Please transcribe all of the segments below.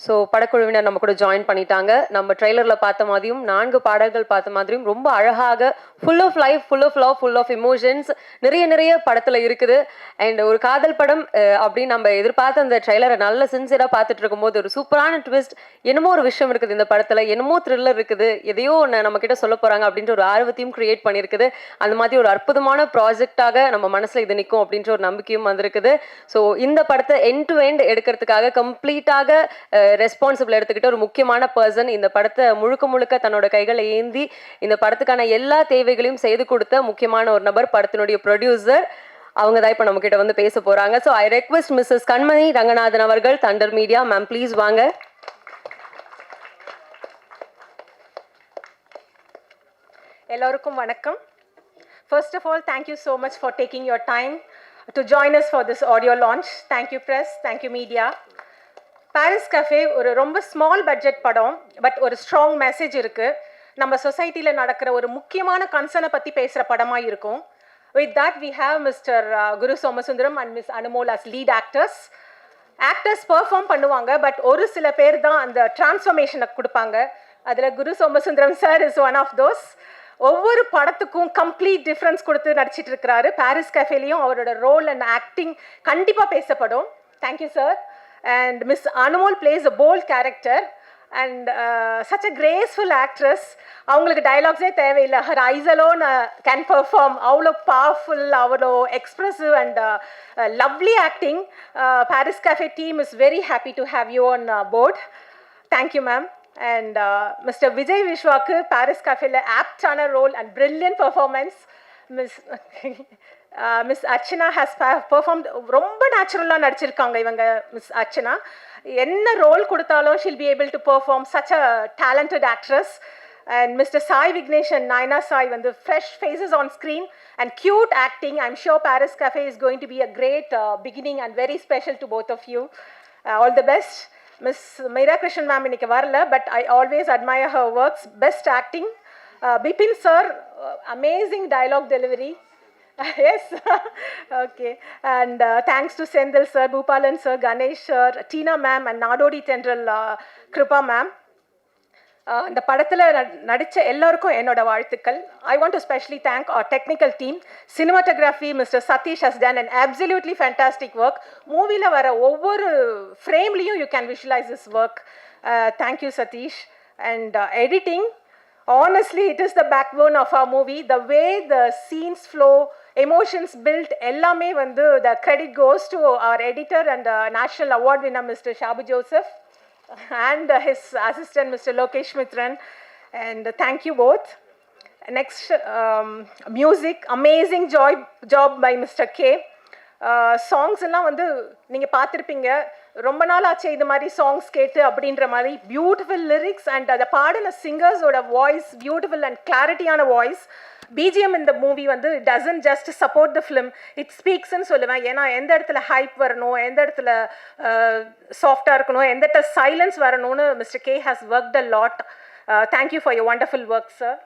So படக்குழுவினர் நம்ம கூட ஜாயின் பண்ணிட்டாங்க. நம்ம ட்ரெய்லரில் பார்த்த மாதிரியும் 4 பாடல்கள் பார்த்த மாதிரியும் ரொம்ப அழகாக full of life, full of love, full of emotions நிறைய படத்தில் இருக்குது. அண்ட் ஒரு காதல் படம் அப்படின்னு நம்ம எதிர்பார்த்த அந்த ட்ரெய்லரை நல்ல சின்சியராக பார்த்துட்டு இருக்கும்போது ஒரு சூப்பரான ட்விஸ்ட், என்னமோ ஒரு விஷயம் இருக்குது இந்த படத்தில், என்னமோ த்ரில்லர் இருக்குது, எதையோ ஒன்று நம்ம கிட்ட சொல்ல போகிறாங்க அப்படின்ற ஒரு ஆர்வத்தையும் கிரியேட் பண்ணியிருக்குது. அந்த மாதிரி ஒரு அற்புதமான ப்ராஜெக்டாக நம்ம மனசில் இது நிற்கும் அப்படின்ற ஒரு நம்பிக்கையும் வந்திருக்குது. ஸோ இந்த படத்தை எண்ட் டு எண்ட் எடுக்கிறதுக்காக கம்ப்ளீட்டாக ரெஸ்பான்சிபிள் எடுத்துக்கிட்ட ஒரு முக்கியமான பர்சன், இந்த படத்தை முழுக்க தன்னோட கைகளை ஏந்தி இந்த படத்துக்கான எல்லா தேவைகளையும் செய்து கொடுத்த முக்கியமான ஒரு நபர், படத்தினுடைய ப்ரொடியூசர். அவங்க தான் இப்போ நம்ம கிட்ட வந்து பேச போறாங்க. ஸோ ஐ ரெக்வெஸ்ட் மிஸ்ஸஸ் கண்மணி ரங்கநாதன் அவர்கள், தண்டர் மீடியா. மேம் ப்ளீஸ் வாங்க. எல்லோருக்கும் வணக்கம். First of all, thank you so much for taking your time to join us for this audio launch. Thank you press, thank you media. Paris cafe ஒரு ரொம்ப small budget படம், but ஒரு strong message இருக்குது. நம்ம சொசைட்டியில் நடக்கிற ஒரு முக்கியமான கன்சர்னை பற்றி பேசுகிற படமாக இருக்கும். With that we have mister Guru Somasundaram and miss Anumol as lead actors perform பண்ணுவாங்க, பட் ஒரு சில பேர் தான் அந்த டிரான்ஸ்ஃபர்மேஷனை கொடுப்பாங்க. அதில் Guru Somasundaram sir is one of those. ஒவ்வொரு படத்துக்கும் கம்ப்ளீட் டிஃப்ரென்ஸ் கொடுத்து நடிச்சிட்டு இருக்கிறாரு. பாரிஸ் கஃபேலையும் அவரோட ரோல் அண்ட் ஆக்டிங் கண்டிப்பாக பேசப்படும். Thank you sir. And Miss Anumol plays a bold character and such a graceful actress. அவங்களுக்கு dialogues தேவையில்லை. Her eyes alone can perform. அவ்வளோ powerful, அவ்வளோ expressive and lovely acting. Paris Cafe team is very happy to have you on board. Thank you ma'am. And Mr. Vijay Vishwaku, Paris Cafe apt-ஆன role and brilliant performance. Miss Archana has performed ரொம்ப நேச்சுரலாக நடிச்சிருக்காங்க இவங்க. Miss Archana என்ன role கொடுத்தாலும் she'll be able to perform such a talented actress. And Mr. Sai Vignesh and Naina Sai வந்து fresh faces on screen and cute acting. I'm sure Paris Cafe is going to be a great beginning and very special to both of you. All the best. Miss Meera Krishnan ma'am இன்னைக்கு வரல, but I always admire her works. Best acting. Bipin sir, amazing dialogue delivery. Yes. Okay. And thanks to Sendil sir, Bhupalan sir, Ganesh sir, Tina ma'am and Nadodi Tendral Kripa ma'am. இந்த படத்தில் நடித்த எல்லோருக்கும் என்னோட வாழ்த்துக்கள். I want to specially thank our technical team. Cinematography, Mr. Satish has done an absolutely fantastic work. மூவியில் வர ஒவ்வொரு ஃப்ரேம்லேயும் you can visualize this work. Thank you Satish. And editing, honestly it is the backbone of our movie. The way the scenes flow, emotions built, எல்லாமே வந்து the credit goes to our editor and national award winner Mr. Shabu Joseph and his assistant Mr. Lokesh Mitran. And thank you both. Next, music, amazing job by Mr. K. Songs எல்லாம் வந்து நீங்கள் பார்த்துருப்பீங்க. ரொம்ப நாள் ஆச்சு இது மாதிரி songs கேட்டு அப்படின்ற மாதிரி பியூட்டிஃபுல் லிரிக்ஸ் அண்ட் அதை பாடின சிங்கர்ஸோட வாய்ஸ் பியூட்டிஃபுல் அண்ட் கிளாரிட்டியான வாய்ஸ். பிஜிஎம் இந்த மூவி வந்து doesn't just support the film, it ஸ்பீக்ஸ்ன்னு சொல்லுவேன். ஏன்னா எந்த இடத்துல ஹைப் வரணும், எந்த இடத்துல சாஃப்டாக இருக்கணும், எந்த இடத்துல சைலன்ஸ் வரணும்னு mister K has worked a lot. Thank you for your wonderful work sir.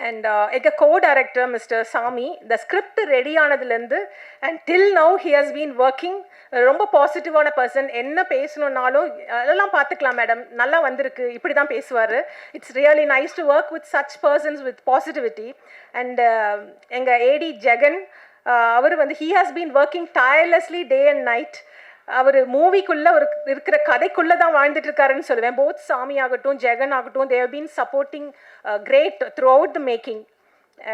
And எங்கள் co-director Mr. Sami, the script ready ஆனதுலேருந்து and till now he has been working. ரொம்ப பாசிட்டிவான பர்சன். என்ன பேசணுன்னாலும் அதெல்லாம் பார்த்துக்கலாம் மேடம், நல்லா வந்திருக்கு, இப்படி தான் பேசுவார். It's really nice to work with such persons with positivity. And எங்கள் ஏடி ஜெகன், அவர் வந்து he has been working tirelessly day and night. அவர் மூவிக்குள்ளே ஒரு இருக்கிற கதைக்குள்ளே தான் வாழ்ந்துட்டு இருக்காருன்னு சொல்லுவேன். போத் சாமி ஆகட்டும் ஜெகன் ஆகட்டும், they have been supporting great throughout the making.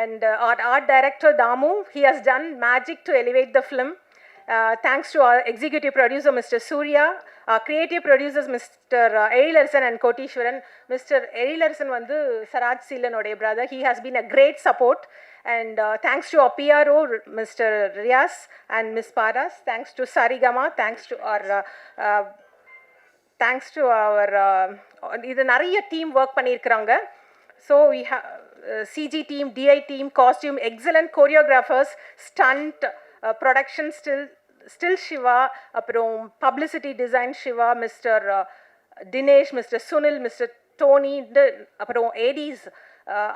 And our art director Damu, he has done magic to elevate the film. Thanks to our executive producer Mr. Surya, our creative producers Mr. Erilarsan and Kotishwaran. Mr. Erilarsan வந்து Saraj Seelanoடைய brother. He has been a great support. And thanks to our PRO Mr. Riaz and Miss Paras. Thanks to Sarigama. Thanks to our இது நிறைய team work பண்ணியிருக்கிறாங்க. So we have CG team, DI team, costume, excellent choreographers, stunt, production still Shiva, அப்புறம் publicity design Shiva, Mr. Dinesh, Mr. Sunil, Mr. Tony, அப்புறம் ADs,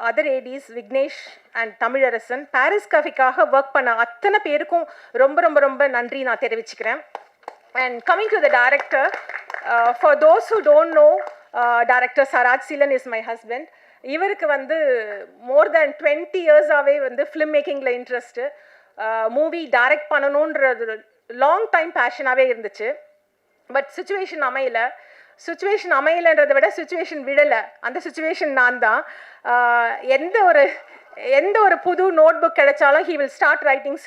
other ADs Vignesh and Tamizharasan. Paris கஃபேக்காக work பண்ண அத்தனை பேருக்கும் ரொம்ப ரொம்ப ரொம்ப நன்றி நான் தெரிவிச்சுக்கிறேன். And coming to the director, For those who don't know, director Saraj Silan is my husband. இவருக்கு வந்து மோர் தேன் 20 இயர்ஸாகவே வந்து ஃபிலிம் மேக்கிங்கில் இன்ட்ரெஸ்ட்டு, மூவி டைரக்ட் பண்ணணுன்றது லாங் டைம் பேஷனாகவே இருந்துச்சு. பட் சுச்சுவேஷன் அமையலைன்றதை விட சுச்சுவேஷன் விடலை. அந்த சுச்சுவேஷன் நான் தான். எந்த ஒரு புது நோட் புக் கிடைச்சாலும் ஹி வில் ஸ்டார்ட் ரைட்டிங்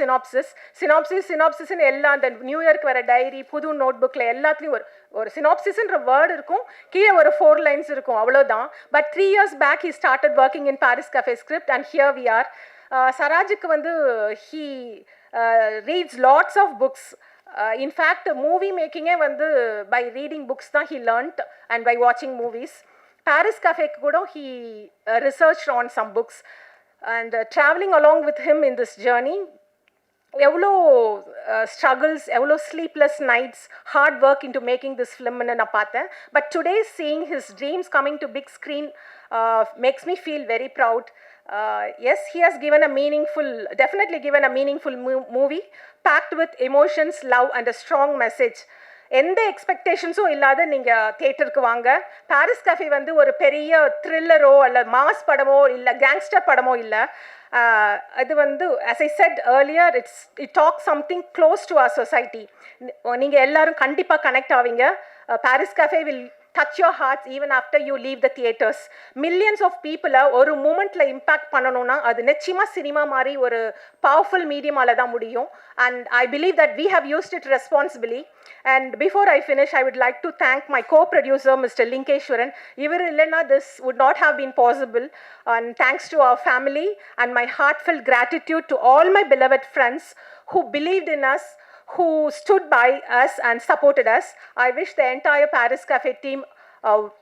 சினாப்சிஸ்ன்னு எல்லாம் அந்த நியூ இயர்க்கு வர டைரி, புது நோட் புக்கில் எல்லாத்துலேயும் ஒரு சினாப்சிஸ்ன்ற வேர்டு இருக்கும், கீழே ஒரு 4 lines இருக்கும், அவ்வளோதான். But 3 years back he started working in Paris cafe script and here we are. சராஜுக்கு வந்து he reads lots of books. In fact movie மேக்கிங்கே வந்து பை ரீடிங் புக்ஸ் தான் ஹி லேர்ன்ட் அண்ட் பை வாட்சிங் மூவிஸ். பாரிஸ் கஃபேக்கு கூட he research on some books. And traveling along with him in this journey, எவ்வளோ struggles, எவ்வளோ sleepless nights, hard work into making this ஃபிலிம்னு நான் பார்த்தேன். But today seeing his dreams coming to big screen makes me feel very proud. Yes, he has definitely given a meaningful movie packed with emotions, love and a strong message. எந்த எக்ஸ்பெக்டேஷன்ஸும் இல்லாத நீங்கள் தியேட்டருக்கு வாங்க. Paris cafe வந்து ஒரு பெரிய த்ரில்லரோ அல்ல mass படமோ இல்லை கேங்ஸ்டர் படமோ இல்லை. அது வந்து as I said earlier, it talks something close to our society. நீங்கள் எல்லாரும் கண்டிப்பாக கனெக்ட் ஆவீங்க. Paris cafe will touch your hearts even after you leave the theaters. Millions of people ஒரு மூமெண்ட்ல இம்பாக்ட் பண்ணணும்னா அது நிச்சயமா சினிமா மாதிரி ஒரு பவர்ஃபுல் மீடியமால தான் முடியும். And I believe that we have used it responsibly. And before I finish, I would like to thank my co-producer Mr. Linkeshwaran. இவர் இல்லைன்னா this would not have been possible. And thanks to our family and my heartfelt gratitude to all my beloved friends who believed in us, who stood by us and supported us. I wish the entire Paris Café team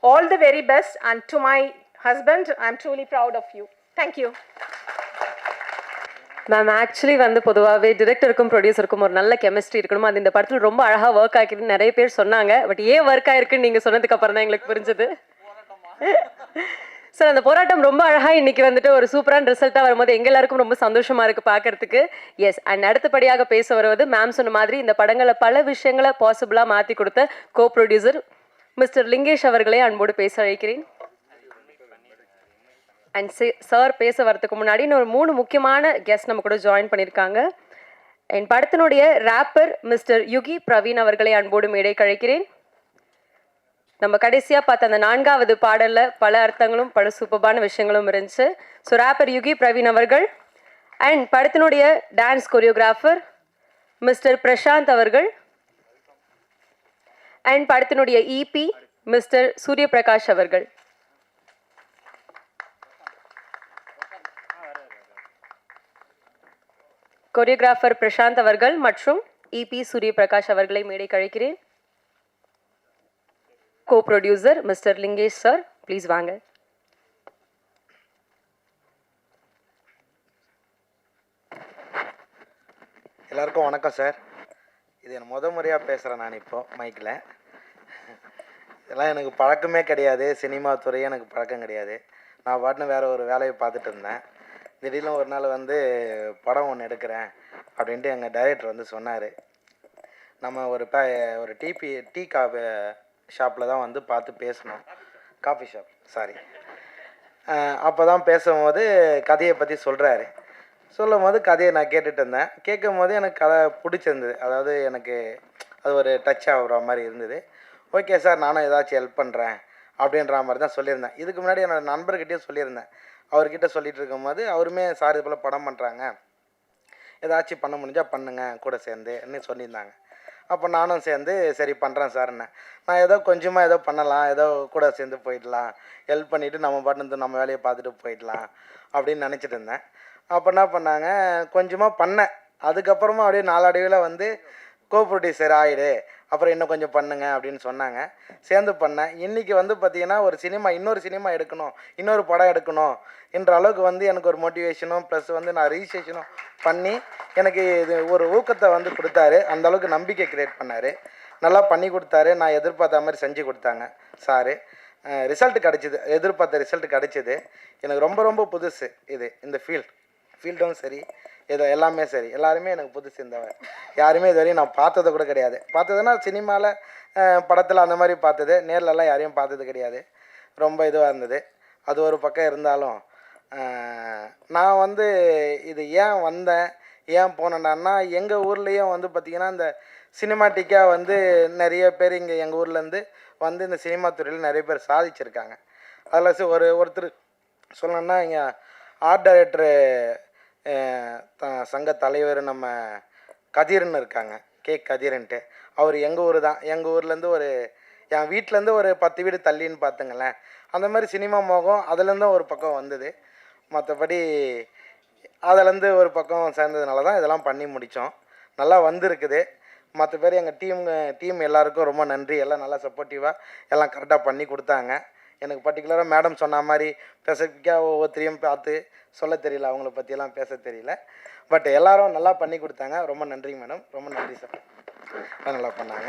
all the very best, and to my husband, I'm truly proud of you. Thank you. Ma'am, actually வந்து பொதுவாகவே டிரெக்டருக்கும் ப்ரொடியூசருக்கும் ஒரு நல்ல chemistry இருக்கணும். அது இந்த படத்தில் ரொம்ப அழகாக ஒர்க் ஆகிருக்குன்னு நிறைய பேர் சொன்னாங்க. பட் ஏன் ஒர்க் ஆகிருக்குன்னு நீங்கள் சொன்னதுக்கு அப்புறம் தான் எங்களுக்கு புரிஞ்சுது. சார், அந்த போராட்டம் ரொம்ப அழகாக இன்னைக்கு வந்துட்டு ஒரு சூப்பரான ரிசல்ட்டாக வரும்போது எங்கள் எல்லாருக்கும் ரொம்ப சந்தோஷமாக இருக்குது பார்க்கறதுக்கு. எஸ், அண்ட் அடுத்தபடியாக பேச வருவது மேம் சொன்ன மாதிரி இந்த படங்களை பல விஷயங்களை பாசிபிளாக மாற்றி கொடுத்த கோ ப்ரொடியூசர் மிஸ்டர் லிங்கேஷ் அவர்களே அன்போடு பேச அழைக்கிறேன். அண்ட் சார் பேச வரதுக்கு முன்னாடி இன்னொரு 3 முக்கியமான கெஸ்ட் நம்ம கூட ஜாயின் பண்ணியிருக்காங்க. என் படத்தினுடைய ரேப்பர் மிஸ்டர் யுகி பிரவீன் அவர்களை அன்போடு மேடை கழைக்கிறேன். நம்ம கடைசியாக பார்த்த அந்த 4வது பாடலில் பல அர்த்தங்களும் பல சூப்பரான விஷயங்களும் இருந்துச்சு. ஸோ ரேப்பர் யுகி பிரவீன் அவர்கள் அண்ட் படத்தினுடைய டான்ஸ் கொரியோகிராஃபர் மிஸ்டர் பிரசாந்த் அவர்கள் அண்ட் படத்தினுடைய இபி மிஸ்டர் சூரியபிரகாஷ் அவர்கள். கொரியோகிராஃபர் பிரசாந்த் அவர்கள் மற்றும் இபி சூரியபிரகாஷ் அவர்களை மேடை கழைக்கிறேன். Co producer mister Lingesh sir, please வாங்க. எல்லாருக்கும் வணக்கம் சார். இது என் முறையாக பேசுகிறேன் நான் இப்போ மைக்கில். இதெல்லாம் எனக்கு பழக்கமே கிடையாது. சினிமா துறையே எனக்கு பழக்கம் கிடையாது. நான் பாட்டுன்னு வேறு ஒரு வேலையை பார்த்துட்டு இருந்தேன். திடீர்னு ஒரு நாள் வந்து படம் ஒன்று எடுக்கிறேன் அப்படின்ட்டு எங்கள் டைரக்டர் வந்து சொன்னார். நம்ம ஒரு டீ காஃபி ஷாப்பில் தான் வந்து பார்த்து பேசணும். Coffee shop, sorry. அப்போ தான் பேசும்போது கதையை பற்றி சொல்கிறாரு. சொல்லும் போது கதையை நான் கேட்டுட்டு இருந்தேன். கேட்கும் போது எனக்கு கதை பிடிச்சிருந்தது. அதாவது எனக்கு அது ஒரு டச் ஆகிற மாதிரி இருந்தது. ஓகே சார், நானும் ஏதாச்சும் ஹெல்ப் பண்ணுறேன் அப்படின்ற மாதிரி தான் சொல்லியிருந்தேன். இதுக்கு முன்னாடி என்னோடய நண்பர்கிட்டையும் சொல்லியிருந்தேன். அவர்கிட்ட சொல்லிகிட்டு இருக்கும்போது அவருமே சார் இது போல் படம் பண்ணுறாங்க, ஏதாச்சும் பண்ண முடிஞ்சால் பண்ணுங்க கூட சேர்ந்துன்னு சொல்லியிருந்தாங்க. அப்போ நானும் சேர்ந்து சரி பண்ணுறேன் சார்ன்னு. நான் ஏதோ கொஞ்சமாக ஏதோ பண்ணலாம், ஏதோ கூட சேர்ந்து போயிடலாம், ஹெல்ப் பண்ணிவிட்டு நம்ம பாட்டு நம்ம வேலையை பார்த்துட்டு போயிடலாம் அப்படின்னு நினச்சிட்டு இருந்தேன். அப்போ என்ன பண்ணாங்க, கொஞ்சமாக பண்ணேன். அதுக்கப்புறமா அப்படியே நாளடைவில் வந்து கோ ப்ரொடியூசர் ஆகிடு, அப்புறம் இன்னும் கொஞ்சம் பண்ணுங்க அப்படின்னு சொன்னாங்க. சேர்ந்து பண்ணேன். இன்றைக்கி வந்து பார்த்திங்கன்னா ஒரு இன்னொரு சினிமா எடுக்கணும், இன்னொரு படம் எடுக்கணும் என்ற அளவுக்கு வந்து எனக்கு ஒரு மோட்டிவேஷனும் ப்ளஸ் வந்து நான் ரிஜிஸ்ட்ரேஷனும் பண்ணி எனக்கு இது ஒரு ஊக்கத்தை வந்து கொடுத்தாரு. அந்தளவுக்கு நம்பிக்கை க்ரியேட் பண்ணார். நல்லா பண்ணி கொடுத்தாரு. நான் எதிர்பார்த்த மாதிரி செஞ்சு கொடுத்தாங்க சாரு. ரிசல்ட்டு கிடச்சிது, எதிர்பார்த்த ரிசல்ட்டு கிடச்சிது. எனக்கு ரொம்ப ரொம்ப புதுசு இந்த ஃபீல்டும் சரி, இது எல்லாமே சரி, எல்லாருமே எனக்கு புதுசு. இந்த யாருமே இது வரையும் நான் பார்த்தது கூட கிடையாது. பார்த்ததுன்னா சினிமாவில் படத்தில் அந்த மாதிரி பார்த்தது, நேர்லலாம் யாரையும் பார்த்தது கிடையாது. ரொம்ப இதுவாக இருந்தது. அது ஒரு பக்கம் இருந்தாலும் நான் வந்து இது ஏன் வந்தேன், ஏன் போனேன்னா, எங்கள் ஊர்லேயும் வந்து பார்த்திங்கன்னா இந்த சினிமாட்டிக்காக வந்து நிறைய பேர் இங்கே எங்கள் ஊர்லேருந்து வந்து இந்த சினிமா துறையில் நிறைய பேர் சாதிச்சிருக்காங்க. அதில் ஒருத்தர் சொல்லணுன்னா இங்கே ஆர்ட் டைரக்டரு சங்க தலைவர் நம்ம கதிர்னு இருக்காங்க, கதிரன்ட்டு. அவர் எங்கள் ஊர் தான். எங்கள் ஊர்லேருந்து என் வீட்டிலேருந்து ஒரு 10 வீடு தள்ளின்னு பார்த்துங்களேன். அந்த மாதிரி சினிமா மோகம் அதுலேருந்தும் ஒரு பக்கம் வந்தது. மற்றபடி அதுலேருந்து ஒரு பக்கம் சேர்ந்ததுனால தான் இதெல்லாம் பண்ணி முடித்தோம். நல்லா வந்திருக்குது. மற்ற பேர் எங்கள் டீம் எல்லாருக்கும் ரொம்ப நன்றி. எல்லாம் நல்லா சப்போர்ட்டிவாக எல்லாம் கரெக்டாக பண்ணி கொடுத்தாங்க. எனக்கு பர்டிகுலராக மேடம் சொன்ன மாதிரி ஸ்பெசிஃபிக்காக ஒவ்வொருத்தரையும் பார்த்து சொல்ல தெரியல, அவங்கள பற்றியெல்லாம் பேச தெரியல. பட் எல்லோரும் நல்லா பண்ணி கொடுத்தாங்க. ரொம்ப நன்றி மேடம், ரொம்ப நன்றி சார். நல்லா பண்ணாங்க.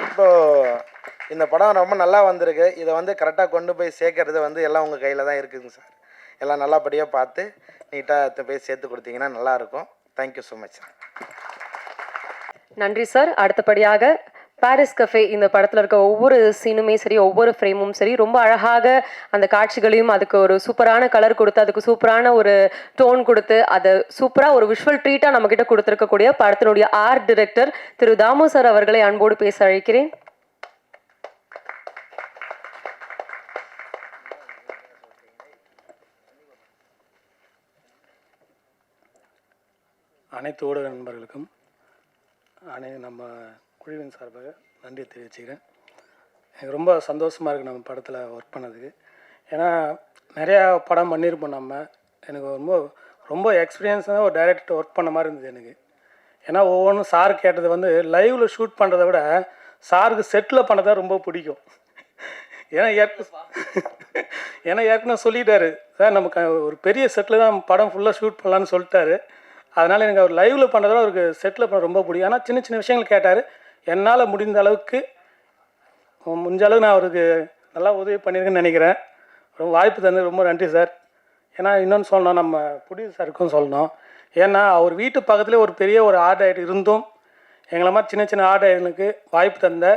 இப்போது இந்த படம் ரொம்ப நல்லா வந்திருக்கு. இதை வந்து கரெக்டாக கொண்டு போய் சேர்க்கறது வந்து எல்லாம் உங்கள் கையில் தான் இருக்குதுங்க சார். எல்லாம் நல்லபடியாக பார்த்து நீட்டாக போய் சேர்த்து கொடுத்தீங்கன்னா நல்லாயிருக்கும். Thank you so much sir. நன்றி சார். அடுத்தபடியாக பாரிஸ் கஃபே இந்த படத்தில் இருக்க ஒவ்வொரு சீனுமே சரி, ஒவ்வொரு ஃப்ரேமும் சரி, ரொம்ப அழகாக அந்த காட்சிகளையும் அதுக்கு ஒரு சூப்பரான கலர் கொடுத்து, அதுக்கு சூப்பரான ஒரு டோன் கொடுத்து, அதை சூப்பராக ஒரு விஷுவல் ட்ரீட்டாக நம்மக்கிட்ட கொடுத்துருக்கக்கூடிய படத்தினுடைய ஆர்ட் டைரக்டர் திரு தாமு சார் அவர்களை அன்போடு பேச அழைக்கிறேன். அனைத்து ஊடக நண்பர்களுக்கும் நம்ம குழுவின் சார்பாக நன்றி தெரிவிச்சுக்கிறேன். எனக்கு ரொம்ப சந்தோஷமாக இருக்குது நம்ம படத்தில் ஒர்க் பண்ணதுக்கு. ஏன்னா நிறையா படம் பண்ணியிருப்போம் நம்ம. எனக்கு ரொம்ப எக்ஸ்பீரியன்ஸாக ஒரு டைரக்டர் ஒர்க் பண்ண மாதிரி இருந்தது எனக்கு. ஏன்னா ஒவ்வொன்றும் சார் கேட்டது வந்து லைவில் ஷூட் பண்ணுறதை விட சாருக்கு செட்டில் பண்ண தான் ரொம்ப பிடிக்கும். ஏன்னா ஏற்கனவே சொல்லிட்டாரு சார், நமக்கு ஒரு பெரிய செட்டில் தான் படம் ஃபுல்லாக ஷூட் பண்ணலான்னு சொல்லிட்டாரு. அதனால் எனக்கு அவர் லைவில் பண்ணுறதோட அவருக்கு செட்டில் பண்ண ரொம்ப பிடிக்கும். ஆனால் சின்ன சின்ன விஷயங்கள் கேட்டார். என்னால் முடிஞ்ச அளவுக்கு நான் அவருக்கு நல்லா உதவி பண்ணியிருக்கேன்னு நினைக்கிறேன். ரொம்ப வாய்ப்பு தந்தது ரொம்ப நன்றி சார். ஏன்னா இன்னொன்று சொல்லணும், நம்ம ப்ரொடியூசருக்கும் சொல்லணும். ஏன்னா அவர் வீட்டு பக்கத்துலேயே ஒரு பெரிய ஒரு ஆர்ட் டைரக்டர் இருந்தும் எங்களை மாதிரி சின்ன சின்ன ஆர்ட் டைரக்டருக்கு வாய்ப்பு தந்த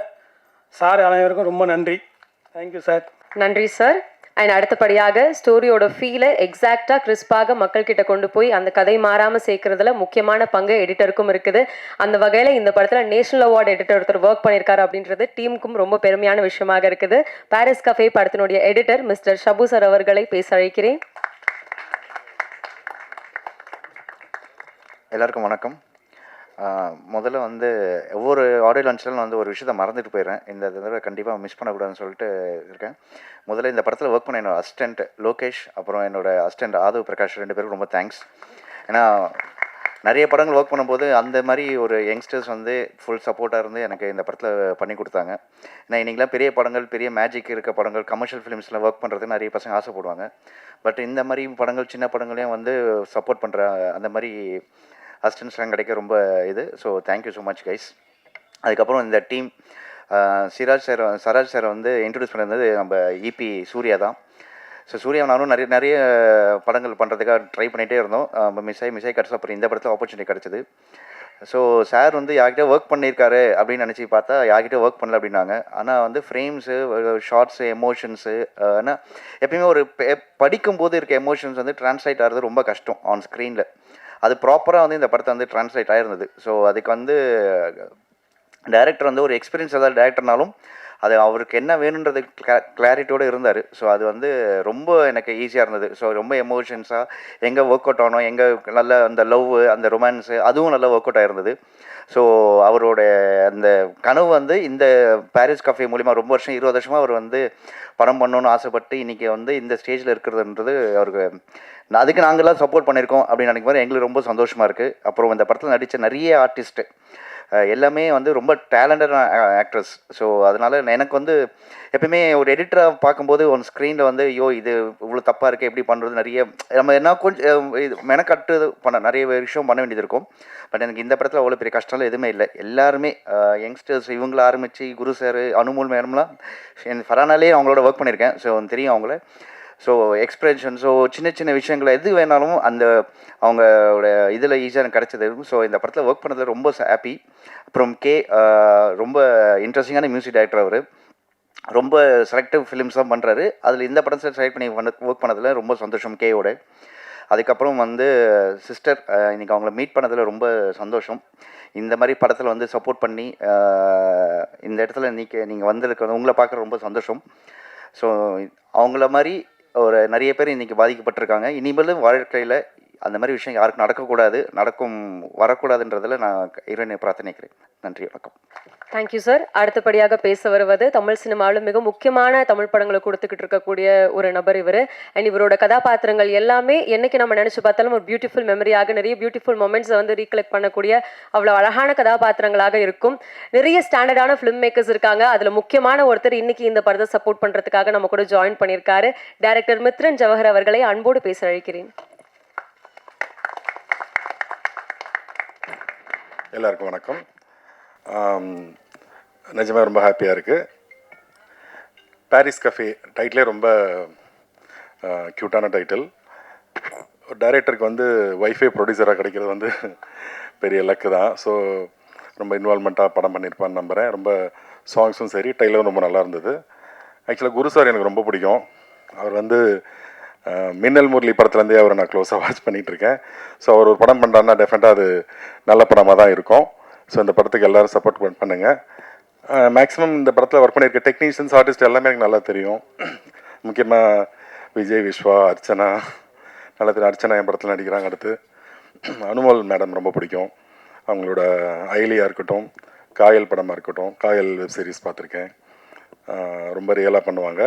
சார் அனைவருக்கும் ரொம்ப நன்றி. Thank you sir. நன்றி சார். அண்ட் அடுத்தபடியாக ஸ்டோரியோட ஃபீலை எக்ஸாக்டாக கிறிஸ்பாக மக்கள்கிட்ட கொண்டு போய் அந்த கதை மாறாமல் சேர்க்கறதுல முக்கியமான பங்கு எடிட்டருக்கும் இருக்குது. அந்த வகையில் இந்த படத்தில் நேஷனல் அவார்டு எடிட்டர் ஒருத்தர் ஒர்க் பண்ணியிருக்காரு அப்படின்றது டீமுக்கும் ரொம்ப பெருமையான விஷயமாக இருக்குது. பாரிஸ் கஃபே படத்தினுடைய எடிட்டர் மிஸ்டர் ஷபு சார் அவர்களை பேச அழைக்கிறேன். எல்லாருக்கும் வணக்கம். முதல்ல வந்து ஒவ்வொரு ஆடியோ லான்ச்லாம் வந்து ஒரு விஷயத்தை மறந்துட்டு போயிடுறேன். இந்த தடவை கண்டிப்பாக மிஸ் பண்ணக்கூடாதுன்னு சொல்லிட்டு இருக்கேன். முதல்ல இந்த படத்தில் ஒர்க் பண்ண என்னோடய அசிஸ்டண்ட் லோகேஷ், அப்புறம் என்னோடய அசிஸ்டண்ட் ஆதவ் பிரகாஷ், 2 பேருக்கும் ரொம்ப தேங்க்ஸ். ஏன்னா நிறைய படங்கள் ஒர்க் பண்ணும்போது அந்த மாதிரி ஒரு யங்ஸ்டர்ஸ் வந்து ஃபுல் சப்போர்ட்டாக இருந்து எனக்கு இந்த படத்தில் பண்ணி கொடுத்தாங்க. ஏன்னா இன்றைக்கெலாம் பெரிய படங்கள், பெரிய மேஜிக் இருக்க படங்கள், கமர்ஷியல் ஃபிலிம்ஸில் ஒர்க் பண்ணுறது நிறைய பசங்க ஆசைப்படுவாங்க. பட் இந்த மாதிரி படங்கள், சின்ன படங்களையும் வந்து சப்போர்ட் பண்ணுற அந்த மாதிரி அசிஸ்டன்ஸ்லாம் கிடைக்க ரொம்ப so thank you so much guys. அதுக்கப்புறம் இந்த டீம் சராஜ் சாரை வந்து இன்ட்ரடியூஸ் பண்ணியிருந்தது நம்ம இபி சூர்யா தான். ஸோ சூர்யா நானும் நிறைய படங்கள் பண்ணுறதுக்காக ட்ரை பண்ணிகிட்டே இருந்தோம். மிஸ் ஆகி கிடச்சா அப்புறம் இந்த படத்தில் ஆப்பர்ச்சுனிட்டி கிடச்சிது. ஸோ சார் வந்து யார்கிட்ட ஒர்க் பண்ணியிருக்காரு அப்படின்னு நினச்சி பார்த்தா யார்கிட்ட ஒர்க் பண்ணல அப்படின்னாங்க. ஆனால் வந்து ஃப்ரேம்ஸு, ஷார்ட்ஸு, எமோஷன்ஸு, ஆனால் எப்பயுமே ஒரு படிக்கும்போது இருக்க எமோஷன்ஸ் வந்து ட்ரான்ஸ்லேட் ஆகிறது ரொம்ப கஷ்டம் ஆன் ஸ்க்ரீனில். அது ப்ராப்பராக வந்து இந்த படத்தை வந்து ட்ரான்ஸ்லேட் ஆகிருந்தது. ஸோ அதுக்கு வந்து டைரக்டர் வந்து ஒரு எக்ஸ்பீரியன்ஸ் ஏதாவது டைரக்டர்னாலும் அது அவருக்கு என்ன வேணுன்றது கிளாரிட்டியோடு இருந்தார். ஸோ அது வந்து ரொம்ப எனக்கு ஈஸியாக இருந்தது. ஸோ ரொம்ப எமோஷன்ஸாக எங்கே ஒர்க் அவுட் ஆகணும், எங்கே நல்ல அந்த லவ், அந்த ரொமான்ஸு அதுவும் நல்லா ஒர்க் அவுட் ஆகிருந்தது. ஸோ அவரோட அந்த கனவு வந்து இந்த பாரிஸ் கஃபே மூலிமா ரொம்ப வருஷம் 20 வருஷமாக அவர் வந்து படம் பண்ணணுன்னு ஆசைப்பட்டு இன்றைக்கி வந்து இந்த ஸ்டேஜில் இருக்கிறதுன்றது அவருக்கு அதுக்கு நாங்கள்லாம் சப்போர்ட் பண்ணியிருக்கோம் அப்படின்னு நினைக்கும் போது எங்களுக்கு ரொம்ப சந்தோஷமாக இருக்குது. அப்புறம் இந்த படத்தில் நடித்த நிறைய ஆர்டிஸ்ட்டு எல்லாமே வந்து ரொம்ப டேலண்டடான ஆக்ட்ரஸ். ஸோ அதனால் எனக்கு வந்து எப்பயுமே ஒரு எடிட்டராக பார்க்கும்போது ஒன் ஸ்க்ரீனில் வந்து ஐயோ இது இவ்வளோ தப்பாக இருக்குது, எப்படி பண்ணுறது, நிறைய நம்ம என்ன கொஞ்சம் இது மெனக்கட்டு நிறைய விஷயம் பண்ண வேண்டியது இருக்கும். பட் எனக்கு இந்த படத்தில் அவ்வளோ பெரிய கஷ்டம்லாம் எதுவுமே இல்லை. எல்லாருமே யங்ஸ்டர்ஸ் இவங்கள ஆரம்பித்து குரு சார், அனுமூல் மேடம்லாம் ஃபரானாலே அவங்களோட ஒர்க் பண்ணியிருக்கேன். ஸோ தெரியும் அவங்கள. ஸோ எக்ஸ்பிரஷன், ஸோ சின்ன சின்ன விஷயங்கள் எது வேணாலும் அந்த அவங்களோட இதில் ஈஸியாக எனக்கு கிடச்சது. ஸோ இந்த படத்தில் ஒர்க் பண்ணதில் ரொம்ப ஹாப்பி. அப்புறம் ரொம்ப இன்ட்ரெஸ்டிங்கான மியூசிக் டைரக்டர் அவர். ரொம்ப செலக்டிவ் ஃபிலிம்ஸ் தான் பண்ணுறாரு. அதில் இந்த படத்தில் செலக்ட் பண்ணி ஒர்க் பண்ணதில் ரொம்ப சந்தோஷம் கேயோட. அதுக்கப்புறம் வந்து சிஸ்டர், இன்றைக்கி அவங்கள மீட் பண்ணதில் ரொம்ப சந்தோஷம். இந்த மாதிரி படத்தில் வந்து சப்போர்ட் பண்ணி இந்த இடத்துல நீங்கள் வந்ததுக்கு வந்து உங்களை பார்க்குற ரொம்ப சந்தோஷம். ஸோ அவங்கள மாதிரி ஒரு நிறைய பேர் இன்றைக்கி பாதிக்கப்பட்டிருக்காங்க. இனிமேலும் வாழ்க்கையில் அந்த மாதிரி விஷயம் யாருக்கும் நடக்கக்கூடாது, வரக்கூடாதுன்றதில் நான் இறைவனை பிரார்த்தனைக்கிறேன். நன்றி, வணக்கம். Thank you sir. அடுத்தபடியாக பேச வருவது தமிழ் சினிமாவில் மிக முக்கியமான தமிழ் படங்களை கொடுத்துக்கிட்டு இருக்கக்கூடிய ஒரு நபர் இவர். அண்ட் இவரோட கதாபாத்திரங்கள் எல்லாமே என்னைக்கு நம்ம நினச்சி பார்த்தாலும் ஒரு பியூட்டிஃபுல் மெமரியாக, நிறைய பியூட்டிஃபுல் மொமெண்ட்ஸை வந்து ரீகலெக்ட் பண்ணக்கூடிய அவ்வளோ அழகான கதாபாத்திரங்களாக இருக்கும். நிறைய ஸ்டாண்டர்டான ஃபிலிம் மேக்கர்ஸ் இருக்காங்க. அதில் முக்கியமான ஒருத்தர் இன்னைக்கு இந்த படத்தை சப்போர்ட் பண்ணுறதுக்காக நம்ம கூட ஜாயின் பண்ணியிருக்காரு. டைரக்டர் மித்ரன் ஜவஹர் அவர்களை அன்போடு பேச அழைக்கிறேன். எல்லாருக்கும் வணக்கம். நிஜமாக ரொம்ப ஹாப்பியாக இருக்குது. பாரிஸ் கஃபே டைட்டிலே ரொம்ப க்யூட்டான டைட்டில். ஒரு டைரக்டருக்கு வந்து ஒய்ஃபை ப்ரொடியூசராக கிடைக்கிறது வந்து பெரிய லக்கு தான். ஸோ ரொம்ப இன்வால்மெண்ட்டாக படம் பண்ணியிருப்பான்னு நம்புகிறேன். ரொம்ப சாங்ஸும் சரி, டைலரும் ரொம்ப நல்லா இருந்தது. ஆக்சுவலாக குரு சார் எனக்கு ரொம்ப பிடிக்கும். அவர் வந்து மின்னல் முரளி படத்துலேருந்தே அவரை நான் க்ளோஸாக வாட்ச் பண்ணிகிட்ருக்கேன். ஸோ அவர் ஒரு படம் பண்ணுறாருன்னா டெஃபினட்டாக அது நல்ல படமாக தான் இருக்கும். ஸோ இந்த படத்துக்கு எல்லோரும் சப்போர்ட் பண்ணுங்கள். மேக்ஸிமம் இந்த படத்தில் ஒர்க் பண்ணியிருக்க டெக்னீஷியன்ஸ், ஆர்டிஸ்ட் எல்லாமே எனக்கு நல்லா தெரியும். முக்கியமாக விஜய், விஸ்வா, அர்ச்சனா நல்லா தெரியும். அர்ச்சனா என் படத்தில் நடிக்கிறாங்க. அடுத்து அனுமல் மேடம் ரொம்ப பிடிக்கும். அவங்களோட அயலியாக இருக்கட்டும், காயல் படமாக இருக்கட்டும், காயல் வெப் சீரிஸ் பார்த்துருக்கேன். ரொம்ப ரியலாக பண்ணுவாங்க.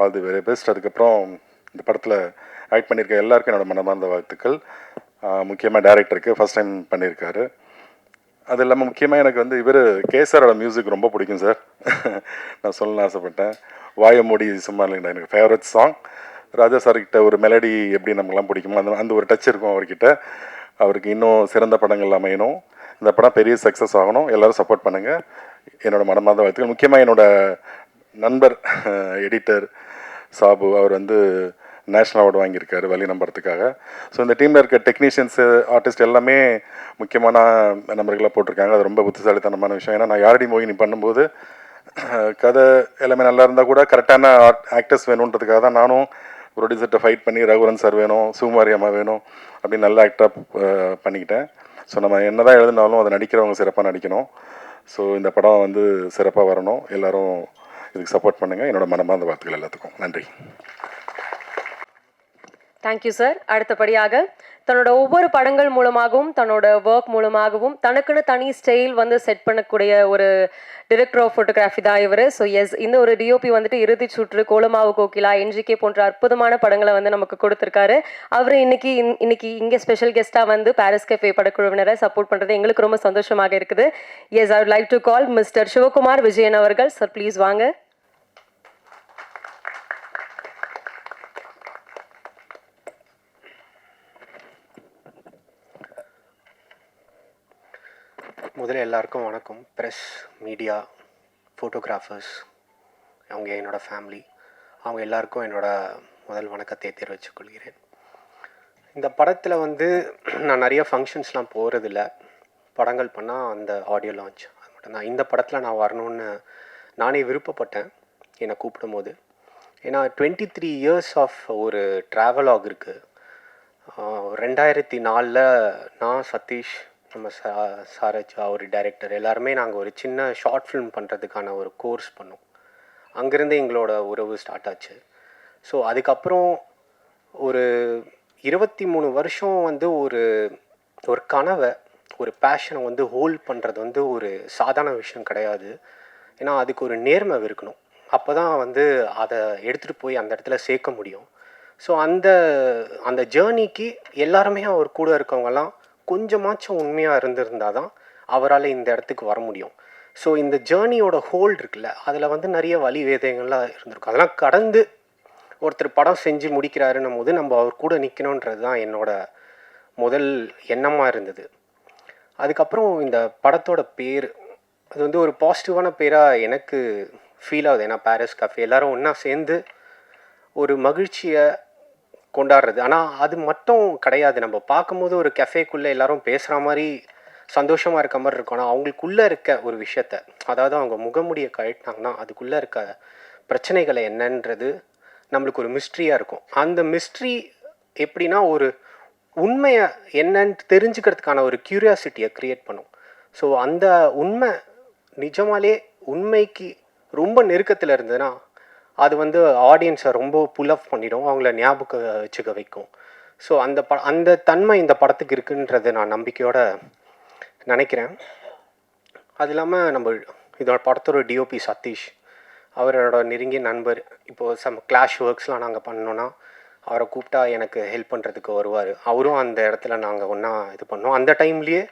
All the very best. அதுக்கப்புறம் இந்த படத்தில் ஆக்ட் பண்ணியிருக்க எல்லாருக்கும் என்னோடய மனமார்ந்த வாழ்த்துக்கள். முக்கியமாக டைரக்டருக்கு ஃபஸ்ட் டைம் பண்ணியிருக்காரு. அது இல்லாமல் முக்கியமாக எனக்கு வந்து இவர் கேசரோட மியூசிக் ரொம்ப பிடிக்கும் சார். நான் சொல்லணும்னு ஆசைப்பட்டேன். வாயமூடி சும்மா இல்லைங்கண்ணா எனக்கு ஃபேவரட் சாங். ராஜா சார்கிட்ட ஒரு மெலடி எப்படி நமக்குலாம் பிடிக்குமோ அந்த ஒரு டச் இருக்கும் அவர்கிட்ட. அவருக்கு இன்னும் சிறந்த படங்கள் அமையணும். இந்த படம் பெரிய சக்ஸஸ் ஆகணும். எல்லோரும் சப்போர்ட் பண்ணுங்கள். என்னோடய மனமார்ந்த வாழ்த்துக்கள். முக்கியமாக என்னோடய நண்பர் எடிட்டர் சாபு, அவர் வந்து நேஷ்னல் அவார்டு வாங்கியிருக்காரு வழி நம்புறதுக்காக. ஸோ இந்த டீமில் இருக்க டெக்னீஷியன்ஸு, ஆர்டிஸ்ட் எல்லாமே முக்கியமான நம்பர்களாக போட்டிருக்காங்க. அது ரொம்ப புத்திசாலித்தனமான விஷயம். ஏன்னா நான் யாரடி மோகினி பண்ணும்போது கதை எல்லாமே நல்லா இருந்தால் கூட கரெக்டான ஆக்டர்ஸ் வேணுன்றதுக்காக தான் நானும் ப்ரொடியூசர்கிட்ட ஃபைட் பண்ணி ரகுவரன் சார் வேணும், சுகுமாரி அம்மா வேணும் அப்படின்னு நல்ல ஆக்டராக பண்ணிக்கிட்டேன். ஸோ நம்ம என்ன தான் எழுதினாலும் அதை நடிக்கிறவங்க சிறப்பாக நடிக்கணும். ஸோ இந்த படம் வந்து சிறப்பாக வரணும். எல்லோரும் இதுக்கு சப்போர்ட் பண்ணுங்கள். என்னோடய மனமார்ந்த வாழ்த்துக்கள் எல்லாத்துக்கும். நன்றி. Thank you sir. அடுத்தபடியாக தன்னோட ஒவ்வொரு படங்கள் மூலமாகவும், தன்னோட ஒர்க் மூலமாகவும் தனக்குன்னு தனி ஸ்டைல் வந்து செட் பண்ணக்கூடிய ஒரு டிரெக்டர் ஆஃப் ஃபோட்டோகிராஃபி தான் இவர். ஸோ எஸ், இந்த ஒரு டிஓபி வந்துட்டு இறுதி சுற்று, கோலமாவு கோகிலா, என்ஜிகே போன்ற அற்புதமான படங்களை வந்து நமக்கு கொடுத்துருக்காரு. அவர் இன்னைக்கு இங்கே ஸ்பெஷல் கெஸ்ட்டாக வந்து பாரிஸ் கஃபே படக்குழுவினரை சப்போர்ட் பண்ணுறது எங்களுக்கு ரொம்ப சந்தோஷமாக இருக்குது. Yes, I would like to call mister Sivakumar Vijayan அவர்கள். சார் ப்ளீஸ் வாங்க. முதல்ல எல்லாருக்கும் வணக்கம். ப்ரெஸ், மீடியா, ஃபோட்டோகிராஃபர்ஸ், அவங்க என்னோடய ஃபேமிலி, அவங்க எல்லாருக்கும் முதல் வணக்கத்தை தெரிவித்துக் கொள்கிறேன். இந்த படத்தில் வந்து நான் நிறைய ஃபங்க்ஷன்ஸ்லாம் போகிறதில்ல. படங்கள் பண்ணால் அந்த ஆடியோ லான்ச் அது மட்டும்தான். இந்த படத்தில் நான் வரணும்னு நானே விருப்பப்பட்டேன் என்னை கூப்பிடும் போது. ஏன்னா 23 இயர்ஸ் ஆஃப் ஒரு ட்ராவலாக் இருக்குது. 2004 நான், சதீஷ், நம்ம சாரஜ், அவர் டைரக்டர் எல்லாருமே நாங்கள் ஒரு சின்ன ஷார்ட் ஃபிலிம் பண்ணுறதுக்கான ஒரு கோர்ஸ் பண்ணோம். அங்கேருந்து எங்களோட உறவு ஸ்டார்ட் ஆச்சு. ஸோ அதுக்கப்புறம் ஒரு 23 வருஷம் வந்து ஒரு கனவை, ஒரு பேஷனை வந்து ஹோல்ட் பண்ணுறது வந்து ஒரு சாதாரண விஷயம் கிடையாது. ஏன்னா அதுக்கு ஒரு நேர்மை இருக்கணும். அப்போ தான் வந்து அதை எடுத்துகிட்டு போய் அந்த இடத்துல சேர்க்க முடியும். ஸோ அந்த ஜேர்னிக்கு எல்லாருமே அவர் கூட இருக்கவங்கெல்லாம் கொஞ்சமாச்சும் உண்மையாக இருந்திருந்தால் தான் அவரால் இந்த இடத்துக்கு வர முடியும். ஸோ இந்த ஜேர்னியோட ஹோல்ட் இருக்குல்ல, அதில் வந்து நிறைய வலி வேதங்கள்லாம் இருந்திருக்கும். அதெல்லாம் கடந்து ஒருத்தர் படம் செஞ்சு முடிக்கிறாருன்னும் போது நம்ம அவர் கூட நிற்கணுன்றது தான் என்னோட முதல் எண்ணமாக இருந்தது. அதுக்கப்புறம் இந்த படத்தோட பேர் அது வந்து ஒரு பாசிட்டிவான பேராக எனக்கு ஃபீல் ஆகுது. ஏன்னா பாரிஸ் கஃபே எல்லோரும் ஒன்றா சேர்ந்து ஒரு மகிழ்ச்சியை கொண்டாடுறது. ஆனால் அது மட்டும் கிடையாது. நம்ம பார்க்கும்போது ஒரு கெஃபேக்குள்ளே எல்லாரும் பேசுகிற மாதிரி சந்தோஷமாக இருக்க மாதிரி இருக்கும். ஆனால் அவங்களுக்குள்ளே இருக்க ஒரு விஷயத்த, அதாவது அவங்க முகமுடியை கழட்டினாங்கன்னா அதுக்குள்ளே இருக்க பிரச்சனைகளை என்னன்றது நம்மளுக்கு ஒரு மிஸ்ட்ரியாக இருக்கும். அந்த மிஸ்ட்ரி எப்படின்னா ஒரு உண்மையை என்னன்னு தெரிஞ்சுக்கிறதுக்கான ஒரு க்யூரியாசிட்டியை க்ரியேட் பண்ணும். ஸோ அந்த உண்மை நிஜமாலே உண்மைக்கு ரொம்ப நெருக்கத்தில் இருந்ததுன்னா அது வந்து ஆடியன்ஸை ரொம்ப புல் அப் பண்ணிடும், அவங்கள ஞாபகம் வச்சுக்க வைக்கும். ஸோ அந்த தன்மை இந்த படத்துக்கு இருக்குன்றது நான் நம்பிக்கையோடு நினைக்கிறேன். அது இல்லாமல் நம்ம இதோட படத்தோட டிஓபி சதீஷ், அவரோட நெருங்கிய நண்பர். இப்போது சம் கிளாஷ் ஒர்க்ஸ்லாம் நாங்கள் பண்ணோன்னா அவரை கூப்பிட்டா எனக்கு ஹெல்ப் பண்ணுறதுக்கு வருவார். அவரும் அந்த இடத்துல நாங்கள் ஒன்றா இது பண்ணோம். அந்த டைம்லேயே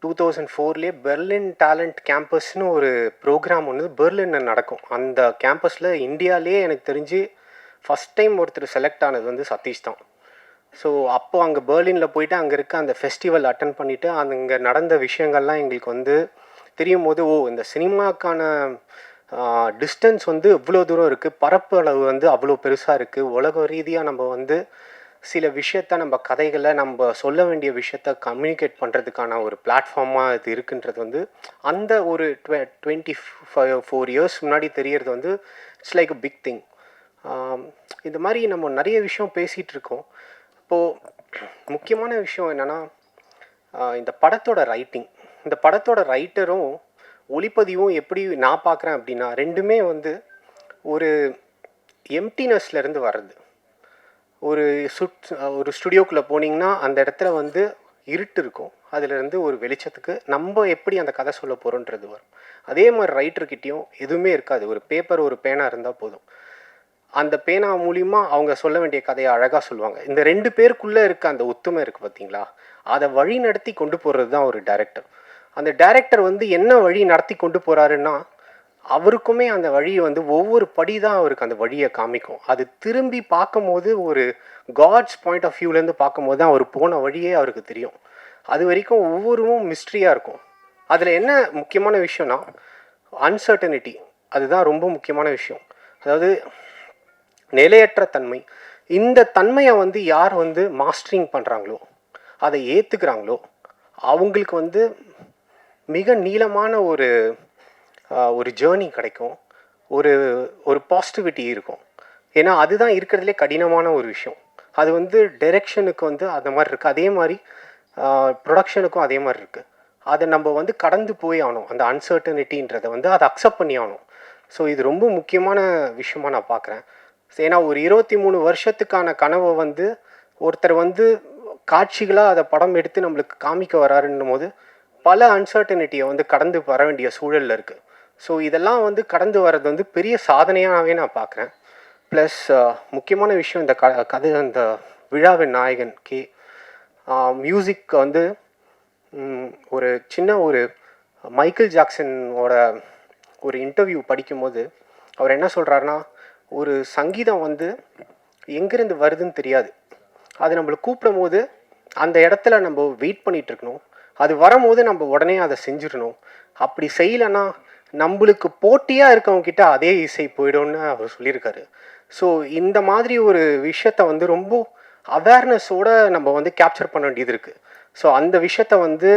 2004 பெர்லின் டேலண்ட் கேம்பஸ்னு ஒரு ப்ரோக்ராம் ஒன்று பெர்லினில் நடக்கும். அந்த கேம்பஸில் இந்தியாவிலே எனக்கு தெரிஞ்சு ஃபஸ்ட் டைம் ஒருத்தர் செலக்ட் ஆனது வந்து சதீஷ் தான். ஸோ அப்போது அங்கே பெர்லினில் போயிட்டு அங்கே இருக்க அந்த ஃபெஸ்டிவல் அட்டன் பண்ணிவிட்டு அங்கே நடந்த விஷயங்கள்லாம் எங்களுக்கு வந்து தெரியும் போது, ஓ இந்த சினிமாக்கான டிஸ்டன்ஸ் வந்து இவ்வளோ தூரம் இருக்குது, பரப்பளவு வந்து அவ்வளோ பெருசாக இருக்குது, உலக ரீதியாக நம்ம வந்து சில விஷயத்த நம்ம கதைகளை நம்ம சொல்ல வேண்டிய விஷயத்த கம்யூனிகேட் பண்ணுறதுக்கான ஒரு பிளாட்ஃபார்மாக இது இருக்குன்றது வந்து அந்த ஒரு 24 இயர்ஸ் முன்னாடி தெரியறது வந்து it's like a big thing. இந்த மாதிரி நம்ம நிறைய விஷயம் பேசிகிட்டு இருக்கோம். இப்போது முக்கியமான விஷயம் என்னென்னா இந்த படத்தோட ரைட்டரும் ஒளிப்பதிவும் எப்படி நான் பார்க்குறேன் அப்படின்னா, ரெண்டுமே வந்து ஒரு எம்டினஸ்லேருந்து வர்றது. ஒரு ஸ்டுடியோக்குள்ளே போனீங்கன்னா அந்த இடத்துல வந்து இருட்டு இருக்கும், அதுலேருந்து ஒரு வெளிச்சத்துக்கு நம்ம எப்படி அந்த கதை சொல்ல போகிறோன்றது வரும். அதே மாதிரி ரைட்டர்கிட்டையும் எதுவுமே இருக்காது, ஒரு பேப்பர் ஒரு பேனா இருந்தால் போதும். அந்த பேனா மூலிமா அவங்க சொல்ல வேண்டிய கதையை அழகாக சொல்லுவாங்க. இந்த 2 பேருக்குள்ளே இருக்க அந்த ஒத்துமை இருக்குது பார்த்தீங்களா, அதை வழி நடத்தி கொண்டு போகிறது தான் ஒரு டைரக்டர். அந்த டைரக்டர் வந்து என்ன வழி நடத்தி கொண்டு போகிறாருன்னா, அவருக்குமே அந்த வழியை வந்து ஒவ்வொரு படி தான் அவருக்கு அந்த வழியை காமிக்கும். அது திரும்பி பார்க்கும்போது ஒரு காட்ஸ் பாயிண்ட் ஆஃப் வியூலேருந்து பார்க்கும்போது தான் அவர் போன வழியே அவருக்கு தெரியும். அது வரைக்கும் ஒவ்வொருவும் மிஸ்ட்ரியாக இருக்கும். அதில் என்ன முக்கியமான விஷயம்னா அன்சர்டனிட்டி, அதுதான் ரொம்ப முக்கியமான விஷயம். அதாவது நிலையற்ற தன்மை. இந்த தன்மையை வந்து யார் வந்து மாஸ்டரிங் பண்ணுறாங்களோ, அதை ஏற்றுக்கிறாங்களோ, அவங்களுக்கு வந்து மிக நீளமான ஒரு ஜேர்னி கிடைக்கும், ஒரு பாசிட்டிவிட்டி இருக்கும். ஏன்னா அதுதான் இருக்கிறதுலே கடினமான ஒரு விஷயம். அது வந்து டைரெக்ஷனுக்கு வந்து அந்த மாதிரி இருக்குது, அதே மாதிரி ப்ரொடக்ஷனுக்கும் அதே மாதிரி இருக்குது. அதை நம்ம வந்து கடந்து போய் ஆகணும், அந்த அன்சர்டனிட்டின்றதை வந்து அதை அக்செப்ட் பண்ணி ஆகணும். ஸோ இது ரொம்ப முக்கியமான விஷயமாக நான் பார்க்குறேன். ஏன்னா ஒரு 23 வருஷத்துக்கான கனவை வந்து ஒருத்தர் வந்து காட்சிகளாக அதை படம் எடுத்து நம்மளுக்கு காமிக்க வராருன்னும் போது பல அன்சர்டனிட்டியை வந்து கடந்து வர வேண்டிய சூழலில் இருக்குது. ஸோ இதெல்லாம் வந்து கடந்து வர்றது வந்து பெரிய சாதனையாகவே நான் பார்க்குறேன். ப்ளஸ் முக்கியமான விஷயம், இந்த கதை அந்த விழாவின் நாயகன் கே மியூசிக் வந்து ஒரு சின்ன ஒரு மைக்கேல் ஜாக்சனோட ஒரு இன்டர்வியூ படிக்கும்போது அவர் என்ன சொல்கிறாருன்னா, ஒரு சங்கீதம் வந்து எங்கேருந்து வருதுன்னு தெரியாது, அது நம்மளை கூப்பிடும் போது அந்த இடத்துல நம்ம வெயிட் பண்ணிகிட்டு இருக்கணும், அது வரும்போது நம்ம உடனே அதை செஞ்சிடணும். அப்படி செய்யலைன்னா நம்மளுக்கு போட்டியாக இருக்கவங்ககிட்ட அதே இசை போய்டும்னு அவர் சொல்லியிருக்காரு. ஸோ இந்த மாதிரி ஒரு விஷயத்த வந்து ரொம்ப அவேர்னஸோடு நம்ம வந்து கேப்சர் பண்ண வேண்டியது இருக்குது. ஸோ அந்த விஷயத்த வந்து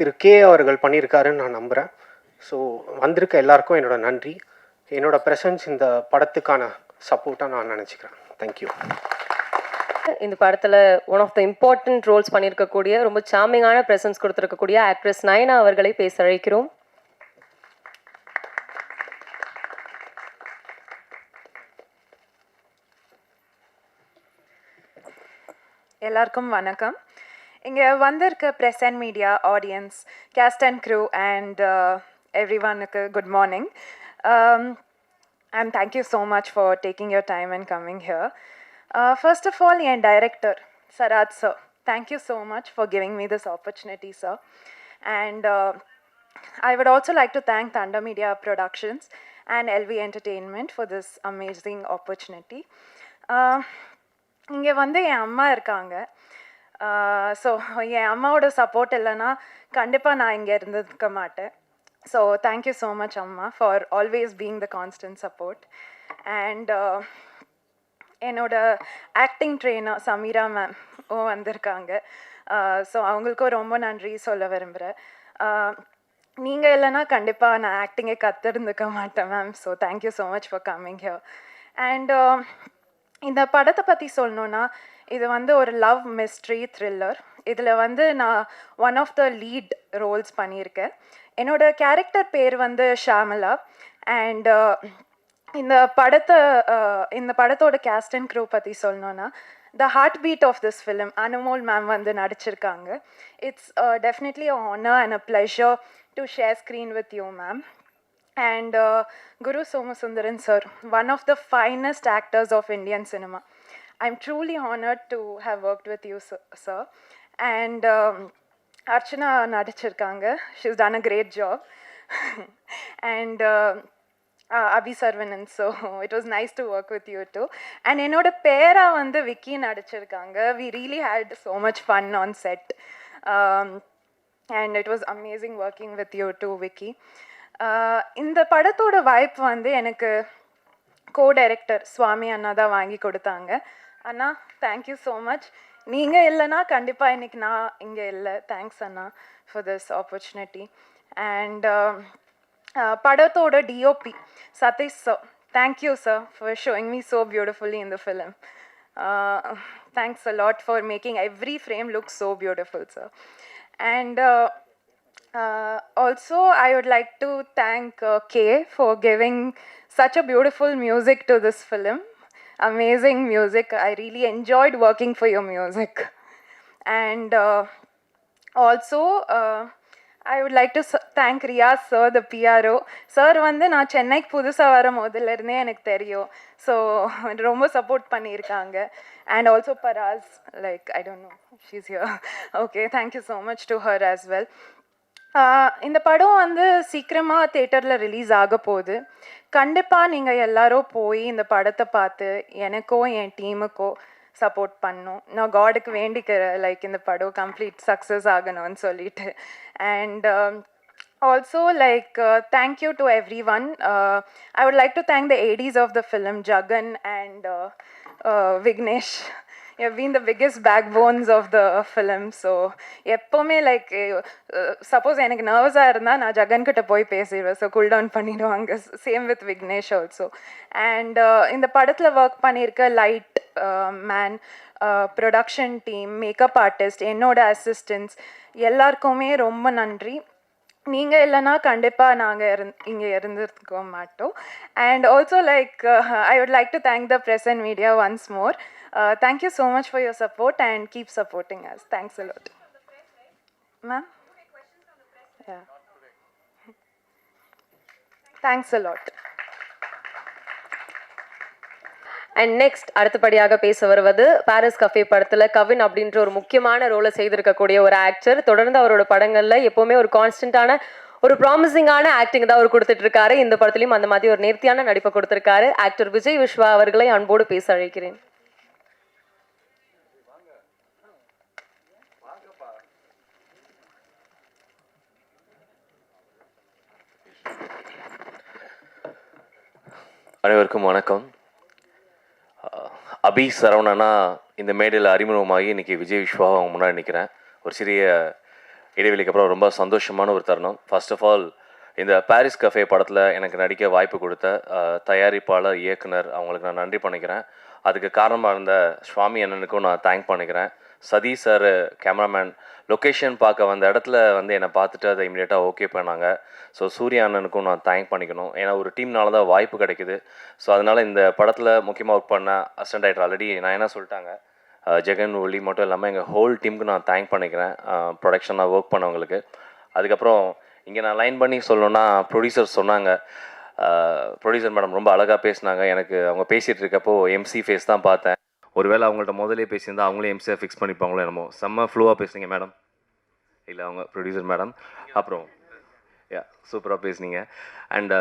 திரு கே அவர்கள் பண்ணியிருக்காருன்னு நான் நம்புகிறேன். ஸோ வந்திருக்க எல்லாருக்கும் என்னோட நன்றி. என்னோட ப்ரெசன்ஸ் இந்த படத்துக்கான சப்போர்ட்டாக நான் நினச்சிக்கிறேன். தேங்க்யூ. இந்த படத்துல one of the important roles பண்ணியிருக்கக்கூடிய ரொம்ப சாமிங்கான பிரசன்ஸ் கொடுத்துருக்கக்கூடிய ஆக்ட்ரஸ் நயனா அவர்களை பேச அழைக்கிறோம். எல்லாருக்கும் வணக்கம். இங்கே வந்திருக்க press and media audience, cast and crew and எவ்ரி ஒனுக்கு good morning. And thank you so much for taking your time and coming here. First of all, என் director Saraj sir, thank you so much for giving me this opportunity sir. And I would also like to thank Thunder Media Productions and LV Entertainment for this amazing opportunity. இங்கே வந்து என் அம்மா இருக்காங்க. So என் அம்மாவோட support இல்லைன்னா கண்டிப்பாக நான் இங்கே இருந்திருக்க மாட்டேன். ஸோ தேங்க்யூ ஸோ மச் அம்மா for always being the constant support. And என்னோட ஆக்டிங் ட்ரெயினர் சமீரா மேம் வந்திருக்காங்க. ஸோ அவங்களுக்கும் ரொம்ப நன்றி சொல்ல விரும்புகிறேன். நீங்கள் இல்லைன்னா கண்டிப்பாக நான் ஆக்டிங்கே கற்றுருந்துக்க மாட்டேன் ma'am. So thank you so much for coming here. And இந்த படத்தை பற்றி சொல்லணுன்னா, இது வந்து ஒரு லவ் மிஸ்ட்ரி த்ரில்லர். இதில் வந்து நான் one of the lead roles பண்ணியிருக்கேன். என்னோட கேரக்டர் பேர் வந்து ஷாமலா. அண்ட் இந்த படத்தோட கேஸ்ட் அண்ட் க்ரூ பற்றி சொல்லணுன்னா, the heart beat of this film Anumol ma'am வந்து நடிச்சிருக்காங்க. It's definitely a honour and a pleasure to share screen with you ma'am. And Guru Somasundaran sir, one of the finest actors of Indian cinema. I'm truly honored to have worked with you, sir. And Archana nadichirkanga, she's done a great job. And Abhi Sarvanan, so it was nice to work with you too. And enoda pera vandu Vicky nadichirkanga. We really had so much fun on set. And it was amazing working with you too, Vicky. இந்த படத்தோட வாய்ப்பு வந்து எனக்கு கோ-டைரக்டர் சுவாமி அண்ணா தான் வாங்கி கொடுத்தாங்க. அண்ணா thank you so much. நீங்கள் இல்லைன்னா கண்டிப்பாக இன்றைக்கி நான் இங்கே இல்லை. தேங்க்ஸ் அண்ணா ஃபார் திஸ் ஆப்பர்ச்சுனிட்டி. அண்ட் படத்தோட DOP Sathish sir, thank you sir for showing me so beautifully in the film. Thanks a lot for making every frame look so beautiful sir. And also, I would like to thank Kay for giving such a beautiful music to this film. Amazing music. I really enjoyed working for your music. And also, I would like to thank Riyaz sir, the PRO. Sir வந்து நான் சென்னைக்கு புதுசாக வர முதல்லேருந்தே எனக்கு தெரியும். So ரொம்ப support பண்ணியிருக்காங்க. And also Paraz, like, I don't know, she's here. Okay, thank you so much to her as well. இந்த படம் வந்து சீக்கிரமாக தேட்டரில் ரிலீஸ் ஆக போகுது. கண்டிப்பாக நீங்கள் எல்லாரும் போய் இந்த படத்தை பார்த்து எனக்கோ என் டீமுக்கோ சப்போர்ட் பண்ணணும். நான் காடுக்கு வேண்டிக்கிறேன், லைக் இந்த படம் கம்ப்ளீட் சக்ஸஸ் ஆகணும்னு சொல்லிட்டு. And also, like, thank you to everyone. I would like to thank the ADs of the film, Jagan and Vignesh. You have been the biggest backbones of the film. So எப்போவுமே like suppose எனக்கு நர்வஸாக இருந்தால் நான் ஜகன் கிட்ட போய் பேசிடுவேன். So cool down பண்ணிடுவாங்க. Same with Vignesh also. And இந்த படத்தில் work பண்ணியிருக்க light man, production team, makeup artist, என்னோட அசிஸ்டன்ஸ் எல்லாருக்குமே ரொம்ப நன்றி. நீங்கள் இல்லைன்னா கண்டிப்பாக நாங்கள் இங்கே இருந்திருக்க மாட்டோம். And also like I would like to thank the press and media once more. Thank you so much for your support and keep supporting us. Thanks a lot. Ma'am? Yeah. Thanks a lot. And next அடுத்தபடியாக பேச வருவது Paris cafe படத்தில் கவின் அப்படின்ற ஒரு முக்கியமான ரோலை செய்திருக்கக்கூடிய ஒரு ஆக்டர். தொடர்ந்து அவரோட படங்களில் எப்போவுமே ஒரு கான்ஸ்டன்டான ஒரு ப்ராமிசிங்கான ஆக்டிங் தான் அவர் கொடுத்துட்டு இருக்காரு. இந்த படத்துலையும் அந்த மாதிரி ஒரு நேர்த்தியான நடிப்பை கொடுத்திருக்காரு. ஆக்டர் விஜய் விஸ்வா அவர்களை அன்போடு பேச அழைக்கிறேன். அனைவருக்கும் வணக்கம். அபி சரவணனா இந்த மேடையில் அறிமுகமாகி இன்றைக்கி விஜய் விஸ்வா அவங்க முன்னாடி நிற்கிறேன். ஒரு சிறிய இடைவெளிக்கு அப்புறம் ரொம்ப சந்தோஷமான ஒரு தருணம். ஃபர்ஸ்ட் ஆஃப் ஆல் இந்த பாரிஸ் கஃபே படத்தில் எனக்கு நடிக்க வாய்ப்பு கொடுத்த தயாரிப்பாளர், இயக்குனர் அவங்களுக்கு நான் நன்றி பண்ணிக்கிறேன். அதுக்கு காரணமாக இருந்த சுவாமி அண்ணனுக்கும் நான் தேங்க் பண்ணிக்கிறேன். சதீஷ் சார் கேமராமேன் லொக்கேஷன் பார்க்க வந்த இடத்துல வந்து என்னை பார்த்துட்டு அதை இமீடியட்டாக ஓகே பண்ணாங்க. ஸோ சூர்யா அண்ணனுக்கும் நான் தேங்க் பண்ணிக்கணும். ஏன்னா ஒரு டீம்னால தான் வாய்ப்பு கிடைக்குது. ஸோ அதனால் இந்த படத்தில் முக்கியமாக ஒர்க் பண்ண அசிஸ்டன்ட் டைரக்டர் ஆல்ரெடி நான் என்ன சொல்லிட்டாங்க, ஜெகன் ஒலி மட்டும் இல்லாமல் எங்கள் ஹோல் டீமுக்கு நான் தேங்க் பண்ணிக்கிறேன், ப்ரொடக்ஷனாக ஒர்க் பண்ணவங்களுக்கு. அதுக்கப்புறம் இங்கே நான் லைன் பண்ணி சொல்லணுன்னா ப்ரொடியூசர் சொன்னாங்க, ப்ரொடியூசர் மேடம் ரொம்ப அழகாக பேசினாங்க. எனக்கு அவங்க பேசிகிட்டு இருக்கப்போ எம்சி ஃபேஸ் தான் பார்த்தேன். ஒருவேளை அவங்கள்ட்ட முதலே பேசியிருந்தால் அவங்களே எம்சியாக ஃபிக்ஸ் பண்ணிப்பாங்களோ என்னமோ. செம்ம ஃப்ளூவாக பேசுனீங்க மேடம். இல்லை அவங்க ப்ரொடியூசர் மேடம். அப்புறம் சூப்பராக பேசுனீங்க. அண்ட்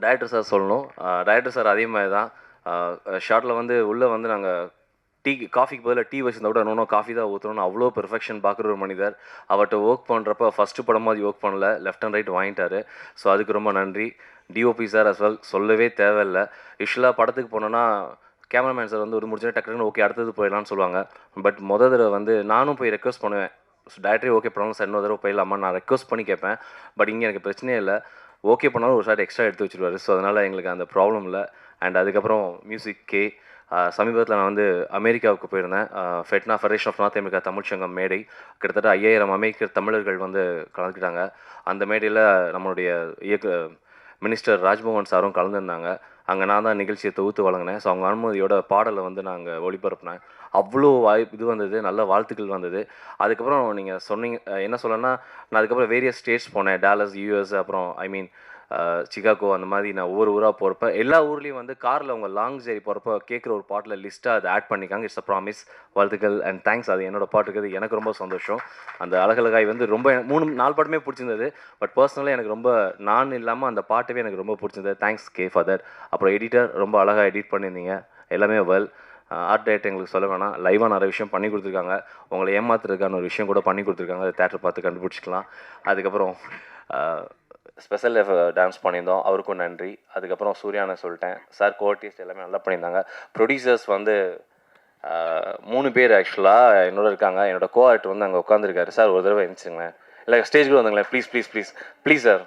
டைரக்டர் சார் சொல்லணும். டைரக்டர் சார் அதே மாதிரி தான் ஷார்ட்டில் வந்து உள்ளே வந்து நாங்கள் காஃபிக்கு பதிலாக டீ வச்சுருந்தா கூட இன்னும் காஃபி தான் ஊற்றணும்னு அவ்வளோ பெர்ஃபெக்ஷன் பார்க்குற ஒரு மனிதர். அவர்கிட்ட ஒர்க் பண்ணுறப்ப ஃபஸ்ட்டு படமாக அது ஒர்க் பண்ணல, லெஃப்ட் அண்ட் ரைட் வாங்கிட்டாரு. ஸோ அதுக்கு ரொம்ப நன்றி. டிஓபி சார் அஸ் வெல் சொல்லவே தேவையில்லை. யூஸ்வலாக படத்துக்கு போனோன்னா கேமராமேன் சார் வந்து ஒரு முடிஞ்சா டக்குன்னு ஓகே அடுத்தது போயிடலாம்னு சொல்லுவாங்க. பட் தடவை வந்து நானும் போய் ரெக்வஸ்ட் பண்ணுவேன். டேரக்டரே ஓகே பண்ணாலும் சார் இன்னொரு தடவை போயிடலாமா நான் ரெக்வஸ்ட் பண்ணி கேட்பேன். பட் இங்கே எனக்கு பிரச்சனையே இல்லை. ஓகே பண்ணாலும் ஒரு ஷாட் எக்ஸ்ட்ரா எடுத்து வச்சுருவாரு. ஸோ அதனால் எங்களுக்கு அந்த ப்ராப்ளம் இல்லை. அண்ட் அதுக்கப்புறம் மியூசிக் கே சமீபத்தில் நான் வந்து அமெரிக்காவுக்கு போயிருந்தேன். FeTNA Federation of North America Tamil Sangam மேடை கிட்டத்தட்ட 5000 அமெரிக்க தமிழர்கள் வந்து கலந்துக்கிட்டாங்க. அந்த மேடையில் நம்மளுடைய மினிஸ்டர் ராஜ்மோகன் சாரும் கலந்துருந்தாங்க. அங்கே நான் தான் நிகழ்ச்சியை தொகுத்து வழங்கினேன். ஸோ அவங்க அனுமதியோட பாடலை வந்து நாங்கள் ஒளிபரப்பினேன். அவ்வளோ இது வந்தது, நல்ல வாழ்த்துக்கள் வந்தது. அதுக்கப்புறம் நீங்கள் சொன்னீங்க என்ன சொல்லணும்னா, நான் அதுக்கப்புறம் வேரியஸ் ஸ்டேட்ஸ் போனேன். டாலஸ், யூஎஸ், அப்புறம் சிகாகோ, அந்த மாதிரி நான் ஒவ்வொரு ஊராக போகிறப்ப எல்லா ஊர்லேயும் வந்து காரில் அவங்க லாங் ஜேரி போகிறப்ப கேட்குற ஒரு பாட்டில் லிஸ்ட்டாக அதை ஆட் பண்ணிக்காங்க. It's a promise. வாழ்த்துக்கள் அண்ட் தேங்க்ஸ். அது என்னோட பாட்டு இருக்குது, எனக்கு ரொம்ப சந்தோஷம். அந்த அழகழகாய் வந்து ரொம்ப 3-4 பாட்டுமே பிடிச்சிருந்தது. பட் பர்சனலாக எனக்கு ரொம்ப நான் இல்லாமல் அந்த பாட்டவே எனக்கு ரொம்ப பிடிச்சிருந்தது. Thanks K for that. அப்புறம் எடிட்டர் ரொம்ப அழகாக எடிட் பண்ணியிருந்தீங்க. எல்லாமே வெல். ஆர்ட் டைரக்டர் எங்களுக்கு சொல்ல வேணாம், லைவாக நிறைய விஷயம் பண்ணி கொடுத்துருக்காங்க. உங்களை ஏமாத்துறதுக்கான ஒரு விஷயம் கூட பண்ணி கொடுத்துருக்காங்க. அதை தேட்டர் பார்த்து கண்டுபிடிச்சிக்கலாம். அதுக்கப்புறம் ஸ்பெஷல் டான்ஸ் பண்ணியிருந்தோம், அவருக்கும் நன்றி. அதுக்கப்புறம் சூர்யானை சொல்லிட்டேன். சார் கோஆர்டிஸ்ட் எல்லாமே நல்லா பண்ணியிருந்தாங்க. ப்ரொடியூசர்ஸ் வந்து 3 பேர் ஆக்சுவலாக என்னோட இருக்காங்க. என்னோட கோஆர்டிஸ்ட் வந்து அங்கே உட்காந்துருக்காரு. சார் ஒரு தடவை எழுந்துச்சுங்களேன், இல்லை ஸ்டேஜ் கூட வந்துங்களேன் please please please please sir.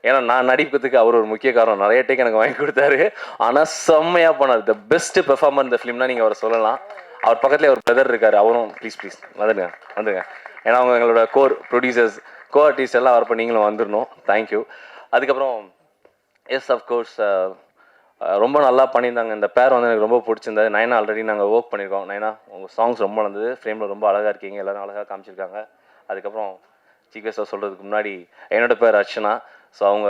ஏன்னா நான் நடிக்கிறதுக்கு அவர் ஒரு முக்கிய காரணம். நிறைய டேக் எனக்கு வாங்கி கொடுத்தாரு. ஆனால் செம்மையாக பண்ணார். த பெஸ்ட் பெர்ஃபார்மர் இந்த ஃபிலிம்னா நீங்கள் அவர் சொல்லலாம். அவர் பக்கத்தில் ஒரு பிரதர் இருக்கார், அவரும் ப்ளீஸ் ப்ளீஸ் வந்துடுங்க. ஏன்னா அவங்க எங்களோட ப்ரொடியூசர்ஸ் கோஆர்டிஸ்ட் எல்லாம் வரப்போ நீங்களும் வந்துடணும். தேங்க்யூ. அதுக்கப்புறம் எஸ் அஃப்கோர்ஸ் ரொம்ப நல்லா பண்ணியிருந்தாங்க. இந்த பேர் வந்து எனக்கு ரொம்ப பிடிச்சிருந்தது. நயனா ஆல்ரெடி நாங்கள் ஒர்க் பண்ணியிருக்கோம். நயனா உங்கள் சாங்ஸ் ரொம்ப நல்லது, ஃப்ரேமில் ரொம்ப அழகாக இருக்கீங்க, எல்லோரும் அழகாக காமிச்சிருக்காங்க. அதுக்கப்புறம் சீக்கிரஸாக சொல்கிறதுக்கு முன்னாடி என்னோட பேர் அர்ச்சனா. ஸோ அவங்க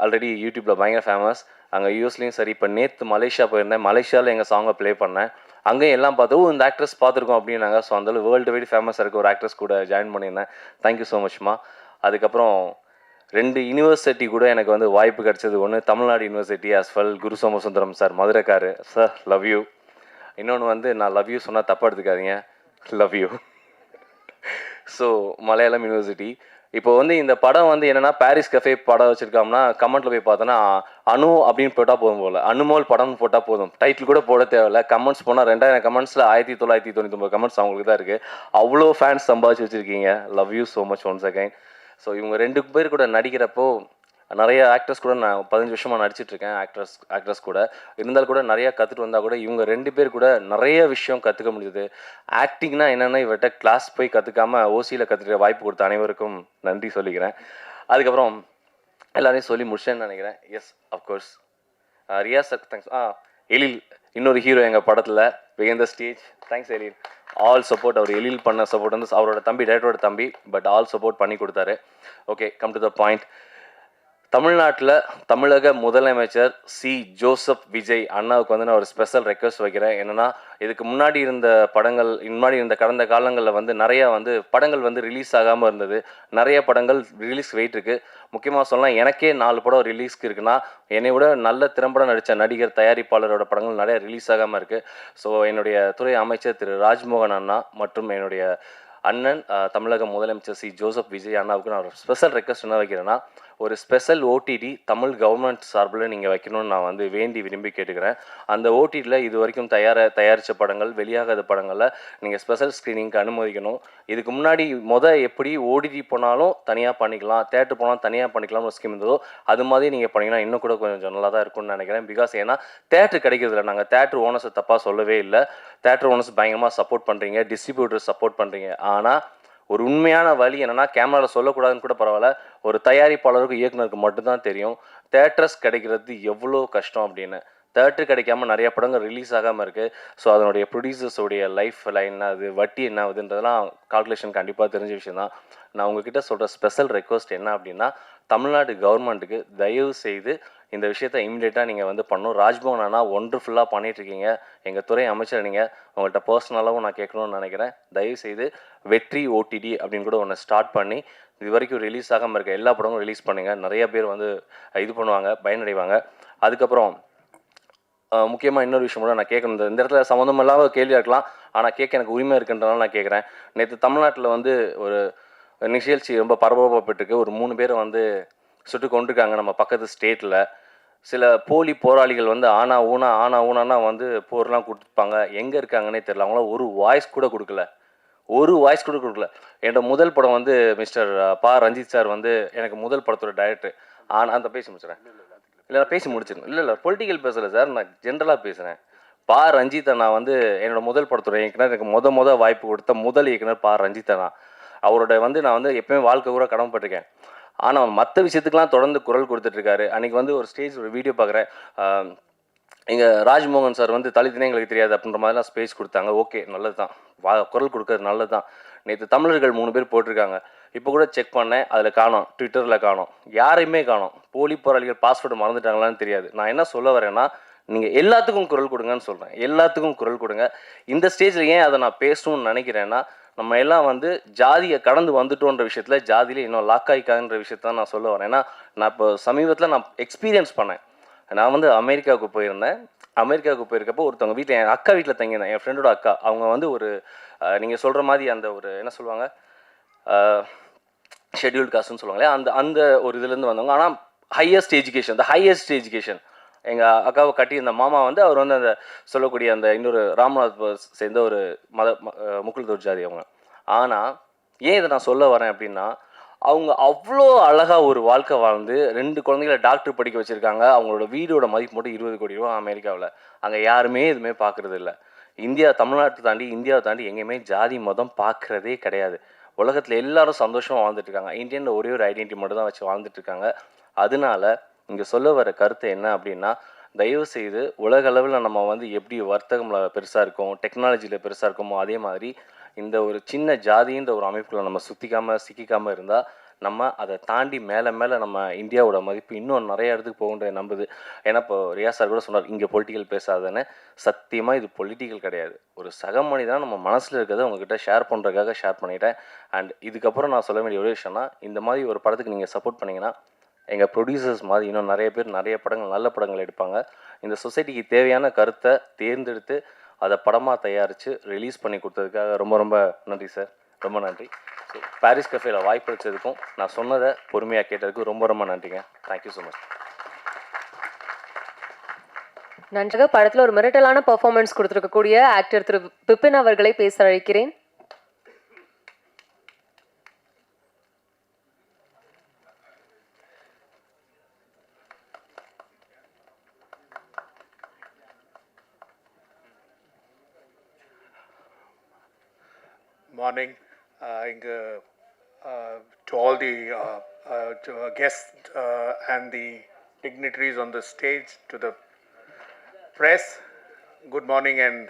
ஆல்ரெடி யூடியூப்பில் பயங்கர ஃபேமஸ். அங்கே யூஎஸ்லேயும் சரி, இப்போ நேற்று மலேசியா போயிருந்தேன். மலேசியாவில் எங்கள் சாங்கை ப்ளே பண்ணேன். அங்கேயும் எல்லாம் பார்த்து இந்த ஆக்ட்ரஸ் பார்த்துருக்கோம் அப்படின்னாங்க. ஸோ அந்த வேர்ல்டு வைடு ஃபேமஸாக இருக்க ஒரு ஆக்ட்ரஸ் கூட ஜாயின் பண்ணியிருந்தேன். தேங்க்யூ ஸோ மச்மா. அதுக்கப்புறம் 2 யூனிவர்சிட்டி கூட எனக்கு வந்து வாய்ப்பு கிடச்சது. ஒன்று Tamil Nadu university as well, Guru Somasundaram sir மதுரைக்காரு சார், லவ் யூ. இன்னொன்று வந்து நான் லவ் யூ சொன்னால் தப்பாக எடுத்துக்காதீங்க, love you. So Malayalam university. இப்போ வந்து இந்த படம் வந்து என்னென்னா பாரிஸ் கஃபே படம் வச்சுருக்கோம்னா கமெண்ட்டில் போய் பார்த்தோன்னா அனு அப்படின்னு போட்டால் போதும் போல், அனுமோல் படம்னு போட்டால் போதும், டைட்டில் கூட போட தேவையில்ல. கமெண்ட்ஸ் போனால் 2000 கமெண்ட்ஸில் 1999 கமெண்ட்ஸ் அவங்களுக்கு தான் இருக்குது. அவ்வளோ ஃபேன்ஸ் சம்பாதிச்சு வச்சுருக்கீங்க. Love you so much once again. So இவங்க 2 பேர் கூட நடிக்கிறப்போ நிறைய ஆக்டர்ஸ் கூட நான் 15 வருஷமாக நடிச்சிட்ருக்கேன். ஆக்ட்ரஸ் கூட இருந்தால் கூட நிறையா கற்றுட்டு வந்தால் கூட இவங்க 2 பேர் கூட நிறைய விஷயம் கற்றுக்க முடியுது. ஆக்டிங்னா என்னென்னா இவர்கிட்ட கிளாஸ் போய் கற்றுக்காமல் ஓசியில் கற்றுக்க வாய்ப்பு கொடுத்த அனைவருக்கும் நன்றி சொல்லிக்கிறேன். அதுக்கப்புறம் எல்லாரையும் சொல்லி முடிச்சேன்னு நினைக்கிறேன். Yes of course Riyaz sir thanks. Ezhil இன்னொரு ஹீரோ எங்கள் படத்தில் begin the stage. Thanks Ezhil. All support. அவர் எழில் பண்ண சப்போர்ட் வந்து அவரோட தம்பி, டேரக்டரோட தம்பி, பட் ஆல் சப்போர்ட் பண்ணி கொடுத்தாரு. Okay, come to the point. தமிழ்நாட்டில் தமிழக முதலமைச்சர் சி ஜோசப் விஜய் அண்ணாவுக்கு வந்து நான் ஒரு ஸ்பெஷல் ரெக்வஸ்ட் வைக்கிறேன். என்னென்னா இதுக்கு முன்னாடி இருந்த படங்கள், முன்னாடி இருந்த கடந்த காலங்களில் வந்து நிறையா வந்து படங்கள் வந்து ரிலீஸ் ஆகாமல் இருந்தது. நிறைய படங்கள் ரிலீஸ் வெயிட் இருக்குது. முக்கியமாக சொல்லலாம், எனக்கே 4 படம் ரிலீஸ்க்கு இருக்குன்னா என்னை விட நல்ல திறம்பட நடித்த நடிகர், தயாரிப்பாளரோட படங்கள் நிறைய ரிலீஸ் ஆகாமல் இருக்குது. ஸோ என்னுடைய துறை அமைச்சர் திரு ராஜ்மோகன் அண்ணா மற்றும் என்னுடைய அண்ணன் தமிழக முதலமைச்சர் சி ஜோசப் விஜய் அண்ணாவுக்கு நான் ஒரு ஸ்பெஷல் ரெக்வஸ்ட் என்ன வைக்கிறேன்னா, ஒரு ஸ்பெஷல் ஓடிடி தமிழ் கவர்மெண்ட் சார்பில் நீங்கள் வைக்கணும்னு நான் வந்து வேண்டி விரும்பி கேட்டுக்கிறேன். அந்த ஓடிடியில் இது வரைக்கும் தயாரித்த படங்கள், வெளியாகாத படங்களில் நீங்கள் ஸ்பெஷல் ஸ்க்ரீனிங்க்கு அனுமதிக்கணும். இதுக்கு முன்னாடி எப்படி ஓடிடி போனாலும் தனியாக பண்ணிக்கலாம், தேட்டர் போனாலும் தனியாக பண்ணிக்கலாம்னு ஒரு ஸ்கீம் இருந்ததோ அது மாதிரி நீங்கள் பண்ணிங்கன்னா இன்னும் கூட கொஞ்சம் நல்லா தான் இருக்கும்னு நினைக்கிறேன். பிகாஸ் ஏன்னா தேட்டர் கிடைக்கிறதில்ல. நாங்கள் தேட்டர் ஓனர்ஸை தப்பாக சொல்லவே இல்லை. தேட்டர் ஓனர்ஸ் பயங்கரமாக சப்போர்ட் பண்ணுறீங்க, டிஸ்ட்ரிபியூட்டர்ஸ் சப்போர்ட் பண்ணுறீங்க. ஆனால் ஒரு உண்மையான வழி என்னென்னா, கேமராவில் சொல்லக்கூடாதுன்னு கூட பரவாயில்ல, ஒரு தயாரிப்பாளருக்கு இயக்குனருக்கு மட்டும்தான் தெரியும் தேட்டர்ஸ் கிடைக்கிறது எவ்வளோ கஷ்டம் அப்படின்னு. தேட்டர் கிடைக்காம நிறைய படங்கள் ரிலீஸ் ஆகாமல் இருக்குது. ஸோ அதனுடைய ப்ரொடியூசர்ஸோடைய லைஃப் லைன் என்ன ஆகுது, வட்டி என்ன ஆகுதுன்றதெல்லாம் கால்குலேஷன் கண்டிப்பாக தெரிஞ்ச விஷயம் தான். நான் உங்ககிட்ட சொல்கிற ஸ்பெஷல் ரெக்வஸ்ட் என்ன அப்படின்னா, தமிழ்நாடு கவர்மெண்ட்டுக்கு தயவு செய்து இந்த விஷயத்தை இம்மிடியேட்டாக நீங்கள் வந்து பண்ணணும். ராஜ்மோகன் அண்ணா ஒண்டர்ஃபுல்லாக பண்ணிகிட்ருக்கீங்க. எங்கள் துறை அமைச்சர் நீங்கள், உங்கள்கிட்ட பர்சனலாகவும் நான் கேட்கணும்னு நினைக்கிறேன். தயவுசெய்து வெற்றி ஓடிடி அப்படின்னு கூட ஒன்று ஸ்டார்ட் பண்ணி இது வரைக்கும் ரிலீஸ் ஆகாமல் இருக்க எல்லா படமும் ரிலீஸ் பண்ணுங்கள். நிறைய பேர் வந்து இது பண்ணுவாங்க, பயனடைவாங்க. அதுக்கப்புறம் முக்கியமாக இன்னொரு விஷயம் கூட நான் கேட்கணும். இந்த இடத்துல சம்மந்தம் இல்லாத கேள்வியாக இருக்கலாம், ஆனால் கேட்க எனக்கு உரிமை இருக்குன்றனால நான் கேட்குறேன். நேற்று தமிழ்நாட்டில் வந்து ஒரு நிகழ்ச்சி ரொம்ப பரபரப்பட்டுருக்கு. ஒரு 3 பேரை வந்து சுட்டு கொண்டிருக்காங்க நம்ம பக்கத்து ஸ்டேட்டில். சில போலி போராளிகள் வந்து ஆனா ஊனானா வந்து போர்லாம் கொடுத்துருப்பாங்க. எங்கே இருக்காங்கன்னே தெரியல. அவங்களாம் ஒரு வாய்ஸ் கூட கொடுக்கல. என்னோட முதல் படம் வந்து மிஸ்டர் பா ரஞ்சித் சார் வந்து எனக்கு முதல் படத்தோட டைரக்டர். ஆனால் அந்த பேசி முடிச்சிடறேன். இல்லை நான் பேசி முடிச்சிடணும். இல்லை பொலிட்டிக்கல் பேசலை சார், நான் ஜென்ரலாக பேசுகிறேன். பா ரஞ்சித் அண்ணா வந்து என்னோட முதல் படத்தோட இயக்குனர். எனக்கு முத வாய்ப்பு கொடுத்த முதல் இயக்குனர் பா ரஞ்சித் அண்ணா. அவரோட வந்து நான் வந்து எப்பயுமே வாழ்க்கை கூட கடமைப்பட்டிருக்கேன். ஆனால் மற்ற விஷயத்துக்கெலாம் தொடர்ந்து குரல் கொடுத்துட்ருக்காரு. அன்றைக்கி வந்து ஒரு ஸ்டேஜ் ஒரு வீடியோ பார்க்குறேன். இங்கே ராஜ்மோகன் சார் வந்து தலித்தினே எங்களுக்கு தெரியாது அப்படின்ற மாதிரிலாம் ஸ்பேஸ் கொடுத்தாங்க. ஓகே, நல்லது தான், குரல் கொடுக்கறது நல்லது தான். நேற்று தமிழர்கள் 3 பேர் போட்டிருக்காங்க. இப்போ கூட செக் பண்ணேன், அதில் காணோம், ட்விட்டரில் காணோம், யாரையுமே காணோம். போலி போராளிகள் பாஸ்வேர்டு மறந்துட்டாங்களான்னு தெரியாது. நான் என்ன சொல்ல வரேன்னா, நீங்கள் எல்லாத்துக்கும் குரல் கொடுங்கன்னு சொல்கிறேன். எல்லாத்துக்கும் குரல் கொடுங்க. இந்த ஸ்டேஜில் ஏன் அதை நான் பேசணும்னு நினைக்கிறேன்னா, நம்ம எல்லாம் வந்து ஜாதியை கடந்து வந்துட்டோன்ற விஷயத்தில் ஜாதியிலே இன்னும் லாக் ஆகிக்காதுன்ற விஷயத்த தான் நான் சொல்ல வரேன். ஏன்னா நான் இப்போ சமீபத்தில் நான் எக்ஸ்பீரியன்ஸ் பண்ணேன். நான் வந்து அமெரிக்காவுக்கு போயிருந்தேன். அமெரிக்காவுக்கு போயிருக்கப்போ ஒருத்தவங்க வீட்டில், என் அக்கா வீட்டில் தங்கியிருந்தேன். என் ஃப்ரெண்டோட அக்கா. அவங்க வந்து ஒரு நீங்கள் சொல்கிற மாதிரி அந்த ஒரு என்ன சொல்லுவாங்க, ஷெட்யூல்டு காஸ்ட்னு சொல்லுவாங்களே, அந்த ஒரு இதுலேருந்து வந்தவங்க. ஆனால் ஹையஸ்ட் எஜுகேஷன் எங்கள் அக்காவை கட்டி இந்த மாமா வந்து அவர் வந்து அந்த சொல்லக்கூடிய அந்த இன்னொரு ராமநாத் சேர்ந்த ஒரு முக்குலத்தூர் ஜாதி அவங்க. ஆனால் ஏன் இதை நான் சொல்ல வரேன் அப்படின்னா, அவங்க அவ்வளோ அழகாக ஒரு வாழ்க்கை வாழ்ந்து 2 குழந்தைகளை டாக்டர் படிக்க வச்சுருக்காங்க. அவங்களோட வீடோட மதிப்பு மட்டும் 20 கோடி ரூபா அமெரிக்காவில். அங்கே யாருமே எதுவுமே பார்க்குறது இல்லை. இந்தியாவை தாண்டி எங்கேயுமே ஜாதி மதம் பார்க்குறதே கிடையாது. உலகத்தில் எல்லாரும் சந்தோஷமாக வாழ்ந்துட்டு இருக்காங்க. இந்தியனில் ஒரே ஒரு ஐடென்டிட்டி மட்டும் தான் வச்சு வாழ்ந்துட்டு இருக்காங்க. அதனால இங்கே சொல்ல வர கருத்து என்ன அப்படின்னா, தயவு செய்து உலக அளவில் நம்ம வந்து எப்படி வர்த்தகமில் பெருசாக இருக்கோம், டெக்னாலஜியில் பெருசாக இருக்கோமோ, அதே மாதிரி இந்த ஒரு சின்ன ஜாதின்ற ஒரு அமைப்புகளை நம்ம சிக்கிக்காமல் இருந்தால் நம்ம அதை தாண்டி மேலே நம்ம இந்தியாவோட மதிப்பு இன்னும் நிறைய இடத்துக்கு போகுன்ற நம்புது. ஏன்னா இப்போ ரியா சார் கூட சொன்னார், இங்கே பொலிட்டிக்கல் பேசாதன்னு. சத்தியமாக இது பொலிட்டிக்கல் கிடையாது. ஒரு சக மனிதனாக நம்ம மனசில் இருக்கிறத உங்ககிட்ட ஷேர் பண்ணுறதுக்காக ஷேர் பண்ணிட்டேன். அண்ட் இதுக்கப்புறம் நான் சொல்ல வேண்டிய ஒரு விஷயம்னா, இந்த மாதிரி ஒரு படத்துக்கு நீங்கள் சப்போர்ட் பண்ணிங்கன்னா, எங்கள் ப்ரொடியூசர்ஸ் மாதிரி இன்னும் நிறைய பேர் நிறைய படங்கள், நல்ல படங்கள் எடுப்பாங்க. இந்த சொசைட்டிக்கு தேவையான கருத்தை தேர்ந்தெடுத்து அதை படமாக தயாரித்து ரிலீஸ் பண்ணி கொடுத்ததுக்காக ரொம்ப ரொம்ப நன்றி சார். ரொம்ப நன்றி. ஸோ பாரிஸ் கஃபேல வாய்ப்பு அளித்ததுக்கும் நான் சொன்னதை பொறுமையாக கேட்டதுக்கும் ரொம்ப ரொம்ப நன்றிங்க. Thank you so much. நன்றாக படத்தில் ஒரு மிரட்டலான பெர்ஃபார்மன்ஸ் கொடுத்துருக்கக்கூடிய ஆக்டர் திரு பிபின் அவர்களை பேச அழைக்கிறேன். Morning. To all the guests and the dignitaries on the stage, to the press, good morning and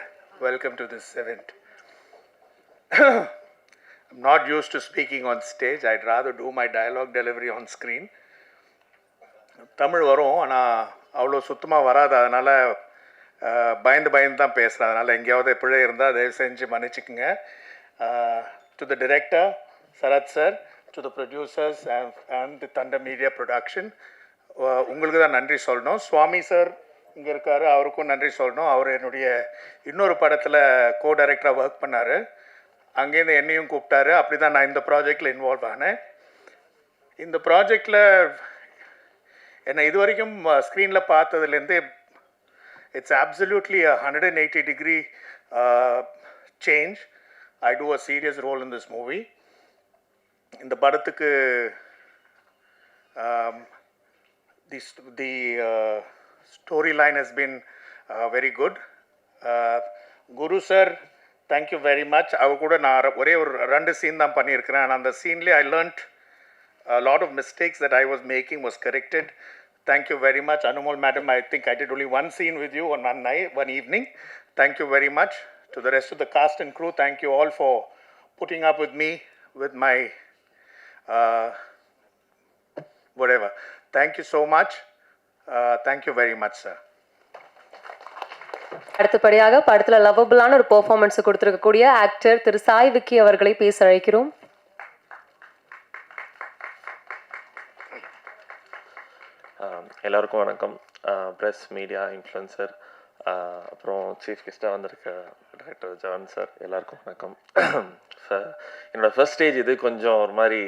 welcome to this event. I'm not used to speaking on stage. I'd rather do my dialogue delivery on screen. Tamil வரும், ஆனால் அவ்வளோ சுத்தமாக வராது. அதனால் பயந்து தான் பேசுகிறேன். அதனால் எங்கேயாவது பிழை இருந்தால் தயவு செஞ்சு மன்னிச்சுக்குங்க. To the director, Sarath sir, to the producers and the Thunder Media Production, உங்களுக்கு தான் நன்றி சொல்லணும். சுவாமி சார் இங்கே இருக்கார், அவருக்கும் நன்றி சொல்லணும். அவர் என்னுடைய இன்னொரு படத்தில் கோ-டைரக்டராக ஒர்க் பண்ணார். அங்கேருந்து என்னையும் கூப்பிட்டாரு. அப்படி தான் நான் இந்த ப்ராஜெக்டில் இன்வால்வ் ஆனேன். இந்த ப்ராஜெக்டில் என்னை இது வரைக்கும் ஸ்க்ரீனில் பார்த்ததுலேருந்து it's absolutely a 180-degree change. I do a serious role in this movie. இந்த படத்துக்கு the storyline has been very good. Guru sir, thank you very much. அவர் கூட நான் ஒரே ஒரு 2 சீன் தான் பண்ணியிருக்கிறேன். அந்த சீன்லேயே I learnt a lot of mistakes that I was making was corrected. Thank you very much. Anumal madam, I think I did only 1 scene with you on one evening. Thank you very much. To the rest of the cast and crew, thank you all for putting up with me, with my whatever. Thank you so much. Thank you very much, sir. அடுத்தபடியாக படத்தில் லவபிளான ஒரு performance கொடுத்துருக்கக்கூடிய actor திரு சாய் விக்கி அவர்களை பேச அழைக்கிறோம். எல்லாருக்கும் வணக்கம். Press, media, influencer, அப்புறம் சீஃப் கெஸ்ட்டாக வந்திருக்க டைரக்டர் ஜவான் சார், எல்லாருக்கும் வணக்கம். என்னோடய ஃபர்ஸ்ட் ஸ்டேஜ் இது கொஞ்சம் ஒரு மாதிரி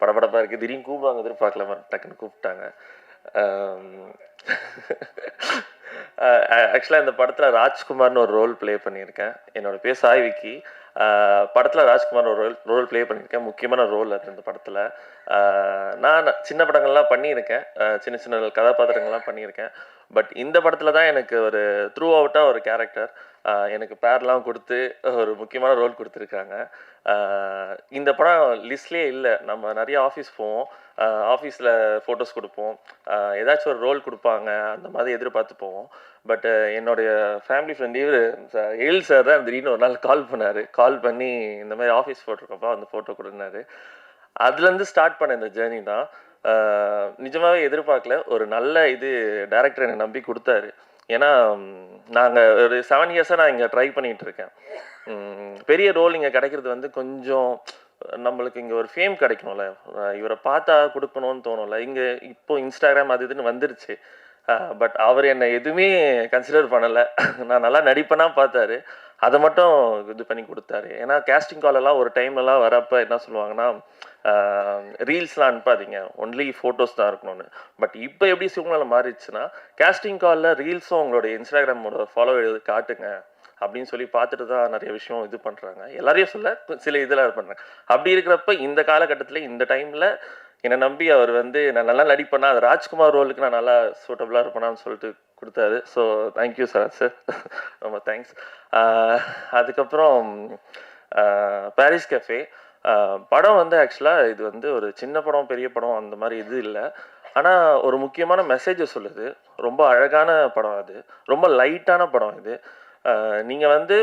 படபடப்பாக இருக்குது. திடீர்னு கூப்பிடுவாங்க, எதிர்பார்க்கல, டக்குன்னு கூப்பிட்டாங்க. ஆக்சுவலாக இந்த படத்தில் ராஜ்குமார்னு ஒரு ரோல் ப்ளே பண்ணியிருக்கேன். என்னோட பேர் சாய் விக்கி. படத்தில் ராஜ்குமார் ஒரு ரோல் ப்ளே பண்ணியிருக்கேன். முக்கியமான ரோல் அது இந்த படத்தில். நான் சின்ன படங்கள்லாம் பண்ணியிருக்கேன். சின்ன சின்ன கதாபாத்திரங்கள்லாம் பண்ணியிருக்கேன். பட் இந்த படத்தில் தான் எனக்கு ஒரு த்ரூ அவுட்டாக ஒரு கேரக்டர் எனக்கு பேர்லாம் கொடுத்து ஒரு முக்கியமான ரோல் கொடுத்துருக்காங்க. இந்த படம் லிஸ்ட்லேயே இல்லை. நம்ம நிறைய ஆஃபீஸ் போவோம், ஆஃபீஸில் ஃபோட்டோஸ் கொடுப்போம், ஏதாச்சும் ஒரு ரோல் கொடுப்பாங்க, அந்த மாதிரி எதிர்பார்த்து போவோம். பட் என்னுடைய ஃபேமிலி ஃப்ரெண்ட் எழில் சார் தான் திடீர்னு ஒரு நாள் கால் பண்ணி இந்த மாதிரி ஆஃபீஸ் ஃபோட்டோ இருக்கப்போ அந்த ஃபோட்டோ கொடுனாரு. அதுலேருந்து ஸ்டார்ட் பண்ண இந்த ஜேர்னி தான். நிஜமாகவே எதிர்பார்க்கல. ஒரு நல்ல டைரக்டர் என்னை நம்பி கொடுத்தாரு. ஏன்னா நாங்கள் ஒரு 7 இயர்ஸாக நான் இங்கே ட்ரை பண்ணிகிட்டு இருக்கேன். பெரிய ரோல் இங்கே கிடைக்கிறது வந்து கொஞ்சம் நம்மளுக்கு இங்கே ஒரு ஃபேம் கிடைக்கணும்ல, இவரை பார்த்தா கொடுக்கணும்னு தோணும்ல. இங்கே இப்போ இன்ஸ்டாகிராம் அது இதுன்னு வந்துருச்சு. பட் அவர் என்னை எதுவுமே கன்சிடர் பண்ணலை. நான் நல்லா நடிப்பேனா பார்த்தாரு, அதை மட்டும் இது பண்ணி கொடுத்தாரு. ஏன்னா கேஸ்டிங் காலெல்லாம் ஒரு டைம்லலாம் வரப்போ என்ன சொல்லுவாங்கன்னா, ரீல்ஸ்லாம் அனுப்பாதீங்க, ஒன்லி ஃபோட்டோஸ் தான் இருக்கணும்னு. பட் இப்போ எப்படி சூழ்நிலை மாறிடுச்சுன்னா, கேஸ்டிங் காலில் ரீல்ஸும் உங்களுடைய இன்ஸ்டாகிராமோட ஃபாலோ காட்டுங்க அப்படின்னு சொல்லி பார்த்துட்டு தான் நிறைய விஷயம் இது பண்ணுறாங்க. எல்லாரையும் சொல்ல சில இதில் பண்ணுறாங்க. அப்படி இருக்கிறப்ப இந்த காலகட்டத்தில் இந்த டைமில் என்னை நம்பி அவர் வந்து நான் நல்லா நடிப்பேன்னா, அது ராஜ்குமார் ரோலுக்கு நான் நல்லா சூட்டபுளாக இருப்பேனான்னு சொல்லிட்டு கொடுத்தாரு. So thank you sir. ரொம்ப தேங்க்ஸ். அதுக்கப்புறம் பாரிஸ் கஃபே படம் வந்து ஆக்சுவலாக இது வந்து ஒரு சின்ன படம் பெரிய படம் அந்த மாதிரி இது இல்லை. ஆனால் ஒரு முக்கியமான மெசேஜை சொல்லுது. ரொம்ப அழகான படம் அது. ரொம்ப லைட்டான படம் இது. நீங்கள் வந்து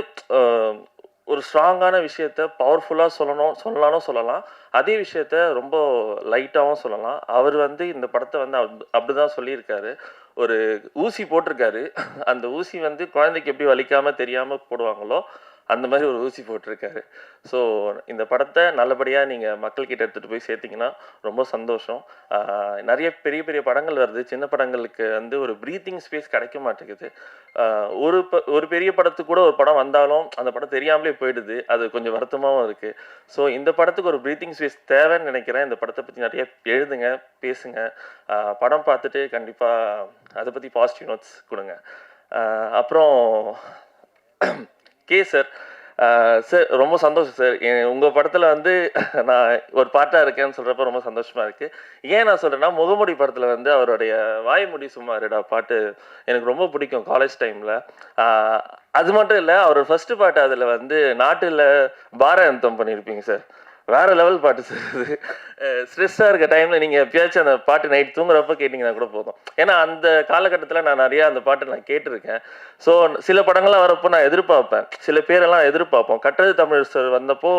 ஒரு ஸ்ட்ராங்கான விஷயத்த பவர்ஃபுல்லாக சொல்லலாம். அதே விஷயத்த ரொம்ப லைட்டாகவும் சொல்லலாம். அவர் வந்து இந்த படத்தை வந்து அப்படி தான் சொல்லியிருக்காரு. ஒரு ஊசி போட்டிருக்காரு. அந்த ஊசி வந்து குழந்தைக்கு எப்படி வலிக்காமல் தெரியாமல் போடுவாங்களோ அந்த மாதிரி ஒரு ஊசி போட்டிருக்காரு. ஸோ இந்த படத்தை நல்லபடியாக நீங்கள் மக்கள்கிட்ட எடுத்துகிட்டு போய் சேர்த்திங்கன்னா ரொம்ப சந்தோஷம். நிறைய பெரிய பெரிய படங்கள் வருது, சின்ன படங்களுக்கு வந்து ஒரு ப்ரீத்திங் ஸ்பேஸ் கிடைக்க மாட்டேங்குது. ஒரு பெரிய படத்துக்கு கூட ஒரு படம் வந்தாலும் அந்த படம் தெரியாமலே போயிடுது. அது கொஞ்சம் வருத்தமாகவும் இருக்குது. ஸோ இந்த படத்துக்கு ஒரு ப்ரீத்திங் ஸ்பேஸ் தேவைன்னு நினைக்கிறேன். இந்த படத்தை பற்றி நிறைய எழுதுங்க, பேசுங்க. படம் பார்த்துட்டு கண்டிப்பாக அதை பற்றி பாசிட்டிவ் நோட்ஸ் கொடுங்க. அப்புறம் சார் சார் ரொம்ப சந்தோஷம் சார். உங்கள் படத்தில் வந்து நான் ஒரு பாட்டாக இருக்கேன்னு சொல்கிறப்ப ரொம்ப சந்தோஷமாக இருக்குது. ஏன் நான் சொல்கிறேன்னா, முகமுடி படத்தில் வந்து அவருடைய வாய்மொழி சும்மா இருடா பாட்டு எனக்கு ரொம்ப பிடிக்கும் காலேஜ் டைமில். அது மட்டும் இல்லை, அவர் ஃபஸ்ட்டு பாட்டு அதில் வந்து நாட்டில் பார அந்தம் பண்ணியிருப்பீங்க சார். வேறு லெவல் பாட்டு சார். அது ஸ்ட்ரெஸ்ஸாக இருக்க டைமில் நீங்கள் எப்பயாச்சும் அந்த பாட்டு நைட் தூங்குறப்ப கேட்டிங்கன்னா கூட போதும். ஏன்னா அந்த காலகட்டத்தில் நான் நிறையா அந்த பாட்டு நான் கேட்டிருக்கேன். ஸோ சில படங்கள்லாம் வரப்போ நான் எதிர்பார்ப்பேன், சில பேரெல்லாம் எதிர்பார்ப்போம். கட்டது தமிழ் சார் வந்தப்போ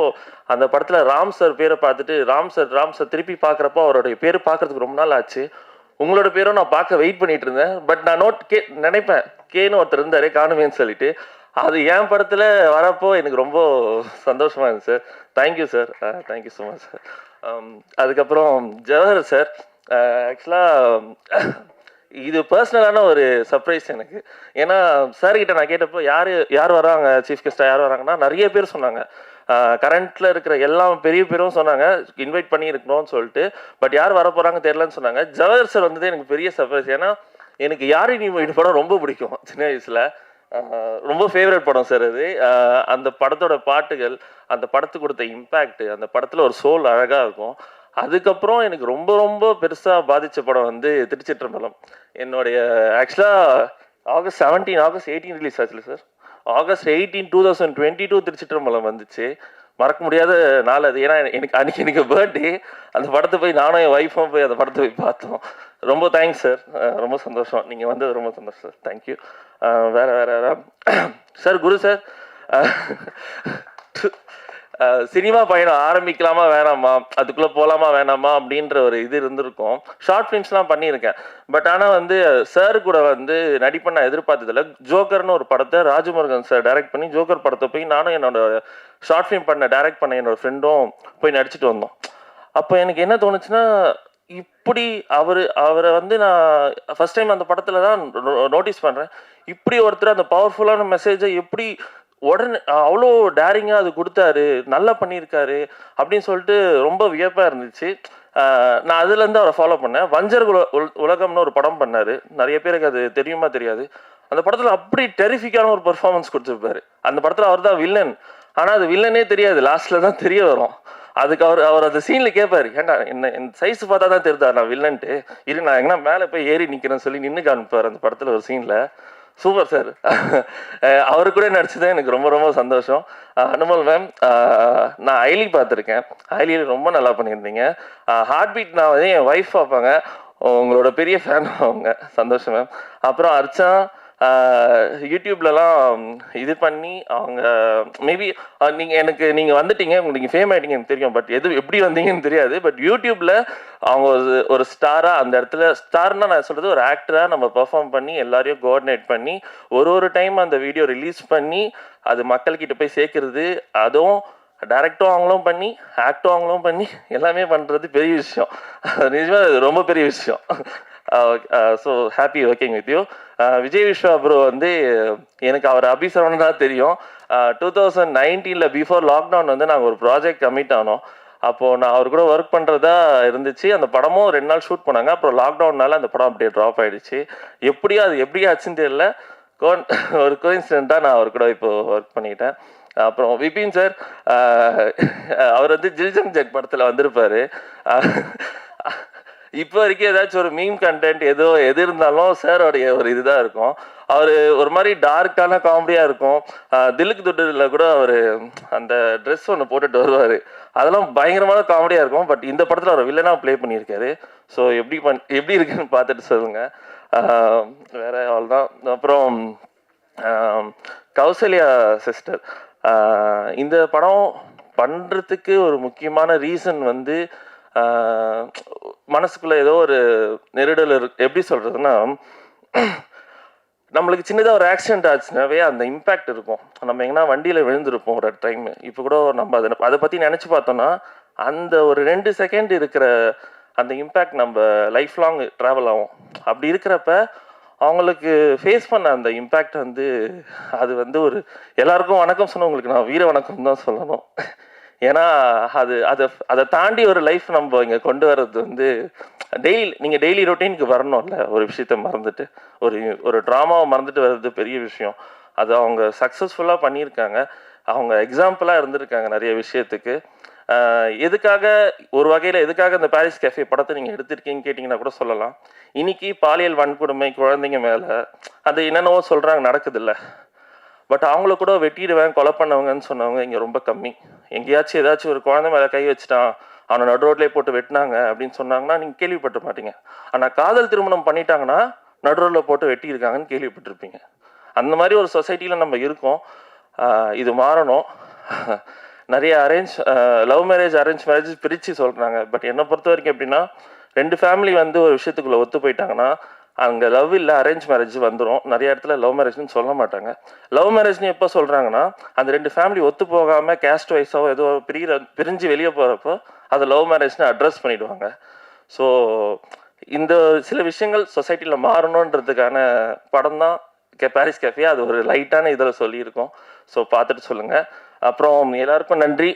அந்த படத்தில் ராம் சார் பேரை பார்த்துட்டு ராம் சார் திருப்பி பார்க்குறப்போ அவருடைய பேர் பார்க்குறதுக்கு ரொம்ப நாள் ஆச்சு. உங்களோட பேரும் நான் பார்க்க வெயிட் பண்ணிட்டு இருந்தேன். பட் நான் நினைப்பேன் கேன்னு ஒருத்தர் இருந்தார் காணுமேன்னு சொல்லிட்டு. அது என் படத்தில் வரப்போ எனக்கு ரொம்ப சந்தோஷமாக இருந்துச்சு sir. Thank you sir. Thank you so much sir. அதுக்கப்புறம் ஜவஹர் சார், ஆக்சுவலாக இது பர்சனலான ஒரு சர்ப்ரைஸ் எனக்கு. ஏன்னா சார்கிட்ட நான் கேட்டப்போ யார் வராங்க சீஃப் கெஸ்ட்டாக யார் வராங்கன்னா நிறைய பேர் சொன்னாங்க. கரண்ட்டில் இருக்கிற எல்லா பெரிய பேரும் சொன்னாங்க இன்வைட் பண்ணி இருக்கணும்னு சொல்லிட்டு. பட் யார் வர போகிறாங்க தெரியலன்னு சொன்னாங்க. ஜவஹர் சார் வந்தது எனக்கு பெரிய சர்ப்ரைஸ். ஏன்னா எனக்கு யாரை நீ படம் ரொம்ப பிடிக்கும் சின்ன வயசில். ரொம்ப ஃபேவரட் படம் சார் அது. அந்த படத்தோட பாட்டுகள், அந்த படத்துக்கு கொடுத்த இம்பேக்ட், அந்த படத்தில் ஒரு சோல் அழகாக இருக்கும். அதுக்கப்புறம் எனக்கு ரொம்ப ரொம்ப பெருசாக பாதித்த படம் வந்து திருச்சிற்றம்பலம். என்னுடைய ஆக்சுவலாக ஆகஸ்ட் 18 ரிலீஸ் ஆச்சுல சார். ஆகஸ்ட் 18, 2022 திருச்சிற்றம்பலம் வந்துச்சு. மறக்க முடியாத நாள் அது. ஏன்னா எனக்கு பர்த்டே. அந்த படத்தை போய் நானும் என் ஒய்ஃபும் போய் அந்த படத்தை போய் பார்த்தோம். ரொம்ப தேங்க்ஸ் சார். ரொம்ப சந்தோஷம். நீங்கள் வந்தது ரொம்ப சந்தோஷம் சார். தேங்க்யூ. வேறு சார் குரு சார், சினிமா பயணம் ஆரம்பிக்கலாமா வேணாமா, அதுக்குள்ளே போகலாமா வேணாமா அப்படின்ற ஒரு இது இருந்திருக்கும். ஷார்ட் ஃபிலிம்ஸ்லாம் பண்ணியிருக்கேன். பட் ஆனால் வந்து சார் கூட வந்து நடிப்பை நான் எதிர்பார்த்ததில்லை. ஜோக்கர்னு ஒரு படத்தை ராஜமுருகன் சார் டைரக்ட் பண்ணி, ஜோக்கர் படத்தை போய் நானும் என்னோட ஷார்ட் ஃபிலிம் டைரக்ட் பண்ண என்னோடய ஃப்ரெண்டும் போய் நடிச்சுட்டு வந்தோம். அப்போ எனக்கு என்ன தோணுச்சுன்னா, இப்படி அவரை வந்து நான் ஃபஸ்ட் டைம் அந்த படத்தில் தான் நோட்டீஸ் பண்ணுறேன். இப்படி ஒருத்தர் அந்த பவர்ஃபுல்லான மெசேஜை எப்படி உடனே அவ்வளோ டேரிங்காக அது கொடுத்தாரு, நல்லா பண்ணியிருக்காரு அப்படின்னு சொல்லிட்டு ரொம்ப வியப்பாக இருந்துச்சு. நான் அதுலேருந்து அவரை ஃபாலோ பண்ணேன். வஞ்சர் உலகம்னு ஒரு படம் பண்ணார். நிறைய பேருக்கு அது தெரியுமா தெரியாது. அந்த படத்தில் அப்படி டெரிஃபிக்கான ஒரு பெர்ஃபார்மன்ஸ் கொடுத்துருப்பாரு. அந்த படத்தில் அவர் தான் வில்லன். ஆனால் அது வில்லனே தெரியாது, லாஸ்ட்டில் தான் தெரிய வரும். அதுக்கு அவர் அந்த சீனில் கேட்பார், ஏன்டா என்ன என் சைஸ் பார்த்தா தான் தெரியுதா நான் வில்லன்ட்டு, இரு நான் எங்கன்னா மேலே போய் ஏறி நிற்கிறேன்னு சொல்லி நின்று காமிப்பார் அந்த படத்தில் ஒரு சீனில். Super sir. அவரு கூட நடிச்சது எனக்கு ரொம்ப ரொம்ப சந்தோஷம். அனுமல் மேம், நான் ஐலி பார்த்துருக்கேன். ஐலியில் ரொம்ப நல்லா பண்ணியிருந்தீங்க. ஹார்ட் பீட் நான் வந்து என் ஒய்ஃப் பார்ப்பாங்க, உங்களோட பெரிய ஃபேன் அவங்க. சந்தோஷம் மேம். அப்புறம் அர்ச்சா யூடியூப்லலாம் இது பண்ணி அவங்க மேபி நீங்கள் வந்துட்டீங்க, நீங்கள் ஃபேம் ஆகிட்டீங்க எனக்கு தெரியும். பட் எப்படி வந்தீங்கன்னு தெரியாது. பட் யூடியூப்பில் அவங்க ஒரு ஸ்டாராக அந்த இடத்துல, ஸ்டார்னா நான் சொல்கிறது ஒரு ஆக்டராக நம்ம பெர்ஃபார்ம் பண்ணி எல்லாரையும் கோஆர்டினேட் பண்ணி ஒரு டைம் அந்த வீடியோ ரிலீஸ் பண்ணி அது மக்கள்கிட்ட போய் சேர்க்கறது, அதுவும் டைரக்டும் அவங்களும் பண்ணி ஆக்டும் அவங்களும் பண்ணி எல்லாமே பண்ணுறது பெரிய விஷயம். நிஜமாக ரொம்ப பெரிய விஷயம். So happy working with you. Vijay Viswa bro வந்து எனக்கு அவர் அபிசரவனா தெரியும். 2019 பிஃபோர் லாக்டவுன் வந்து நாங்கள் ஒரு ப்ராஜெக்ட் கமிட் ஆனோம். அப்போது நான் அவர் கூட ஒர்க் பண்ணுறதா இருந்துச்சு. அந்த படமும் 2 நாள் ஷூட் பண்ணாங்க. அப்புறம் லாக்டவுன்னால அந்த படம் அப்படியே ட்ராப் ஆகிடுச்சு. அது எப்படி ஆச்சுன்னு தெரியல. ஒரு கோயின்சிடென்ட்டாக நான் அவர் கூட இப்போது ஒர்க் பண்ணிட்டேன். அப்புறம் விபின் சார், அவர் வந்து ஜில்ஜங் ஜக் படத்தில் வந்திருப்பார். இப்போ வரைக்கும் ஏதாச்சும் ஒரு மீம் கண்டென்ட் எது இருந்தாலும் சாரோடைய ஒரு இதுதான் இருக்கும். அவர் ஒரு மாதிரி டார்க்கான காமெடியாக இருக்கும். திலுக்கு துட்டுல கூட அவர் அந்த ட்ரெஸ் ஒன்று போட்டுட்டு வருவார். அதெல்லாம் பயங்கரமான காமெடியாக இருக்கும். பட் இந்த படத்தில் அவர் வில்லனாக ப்ளே பண்ணியிருக்காரு. ஸோ எப்படி இருக்குன்னு பார்த்துட்டு சொல்லுங்கள். வேற அவ்வளோதான். அப்புறம் கௌசல்யா சிஸ்டர், இந்த படம் பண்ணுறதுக்கு ஒரு முக்கியமான ரீசன் வந்து மனசுக்குள்ள ஏதோ ஒரு நெருடல் எப்படி சொல்றதுன்னா, நம்மளுக்கு சின்னதாக ஒரு ஆக்சிடென்ட் ஆச்சுனாவே அந்த இம்பேக்ட் இருக்கும். நம்ம எங்கன்னா வண்டியில் விழுந்திருப்போம் ஒரு டைம். இப்போ கூட நம்ம அதை பற்றி நினச்சி பார்த்தோன்னா அந்த ஒரு 2 செகண்ட் இருக்கிற அந்த இம்பேக்ட் நம்ம லைஃப் லாங் ட்ராவல் ஆகும். அப்படி இருக்கிறப்ப அவங்களுக்கு ஃபேஸ் பண்ண அந்த இம்பேக்ட் வந்து அது வந்து ஒரு எல்லாருக்கும் வணக்கம் சொன்னவங்களுக்கு நான் வீர வணக்கம் தான் சொல்லணும். ஏன்னா அதை தாண்டி ஒரு லைஃப் நம்ம இங்கே கொண்டு வர்றது வந்து நீங்கள் டெய்லி ரொட்டீனுக்கு வரணும்ல. ஒரு விஷயத்த மறந்துட்டு ஒரு ட்ராமாவை மறந்துட்டு வர்றது பெரிய விஷயம். அது அவங்க சக்ஸஸ்ஃபுல்லாக பண்ணியிருக்காங்க. அவங்க எக்ஸாம்பிளாக இருந்திருக்காங்க நிறைய விஷயத்துக்கு. எதுக்காக ஒரு வகையில் எதுக்காக இந்த பாரிஸ் கேஃபே படத்தை நீங்கள் எடுத்திருக்கீங்கன்னு கேட்டிங்கன்னா கூட சொல்லலாம். இன்னைக்கு பாலியல் வன்கொடுமை குழந்தைங்க மேலே அது என்னென்னவோ சொல்கிறாங்க, நடக்குதில்ல. பட் அவங்கள கூட வெட்டிடுவேன் கொலை பண்ணவங்கன்னு சொன்னவங்க இங்கே ரொம்ப கம்மி. எங்கேயாச்சும் ஏதாச்சும் ஒரு குழந்தை மேலே கை வச்சுட்டான், அவனை நடு ரோட்லேயே போட்டு வெட்டினாங்க அப்படின்னு சொன்னாங்கன்னா நீங்கள் கேள்விப்பட்ட மாட்டீங்க. ஆனால் காதல் திருமணம் பண்ணிட்டாங்கன்னா நடு ரோட்டில் போட்டு வெட்டியிருக்காங்கன்னு கேள்விப்பட்டிருப்பீங்க. அந்த மாதிரி ஒரு சொசைட்டியில் நம்ம இருக்கோம். இது மாறணும். நிறைய லவ் மேரேஜ் அரேஞ்ச் மேரேஜ் பிரித்து சொல்கிறாங்க. பட் என்னை பொறுத்த வரைக்கும் எப்படின்னா, 2 ஃபேமிலி வந்து ஒரு விஷயத்துக்குள்ளே ஒத்து போயிட்டாங்கன்னா அங்கே லவ் இல்லை அரேஞ்ச் மேரேஜ் வந்துடும். நிறைய இடத்துல லவ் மேரேஜ்னு சொல்ல மாட்டாங்க. லவ் மேரேஜ்னு எப்போ சொல்கிறாங்கன்னா, அந்த 2 ஃபேமிலி ஒத்து போகாமல் கேஸ்ட் வைஸாவோ ஏதோ பிரிஞ்சு வெளியே போகிறப்போ அதை லவ் மேரேஜ்னு அட்ரஸ் பண்ணிவிடுவாங்க. ஸோ இந்த சில விஷயங்கள் சொசைட்டியில் மாறணுன்றதுக்கான படம் தான் பாரிஸ் கேஃபே. அது ஒரு லைட்டான இதில் சொல்லியிருக்கோம். ஸோ பார்த்துட்டு சொல்லுங்கள். அப்புறம் எல்லாருக்கும் நன்றி.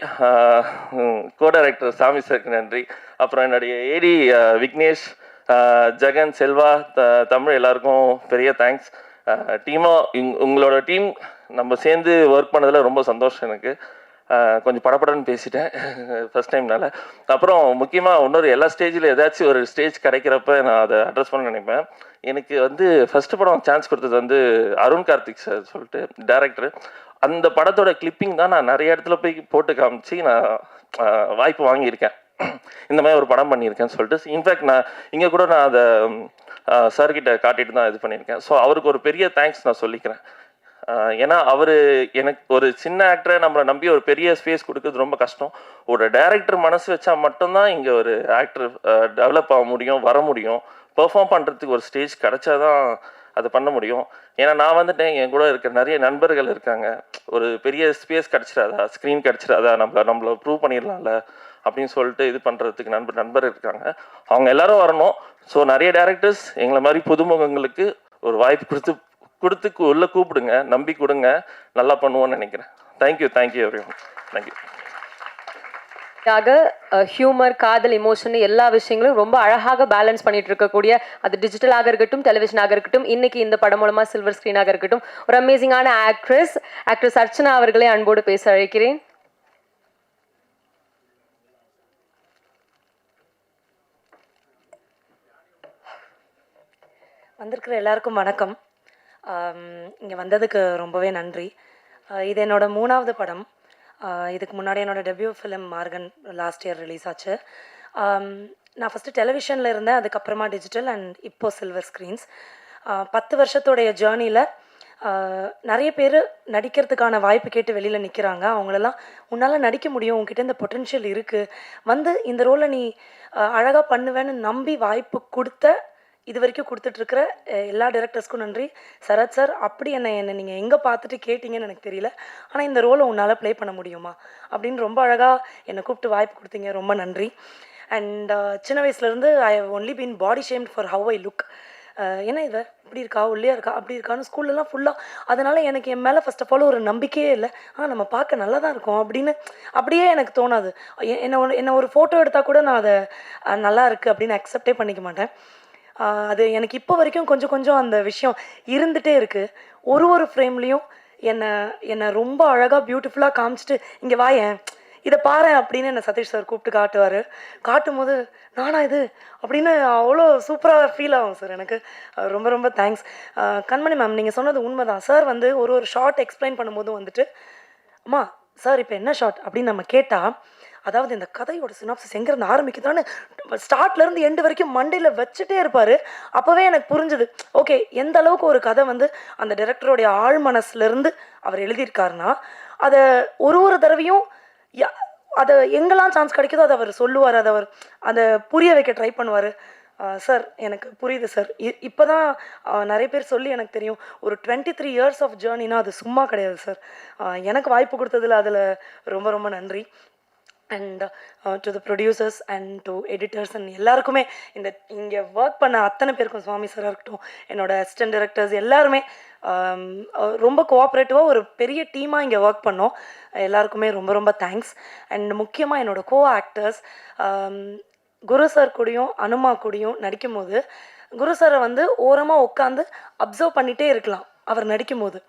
கோ டைரக்டர் சாமி சாருக்கு நன்றி. அப்புறம் என்னுடைய ஏடி விக்னேஷ், ஜெகன், செல்வா, தமிழ் எல்லாருக்கும் பெரிய தேங்க்ஸ். டீமாக உங்களோட டீம் நம்ம சேர்ந்து ஒர்க் பண்ணதில் ரொம்ப சந்தோஷம் எனக்கு. கொஞ்சம் படப்படன்னு பேசிட்டேன் ஃபஸ்ட் டைம்னால. அப்புறம் முக்கியமாக இன்னொரு எல்லா ஸ்டேஜில் ஏதாச்சும் ஒரு ஸ்டேஜ் கிடைக்கிறப்ப நான் அதை அட்ரஸ் பண்ண நினைப்பேன். எனக்கு வந்து ஃபஸ்ட்டு படம் சான்ஸ் கொடுத்தது வந்து அருண் கார்த்திக் சார் சொல்லிட்டு டைரக்டர். அந்த படத்தோட கிளிப்பிங் தான் நான் நிறைய இடத்துல போய் போட்டு காமிச்சு நான் வாய்ப்பு வாங்கியிருக்கேன். இந்த மாதிரி ஒரு படம் பண்ணியிருக்கேன்னு சொல்லிட்டு. இன்ஃபேக்ட் நான் இங்கே கூட நான் அதை சார்கிட்ட காட்டிட்டு தான் இது பண்ணியிருக்கேன். ஸோ அவருக்கு ஒரு பெரிய தேங்க்ஸ் நான் சொல்லிக்கிறேன். ஏன்னா அவர் எனக்கு ஒரு சின்ன ஆக்டரை நம்மளை நம்பி ஒரு பெரிய ஸ்பேஸ் கொடுக்குறது ரொம்ப கஷ்டம். ஒரு டைரக்டர் மனசு வச்சா மட்டும்தான் இங்கே ஒரு ஆக்டர் டெவலப் ஆக முடியும், வர முடியும். பெர்ஃபார்ம் பண்ணுறதுக்கு ஒரு ஸ்டேஜ் கிடைச்சாதான் அதை பண்ண முடியும். ஏன்னா நான் வந்துட்டேன், என் கூட இருக்கிற நிறைய நண்பர்கள் இருக்காங்க. ஒரு பெரிய ஸ்பேஸ் கிடச்சிடாதா, ஸ்க்ரீன் கிடச்சிடாதா, நம்மளை ப்ரூவ் பண்ணிடலாம்ல அப்படின்னு சொல்லிட்டு இது பண்ணுறதுக்கு நண்பர் இருக்காங்க. அவங்க எல்லாரும் வரணும். ஸோ நிறைய டேரக்டர்ஸ் எங்களை மாதிரி புதுமுகங்களுக்கு ஒரு வாய்ப்பு கொடுத்து உள்ளே கூப்பிடுங்க, நம்பி கொடுங்க, நல்லா பண்ணுவோன்னு நினைக்கிறேன். Thank you everyone. தேங்க்யூ. ஹியூமர், காதல், எமோஷன் எல்லா விஷயங்களும் ரொம்ப அழகாக பேலன்ஸ் பண்ணிட்டு இருக்கக்கூடிய அது டிஜிட்டலாக இருக்கட்டும், டெலிவிஷனாக இருக்கட்டும், இன்னைக்கு இந்த படம் மூலமா சில்வர் ஸ்க்ரீனாக இருக்கட்டும், ஒரு அமேசிங்கான ஆக்ட்ரஸ் அர்ச்சனா அவர்களை அன்போடு பேச அழைக்கிறேன். வந்திருக்கிற எல்லாருக்கும் வணக்கம். இங்கே வந்ததுக்கு ரொம்பவே நன்றி. இது என்னோடய 3வது படம். இதுக்கு முன்னாடி என்னோடய debut film Morgan last year release ஆச்சு. நான் ஃபஸ்ட்டு டெலிவிஷனில் இருந்தேன், அதுக்கப்புறமா டிஜிட்டல் அண்ட் இப்போ சில்வர் ஸ்க்ரீன்ஸ். 10 வருஷத்தோடைய ஜேர்னியில் நிறைய பேர் நடிக்கிறதுக்கான வாய்ப்பு கேட்டு வெளியில் நிற்கிறாங்க. அவங்களெல்லாம் உன்னால் நடிக்க முடியும், உங்ககிட்ட இந்த பொட்டென்ஷியல் இருக்குது, வந்து இந்த ரோலை நீ அழகாக பண்ணுவேன்னு நம்பி வாய்ப்பு கொடுத்த இது வரைக்கும் கொடுத்துட்ருக்கிற எல்லா டைரக்டர்ஸ்க்கும் நன்றி. சரத் சார், அப்படி என்னை நீங்கள் எங்கே பார்த்துட்டு கேட்டிங்கன்னு எனக்கு தெரியல, ஆனால் இந்த ரோலை உன்னால் ப்ளே பண்ண முடியுமா அப்படின்னு ரொம்ப அழகாக என்னை கூப்பிட்டு வாய்ப்பு கொடுத்தீங்க, ரொம்ப நன்றி. அண்ட் சின்ன வயசுலேருந்து I have only been body shamed for how I look. ஏன்னா இதை இப்படி இருக்கா, ஒல்லியாக இருக்கா, அப்படி இருக்கான்னு ஸ்கூல்லலாம் ஃபுல்லாக. அதனால் எனக்கு என் மேலே ஃபர்ஸ்ட் ஆஃப் ஆல் ஒரு நம்பிக்கையே இல்லை. நம்ம பார்க்க நல்லா தான் இருக்கோம் அப்படின்னு அப்படியே எனக்கு தோணாது. என்ன ஒரு ஃபோட்டோ எடுத்தால் கூட நான் அதை நல்லா இருக்குது அப்படின்னு அக்செப்டே பண்ணிக்க மாட்டேன். அது எனக்கு இப்போ வரைக்கும் கொஞ்சம் கொஞ்சம் அந்த விஷயம் இருந்துகிட்டே இருக்குது. ஒரு ஃப்ரேம்லேயும் என்னை ரொம்ப அழகாக பியூட்டிஃபுல்லாக காமிச்சிட்டு இங்கே வாயேன் இதை பாரு அப்படின்னு என்னை சதீஷ் சார் கூப்பிட்டு காட்டுவார். காட்டும் போது நானா இது அப்படின்னு அவ்வளோ சூப்பராக ஃபீல் ஆகும் சார் எனக்கு. ரொம்ப ரொம்ப தேங்க்ஸ். கண்மணி மேம், நீங்கள் சொன்னது உண்மைதான். சார் வந்து ஒரு ஷார்ட் எக்ஸ்பிளைன் பண்ணும்போதும் வந்துட்டு, அம்மா சார் இப்போ என்ன ஷார்ட் அப்படின்னு நம்ம கேட்டால், அதாவது இந்த கதையோட சினாப்சிஸ் எங்கேருந்து ஆரம்பிக்குதான்னு ஸ்டார்ட்லேருந்து எண்டு வரைக்கும் மண்டையில் வச்சுட்டே இருப்பார். அப்போவே எனக்கு புரிஞ்சுது, ஓகே எந்த அளவுக்கு ஒரு கதை வந்து அந்த டைரக்டருடைய ஆழ் மனசுலேருந்து அவர் எழுதியிருக்காருன்னா, அதை ஒரு தடவையும் அதை எங்கெல்லாம் சான்ஸ் கிடைக்குதோ அதை அவர் சொல்லுவார், அதை புரிய வைக்க ட்ரை பண்ணுவார். சார் எனக்கு புரியுது சார். இப்போ தான் நிறைய பேர் சொல்லி எனக்கு தெரியும், ஒரு 23 இயர்ஸ் ஆஃப் ஜேர்னினா அது சும்மா கிடையாது சார். எனக்கு வாய்ப்பு கொடுத்ததில் அதில் ரொம்ப ரொம்ப நன்றி. And to the producers and to editors and எல்லாருக்குமே, இங்கே ஒர்க் பண்ண அத்தனை பேருக்கும், சுவாமி சாராக இருக்கட்டும், என்னோடய அசிஸ்டன்ட் டைரக்டர்ஸ் எல்லாருமே ரொம்ப கோஆப்ரேட்டிவாக ஒரு பெரிய டீமாக இங்கே ஒர்க் பண்ணோம். எல்லாருக்குமே ரொம்ப ரொம்ப தேங்க்ஸ். அண்ட் முக்கியமாக என்னோடய கோ ஆக்டர்ஸ், குரு சார் கூடயும் அனுமா கூடயும் நடிக்கும்போது, குரு சாரை வந்து ஓரமாக உட்காந்து அப்சர்வ் பண்ணிகிட்டே இருக்கலாம். அவர் நடிக்கும்போது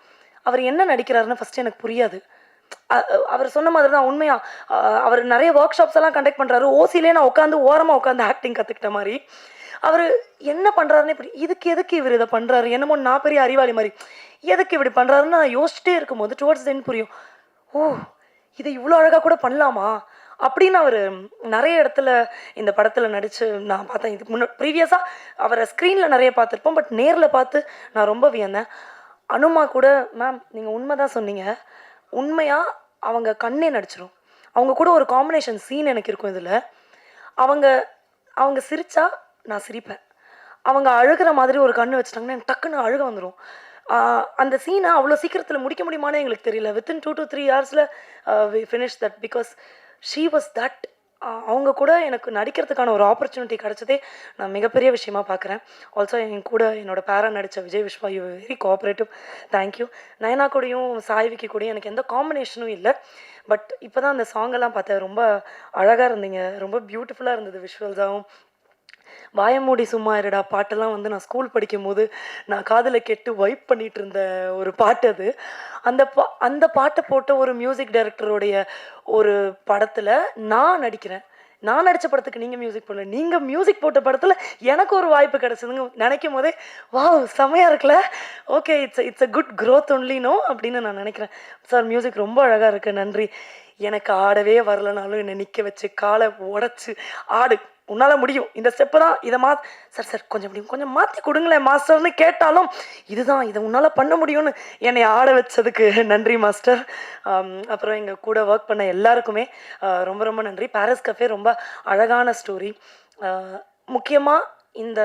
அவர் என்ன நடிக்கிறாருன்னு ஃபஸ்ட்டு எனக்கு புரியாது. அவர் சொன்ன மாதிரி தான் உண்மையாக அவர் நிறைய ஒர்க் ஷாப்ஸ் எல்லாம் கண்டக்ட் பண்ணுறாரு. ஓசிலே நான் ஓரமாக உட்காந்து ஆக்டிங் கற்றுக்கிட்ட மாதிரி அவர் என்ன பண்ணுறாருன்னு இப்படி எதுக்கு இவர் இதை பண்ணுறாரு, என்னமோ நான் பெரிய அறிவாளி மாதிரி எதுக்கு இப்படி பண்ணுறாருன்னு நான் யோசிச்சிட்டே இருக்கும்போது டுவர்ட்ஸ் தென் புரியும், ஓ இதை இவ்வளோ அழகாக கூட பண்ணலாமா அப்படின்னு. அவர் நிறைய இடத்துல இந்த படத்தில் நடித்து நான் பார்த்தேன். இதுக்கு ப்ரீவியஸாக அவரை ஸ்க்ரீனில் நிறைய பார்த்துருப்போம், பட் நேரில் பார்த்து நான் ரொம்ப வியந்தேன். அனுமா கூட, மேம் நீங்கள் உண்மை தான் சொன்னீங்க, உண்மையாக அவங்க கண்ணே நடிச்சிடும். அவங்க கூட ஒரு காம்பினேஷன் சீன் எனக்கு இருக்கும் இதில். அவங்க சிரித்தா நான் சிரிப்பேன், அவங்க அழுகிற மாதிரி ஒரு கண்ணு வச்சுட்டாங்கன்னா எனக்கு டக்குன்னு அழுக வந்துடும். அந்த சீனை அவ்வளோ சீக்கிரத்தில் முடிக்க முடியுமான்னு எங்களுக்கு தெரியல. வித்தின் 2 to 3 ஹவர்ஸில் we finish that because she was that. அவங்க கூட எனக்கு நடிக்கிறதுக்கான ஒரு ஆப்பர்ச்சுனிட்டி கிடச்சதே நான் மிகப்பெரிய விஷயமா பார்க்குறேன். ஆல்சோ என் கூட என்னோட பேரா நடித்த Vijay Viswa, you very cooperative, thank you. Nayana கூடயும் சாய்விக்கு கூடயும் எனக்கு எந்த காம்பினேஷனும் இல்லை, பட் இப்போ தான் அந்த சாங்கெல்லாம் பார்த்தேன். ரொம்ப அழகாக இருந்தீங்க, ரொம்ப பியூட்டிஃபுல்லாக இருந்தது விஷுவல்ஸாகவும். வாயமூடி சும்மா இருடா பாட்டெல்லாம் வந்து நான் ஸ்கூல் படிக்கும் போது நான் காதில் கேட்டு வைப் பண்ணிகிட்டு இருந்த ஒரு பாட்டு அது. அந்த பாட்டை போட்ட ஒரு மியூசிக் டைரக்டருடைய ஒரு படத்தில் நான் நடிக்கிறேன். நான் நடித்த படத்துக்கு நீங்கள் மியூசிக் போடல, நீங்கள் மியூசிக் போட்ட படத்தில் எனக்கு ஒரு வாய்ப்பு கிடச்சிதுங்க நினைக்கும் போதே வாவ் செம்மையாக இருக்குல்ல. Okay, it's a good growth ஒன்லினோ அப்படின்னு நான் நினைக்கிறேன். சார் மியூசிக் ரொம்ப அழகாக இருக்குது, நன்றி. எனக்கு ஆடவே வரலனாலும் என்னை நிற்க வச்சு காலை உடச்சி ஆடு, உன்னால் முடியும், இந்த ஸ்டெப்பு தான், இதை சார் கொஞ்சம் மாற்றி கொடுங்களேன் மாஸ்டர்னு கேட்டாலும் இதுதான், இதை உன்னால் பண்ண முடியும்னு என்னை ஆட வச்சதுக்கு நன்றி மாஸ்டர். அப்புறம் எங்கள் கூட ஒர்க் பண்ண எல்லாருக்குமே ரொம்ப ரொம்ப நன்றி. பாரிஸ் கஃபே ரொம்ப அழகான ஸ்டோரி. முக்கியமாக இந்த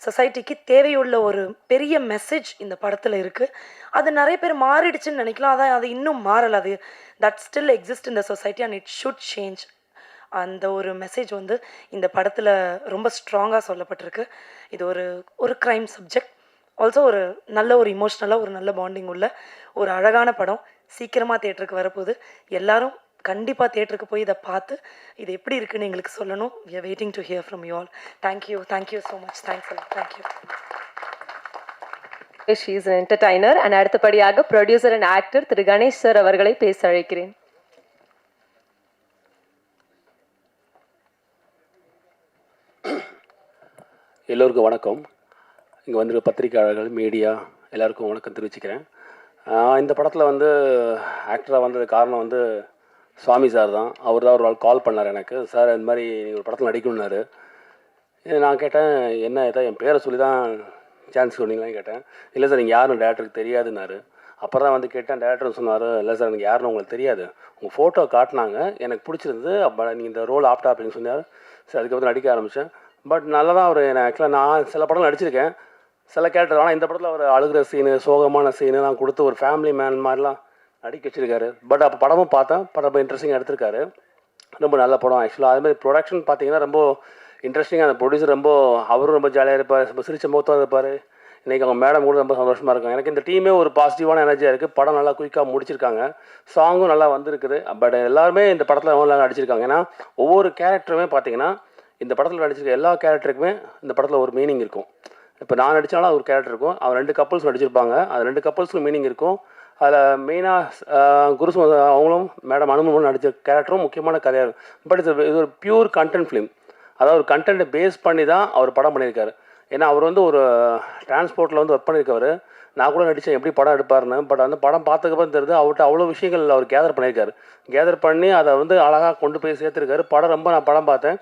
சொசைட்டிக்கு தேவையுள்ள ஒரு பெரிய மெசேஜ் இந்த படத்தில் இருக்குது. அது நிறைய பேர் மாறிடுச்சுன்னு நினைக்கலாம், அது இன்னும் மாறலை. அது that still exist in the society and it should change. அந்த ஒரு மெசேஜ் வந்து இந்த படத்தில் ரொம்ப ஸ்ட்ராங்காக சொல்லப்பட்டிருக்கு. இது ஒரு க்ரைம் சப்ஜெக்ட், ஆல்சோ ஒரு நல்ல ஒரு இமோஷ்னலாக ஒரு நல்ல பாண்டிங் உள்ள ஒரு அழகான படம். சீக்கிரமாக தியேட்டருக்கு வரப்போகுது. எல்லாரும் கண்டிப்பாக தியேட்டருக்கு போய் இதை பார்த்து இது எப்படி இருக்குன்னு எங்களுக்கு சொல்லணும். we are waiting to hear from you all. Thank you so much. Thanks a lot. Thank you. She is an entertainer. And அடுத்தபடியாக producer and actor Thiru Ganesh sir அவர்களை பேச அழைக்கிறேன். எல்லோருக்கும் வணக்கம். இங்கே வந்துருக்க பத்திரிகையாளர்கள், மீடியா எல்லாருக்கும் வணக்கம் தெரிவிச்சுக்கிறேன். இந்த படத்தில் வந்து ஆக்டராக வந்தது காரணம் வந்து சுவாமி சார் தான். அவர் தான் ஒரு நாள் கால் பண்ணார் எனக்கு. சார் இந்த மாதிரி நீங்கள் ஒரு படத்தில் நடிக்கணுன்னாரு. நான் கேட்டேன், என்ன இதை என் பேரை சொல்லி தான் சான்ஸ் சொன்னீங்களான்னு கேட்டேன். இல்லை சார் நீங்கள் யாரும் டேரக்டருக்கு தெரியாதுன்னாரு. அப்புறம் தான் வந்து கேட்டேன், டேரக்டர் சொன்னார், இல்லை சார் எனக்கு யாருன்னு உங்களுக்கு தெரியாது, உங்கள் ஃபோட்டோ காட்டினாங்க, எனக்கு பிடிச்சிருந்தது, அப்போ நீங்கள் இந்த ரோல் ஆப்டா அப்படின்னு சொன்னார். சார் அதுக்கப்புறம் நடிக்க ஆரம்பித்தேன். பட் நல்லா தான் அவர் ஆக்சுவலாக நான் சில படம் நடிச்சிருக்கேன், சில கேரக்டர். ஆனால் இந்த படத்தில் அவர் அழுகிற சீனு, சோகமான சீனு நான் கொடுத்து ஒரு ஃபேமிலி மேன் மாதிரிலாம் நடிக்க வச்சுருக்காரு. பட் அப்போ படமும் பார்த்தேன், படம் ரொம்ப இன்ட்ரெஸ்டிங்காக எடுத்திருக்காரு. ரொம்ப நல்ல படம் ஆக்சுவலாக. அதுமாதிரி ப்ரொடக்ஷன் பார்த்தீங்கன்னா ரொம்ப இன்ட்ரெஸ்டிங்காக, அந்த ப்ரொடியூசர் ரொம்ப அவரும் ரொம்ப ஜாலியாக இருப்பார், ரொம்ப சிரிச்ச முகத்தாக இருப்பார். இன்றைக்கி அவங்க மேடம் கூட ரொம்ப சந்தோஷமாக இருக்கும். எனக்கு இந்த டீமே ஒரு பாசிட்டிவான எனர்ஜியாக இருக்குது. படம் நல்லா குயிக்காக முடிச்சிருக்காங்க, சாங்கும் நல்லா வந்திருக்குது. பட் எல்லாருமே இந்த படத்தில் நல்லா நடிச்சிருக்காங்க. ஏன்னா ஒவ்வொரு கேரக்டருமே பார்த்தீங்கன்னா இந்த படத்தில் நடிச்சிருக்க எல்லா கேரக்டருக்குமே இந்த படத்தில் ஒரு மீனிங் இருக்கும். இப்போ நான் நடித்தாலும் அது ஒரு கேரக்டர் இருக்கும், அவர் 2 கப்புள்ஸ் நடிச்சிருப்பாங்க, அது 2 கப்புள்ஸ்க்கும் மீனிங் இருக்கும். அதில் மெயினாக குருசு அவங்களும் மேடம் அனுபவம் நடித்த கேரக்டரும் முக்கியமான கதையாக இருக்கும். பட் இது ஒரு பியூர் கண்டென்ட் ஃபிலிம், அதாவது ஒரு கண்டென்ட்டை பேஸ் பண்ணி தான் அவர் படம் பண்ணியிருக்காரு. ஏன்னா அவர் வந்து ஒரு டிரான்ஸ்போர்ட்டில் வந்து ஒர்க் பண்ணியிருக்காரு. நான் கூட நடித்தேன் எப்படி படம் எடுப்பாருன்னு. பட் அந்த படம் பார்த்ததுக்கப்புறம் தெரியுது அவர்கிட்ட அவ்வளோ விஷயங்கள் அவர் கேதர் பண்ணியிருக்காரு. கேதர் பண்ணி அதை வந்து அழகாக கொண்டு போய் சேர்த்துருக்காரு. நான் படம் பார்த்தேன்,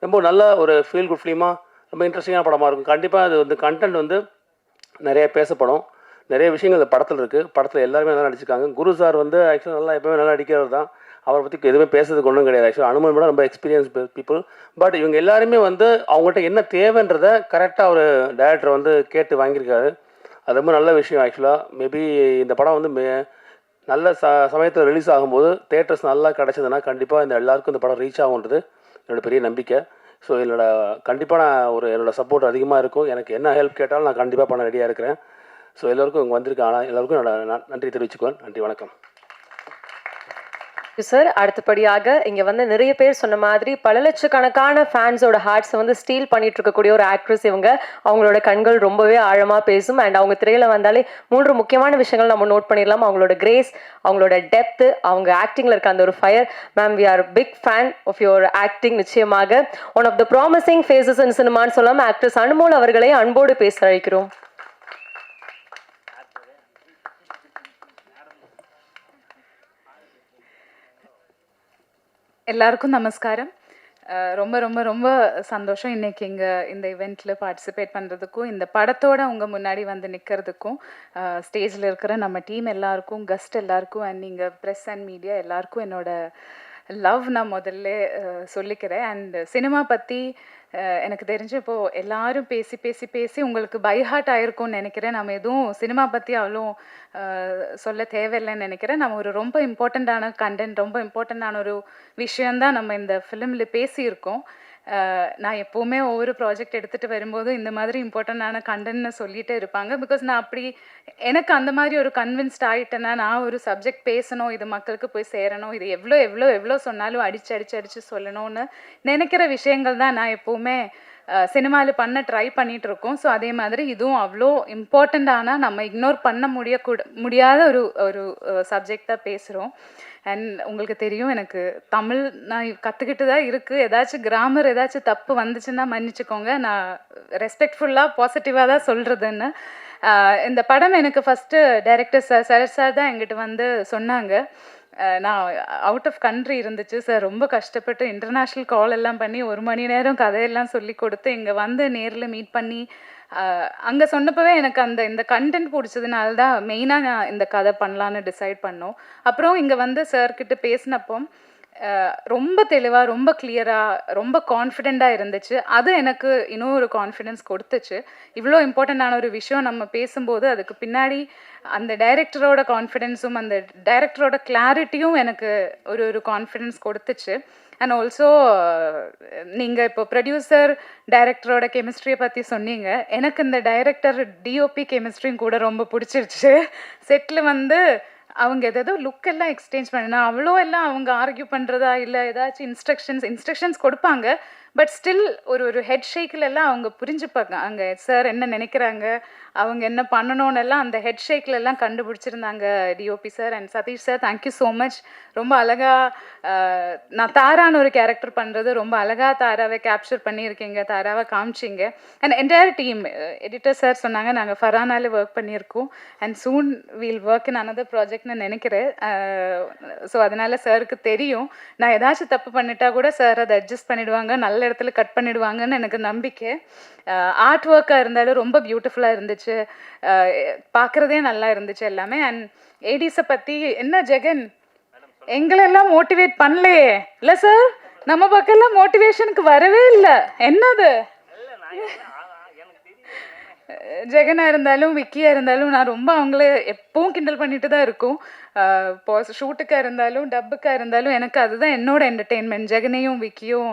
ரொம்ப நல்ல ஒரு ஃபீல் குட் ஃபிலிமாக, ரொம்ப இன்ட்ரெஸ்டிங்கான படமாக இருக்கும். கண்டிப்பாக அது வந்து கண்டென்ட் வந்து நிறைய பேசப்படும், நிறைய விஷயங்கள் இந்த படத்தில் இருக்குது. படத்தில் எல்லாருமே நல்லா நடிச்சிருக்காங்க. குரு சார் வந்து ஆக்சுவலாக நல்லா எப்போவுமே நல்லா நடிக்கிறவர் தான். அவரை பற்றி எதுவுமே பேசுறதுக்கு ஒன்றும் கிடையாது. ஆக்சுவலாக அனுமன் கூட ரொம்ப எக்ஸ்பீரியன்ஸ் பீப்புள். பட் இவங்க எல்லாருமே வந்து அவங்ககிட்ட என்ன தேவைன்றதை கரெக்டாக ஒரு டைரக்டர் வந்து கேட்டு வாங்கியிருக்காரு. அது ரொம்ப நல்ல விஷயம். ஆக்சுவலாக மேபி இந்த படம் வந்து நல்ல சமயத்தில் ரிலீஸ் ஆகும்போது தேட்டர்ஸ் நல்லா கிடச்சதுன்னா கண்டிப்பாக இந்த எல்லாருக்கும் இந்த படம் ரீச் ஆகுன்றது என்னோடய பெரிய நம்பிக்கை. ஸோ கண்டிப்பாக நான் என்னோடய சப்போர்ட் அதிகமாக இருக்கும். எனக்கு என்ன ஹெல்ப் கேட்டாலும் நான் கண்டிப்பாக பண்ண ரெடியாக இருக்கிறேன். ஸோ எல்லோருக்கும் இங்கே வந்திருக்கேன். ஆனால் எல்லாருக்கும் நன்றி தெரிவிச்சுக்குவேன். நன்றி, வணக்கம் சார். அடுத்தபடியாக இங்கே வந்து நிறைய பேர் சொன்ன மாதிரி பல லட்சக்கணக்கான ஃபேன்ஸோட ஹார்ட்ஸை வந்து ஸ்டீல் பண்ணிட்டு இருக்கக்கூடிய ஒரு ஆக்ட்ரஸ் இவங்க. அவங்களோட கண்கள் ரொம்பவே ஆழமாக பேசும். அண்ட் அவங்க திரையில வந்தாலே 3 முக்கியமான விஷயங்கள் நம்ம நோட் பண்ணிடலாம். அவங்களோட கிரேஸ், அவங்களோட டெப்த்து, அவங்க ஆக்டிங்கில் இருக்க அந்த ஒரு fire. Ma'am, we are big fan of your acting. நிச்சயமாக one of the promising faces in சினிமான்னு சொல்லாமல் ஆக்ட்ரஸ் அனுமோல் அவர்களை அன்போடு பேச அழைக்கிறோம். எல்லாருக்கும் நமஸ்காரம். ரொம்ப ரொம்ப ரொம்ப சந்தோஷம் இன்றைக்கி இங்கே இந்த இவெண்ட்டில் பார்ட்டிசிபேட் பண்ணுறதுக்கும், இந்த படத்தோடு உங்கள் முன்னாடி வந்து நிற்கிறதுக்கும், ஸ்டேஜில் இருக்கிற நம்ம டீம் எல்லாருக்கும், கெஸ்ட் எல்லாருக்கும், அண்ட் நீங்கள் ப்ரெஸ் அண்ட் மீடியா எல்லாருக்கும் என்னோட லவ் நான் முதல்ல சொல்லிக்கிறேன். அண்ட் சினிமா பற்றி எனக்கு தெரிஞ்சு இப்போது எல்லாரும் பேசி பேசி பேசி உங்களுக்கு பைஹார்ட் ஆகிருக்கும்னு நினைக்கிறேன். நம்ம எதுவும் சினிமா பற்றி அவ்வளோ சொல்ல தேவையில்லைன்னு நினைக்கிறேன். நம்ம ஒரு ரொம்ப இம்பார்ட்டண்ட்டான கண்டென்ட், ரொம்ப இம்பார்ட்டண்ட்டான ஒரு விஷயந்தான் நம்ம இந்த ஃபிலிமில் பேசியிருக்கோம். நான் எப்போவுமே ஒவ்வொரு ப்ராஜெக்ட் எடுத்துகிட்டு வரும்போதும் இந்த மாதிரி இம்பார்ட்டண்ட்டான கண்டென்ட்னு சொல்லிகிட்டே இருப்பாங்க. பிகாஸ் நான் எனக்கு அந்த மாதிரி ஒரு கன்வின்ஸ்ட் ஆகிட்டேன்னா, நான் ஒரு சப்ஜெக்ட் பேசணும், இது மக்களுக்கு போய் சேரணும், இது எவ்வளோ எவ்வளோ எவ்வளோ சொன்னாலும் அடித்து சொல்லணும்னு நினைக்கிற விஷயங்கள் தான் நான் எப்போவுமே சினிமாவில் பண்ண ட்ரை பண்ணிகிட்ருக்கோம். ஸோ அதே மாதிரி இதுவும் அவ்வளோ இம்பார்ட்டண்ட்டான, நம்ம இக்னோர் பண்ண முடியாத ஒரு சப்ஜெக்ட் தான் பேசுகிறோம். அண்ட் உங்களுக்கு தெரியும், எனக்கு தமிழ் நான் கற்றுக்கிட்டு தான் இருக்குது. ஏதாச்சும் கிராமர் ஏதாச்சும் தப்பு வந்துச்சுன்னா மன்னிச்சுக்கோங்க. நான் ரெஸ்பெக்ட்ஃபுல்லாக பாசிட்டிவாக தான் சொல்கிறதுன்னு. இந்த படம் எனக்கு ஃபஸ்ட்டு டைரக்டர் சரத் சார் தான் எங்கிட்ட வந்து சொன்னாங்க. நான் அவுட் ஆஃப் கண்ட்ரி இருந்துச்சு சார், ரொம்ப கஷ்டப்பட்டு இன்டர்நேஷ்னல் கால் எல்லாம் பண்ணி 1 மணி நேரம் கதையெல்லாம் சொல்லி கொடுத்து இங்கே வந்து நேரில் மீட் பண்ணி அங்கே சொன்னப்பவே எனக்கு இந்த கண்டென்ட் பிடிச்சதுனால தான் மெயினாக நான் இந்த கதை பண்ணலான்னு டிசைட் பண்ணோம். அப்புறம் இங்கே வந்து சார்கிட்ட பேசினப்போ ரொம்ப தெளிவாக, ரொம்ப கிளியராக, ரொம்ப கான்ஃபிடெண்ட்டாக இருந்துச்சு. அது எனக்கு இன்னும் ஒரு கான்ஃபிடென்ஸ் கொடுத்துச்சு. இவ்வளோ இம்பார்ட்டண்ட்டான ஒரு விஷயம் நம்ம பேசும்போது அதுக்கு பின்னாடி அந்த டைரக்டரோட கான்ஃபிடென்ஸும் அந்த டைரக்டரோட கிளாரிட்டியும் எனக்கு ஒரு கான்ஃபிடென்ஸ் கொடுத்துச்சு. அண்ட் ஆல்சோ நீங்கள் இப்போ ப்ரொடியூசர் டைரக்டரோட கெமிஸ்ட்ரியை பற்றி சொன்னீங்க. எனக்கு இந்த டைரக்டர் டிஓபி கெமிஸ்ட்ரியும் கூட ரொம்ப பிடிச்சிருச்சு. செட்டில் வந்து அவங்க எதோ லுக் எல்லாம் எக்ஸ்சேஞ்ச் பண்ணினா அவ்வளோ எல்லாம் அவங்க ஆர்கியூ பண்ணுறதா இல்லை ஏதாச்சும் இன்ஸ்ட்ரக்ஷன்ஸ் கொடுப்பாங்க. பட் ஸ்டில் ஒரு ஹெட் ஷேக்கில் எல்லாம் அவங்க புரிஞ்சுப்பாங்க அங்கே சார் என்ன நினைக்கிறாங்க, அவங்க என்ன பண்ணணும்னு எல்லாம் அந்த ஹெட் ஷேக்கில் எல்லாம் கண்டுபிடிச்சிருந்தாங்க DOP sir and Satish sir. Thank you so much. ரொம்ப அழகாக நான் தாரான்னு ஒரு கேரக்டர் பண்ணுறது ரொம்ப அழகாக தாராவை கேப்சர் பண்ணியிருக்கீங்க, தாராவை காமிச்சிங்க. And entire team editor sir சொன்னாங்க நாங்கள் ஃபரானாலே ஒர்க் பண்ணியிருக்கோம் and soon we'll work in another ப்ராஜெக்ட்னு நினைக்கிறேன். ஸோ அதனால் சாருக்கு தெரியும் நான் ஏதாச்சும் தப்பு பண்ணிட்டா கூட சார் அதை அட்ஜஸ்ட் பண்ணிவிடுவாங்க, நல்ல இடத்துல கட் பண்ணிடுவாங்கன்னு எனக்கு நம்பிக்கை. ஆர்ட் ஒர்க்காக இருந்தாலும் ரொம்ப பியூட்டிஃபுல்லாக இருந்துச்சு, பார்க்குறதே நல்லா இருந்துச்சு எல்லாமே. அண்ட் ஏடிஸை பற்றி என்ன ஜெகன் எங்களெல்லாம் மோட்டிவேட் பண்ணலையே இல்லை சார், நம்ம பக்கம்லாம் மோட்டிவேஷனுக்கு வரவே இல்லை. என்னது ஜெகனாக இருந்தாலும் விக்கியாக இருந்தாலும் நான் ரொம்ப அவங்கள எப்பவும் கிண்டல் பண்ணிட்டு தான் இருக்கும். இப்போ ஷூட்டுக்காக இருந்தாலும் டப்புக்காக இருந்தாலும் எனக்கு அதுதான் என்னோட என்டர்டெயின்மெண்ட். ஜெகனையும் விக்கியும்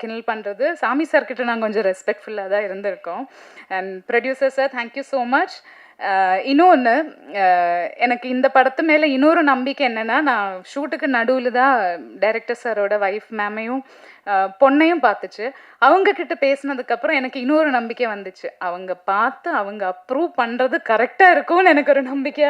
கிண்டல் பண்ணுறது. சாமி சார்கிட்ட நாங்கள் கொஞ்சம் ரெஸ்பெக்ட்ஃபுல்லாக தான் இருந்திருக்கோம். And producer sir thank you so much. இன்னொன்று எனக்கு இந்த படத்து மேலே இன்னொரு நம்பிக்கை என்னென்னா, நான் ஷூட்டுக்கு நடுவில் தான் டைரக்டர் சாரோட ஒய்ஃப் மேமையும் பொண்ணையும் பார்த்துச்சு. அவங்கக்கிட்ட பேசினதுக்கப்புறம் எனக்கு இன்னொரு நம்பிக்கை வந்துச்சு, அவங்க பார்த்து அவங்க அப்ரூவ் பண்ணுறது கரெக்டாக இருக்கும்னு எனக்கு ஒரு நம்பிக்கை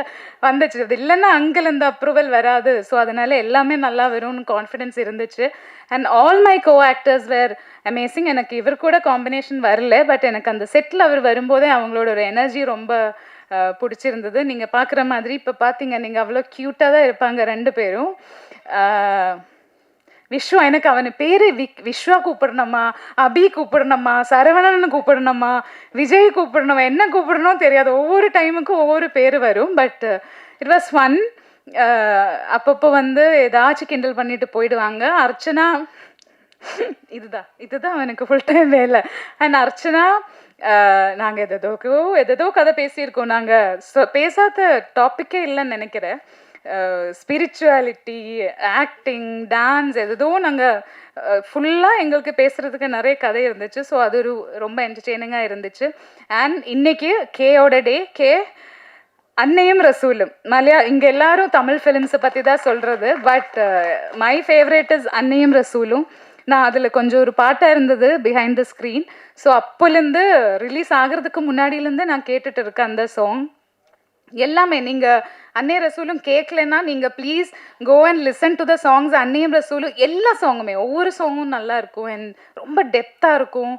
வந்துச்சு. அது இல்லைன்னா அங்கேருந்து அப்ரூவல் வராது. ஸோ அதனால் எல்லாமே நல்லா வரும்னு கான்ஃபிடென்ஸ் இருந்துச்சு. And all my co actors were amazing. எனக்கு இவர் கூட காம்பினேஷன் வரல, பட் எனக்கு அந்த செட்டில் அவர் வரும்போதே அவங்களோட ஒரு எனர்ஜி ரொம்ப பிடிச்சிருந்தது. நீங்கள் பார்க்குற மாதிரி இப்போ பார்த்தீங்க நீங்கள் அவ்வளோ க்யூட்டாக தான் இருப்பாங்க ரெண்டு பேரும். விஸ்வா, எனக்கு அவனை பேர் விஸ்வா கூப்பிடணுமா, அபி கூப்பிடணுமா, சரவணன் கூப்பிடணுமா, விஜய் கூப்பிடணுமா, என்ன கூப்பிடணும் தெரியாது. ஒவ்வொரு டைமுக்கும் ஒவ்வொரு பேர் வரும். But it was fun. அப்பப்போ வந்து ஏதாச்சும் கிண்டல் பண்ணிட்டு போயிடுவாங்க. அர்ச்சனா இதுதான் அவனுக்கு ஃபுல் டைம் வேலை. அண்ட் அர்ச்சனா நாங்கள் எதோ கதை பேசியிருக்கோம். நாங்கள் பேசாத டாப்பிக்கே இல்லைன்னு நினைக்கிறேன். ஸ்பிரிச்சுவாலிட்டி, ஆக்டிங், டான்ஸ் எதோ நாங்கள் ஃபுல்லாக எங்களுக்கு பேசுகிறதுக்கு நிறைய கதை இருந்துச்சு. ஸோ அது ரொம்ப என்டர்டெய்னிங்காக இருந்துச்சு. அண்ட் இன்னைக்கு கேயோட டே. கே அன்னையும் ரசூலும் இங்கே எல்லாரும் தமிழ் ஃபிலிம்ஸை பற்றி தான் சொல்கிறது. பட் மை ஃபேவரேட் இஸ் அன்னையும் ரசூலும். நான் அதில் கொஞ்சம் ஒரு பாட்டாக இருந்தது பிஹைண்ட் த ஸ்க்ரீன். ஸோ அப்போலேருந்து ரிலீஸ் ஆகிறதுக்கு முன்னாடியிலேருந்து நான் கேட்டுட்டு இருக்கேன் அந்த சாங் எல்லாமே. நீங்கள் அன்னை ரசூலும் கேட்கலன்னா நீங்கள் please go and listen to the songs. அன்னையும் ரசூலும் எல்லா சாங்குமே ஒவ்வொரு சாங்கும் நல்லா இருக்கும் அண்ட் ரொம்ப டெப்த்தாக இருக்கும்.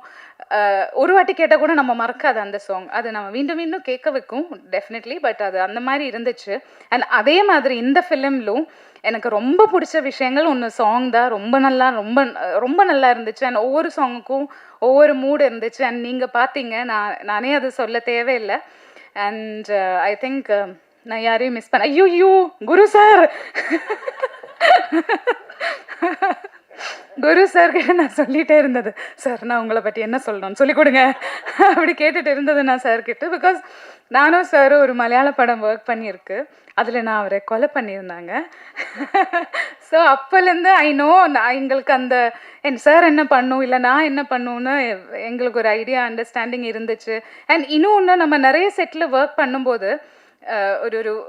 ஒரு வாட்டி கேட்டால் கூட நம்ம மறக்காது அந்த சாங். அது நம்ம மீண்டும் மீண்டும் கேட்க வைக்கும் டெஃபினெட்லி. பட் அது அந்த மாதிரி இருந்துச்சு. அண்ட் அதே மாதிரி இந்த ஃபிலிம்லும் எனக்கு ரொம்ப பிடிச்ச விஷயங்கள் ஒன்று சாங் தான். ரொம்ப நல்லா இருந்துச்சு. அண்ட் ஒவ்வொரு சாங்குக்கும் ஒவ்வொரு மூடு இருந்துச்சு. அண்ட் நீங்கள் பார்த்தீங்க, நானே அது சொல்ல தேவையில்லை. அண்ட் ஐ திங்க் நான் யாரையும் மிஸ் பண்ண ஐயோ குரு சார் குரு சார்கிட்ட நான் சொல்லிகிட்டே இருந்தது, சார் நான் உங்களை பற்றி என்ன சொல்லணும்னு சொல்லிக் கொடுங்க அப்படி கேட்டுட்டு இருந்தது நான் சார்கிட்ட. பிகாஸ் நானும் சாரும் ஒரு மலையாள படம் ஒர்க் பண்ணியிருக்கு, அதில் நான் அவரை கொலை பண்ணியிருந்தாங்க. ஸோ அப்போலேருந்து ஐ நோ எங்களுக்கு அந்த சார் என்ன பண்ணும் இல்லை நான் என்ன பண்ணுன்னு எங்களுக்கு ஒரு ஐடியா அண்டர்ஸ்டாண்டிங் இருந்துச்சு. அண்ட் இன்னொன்று நம்ம நிறைய செட்டில் ஒர்க் பண்ணும்போது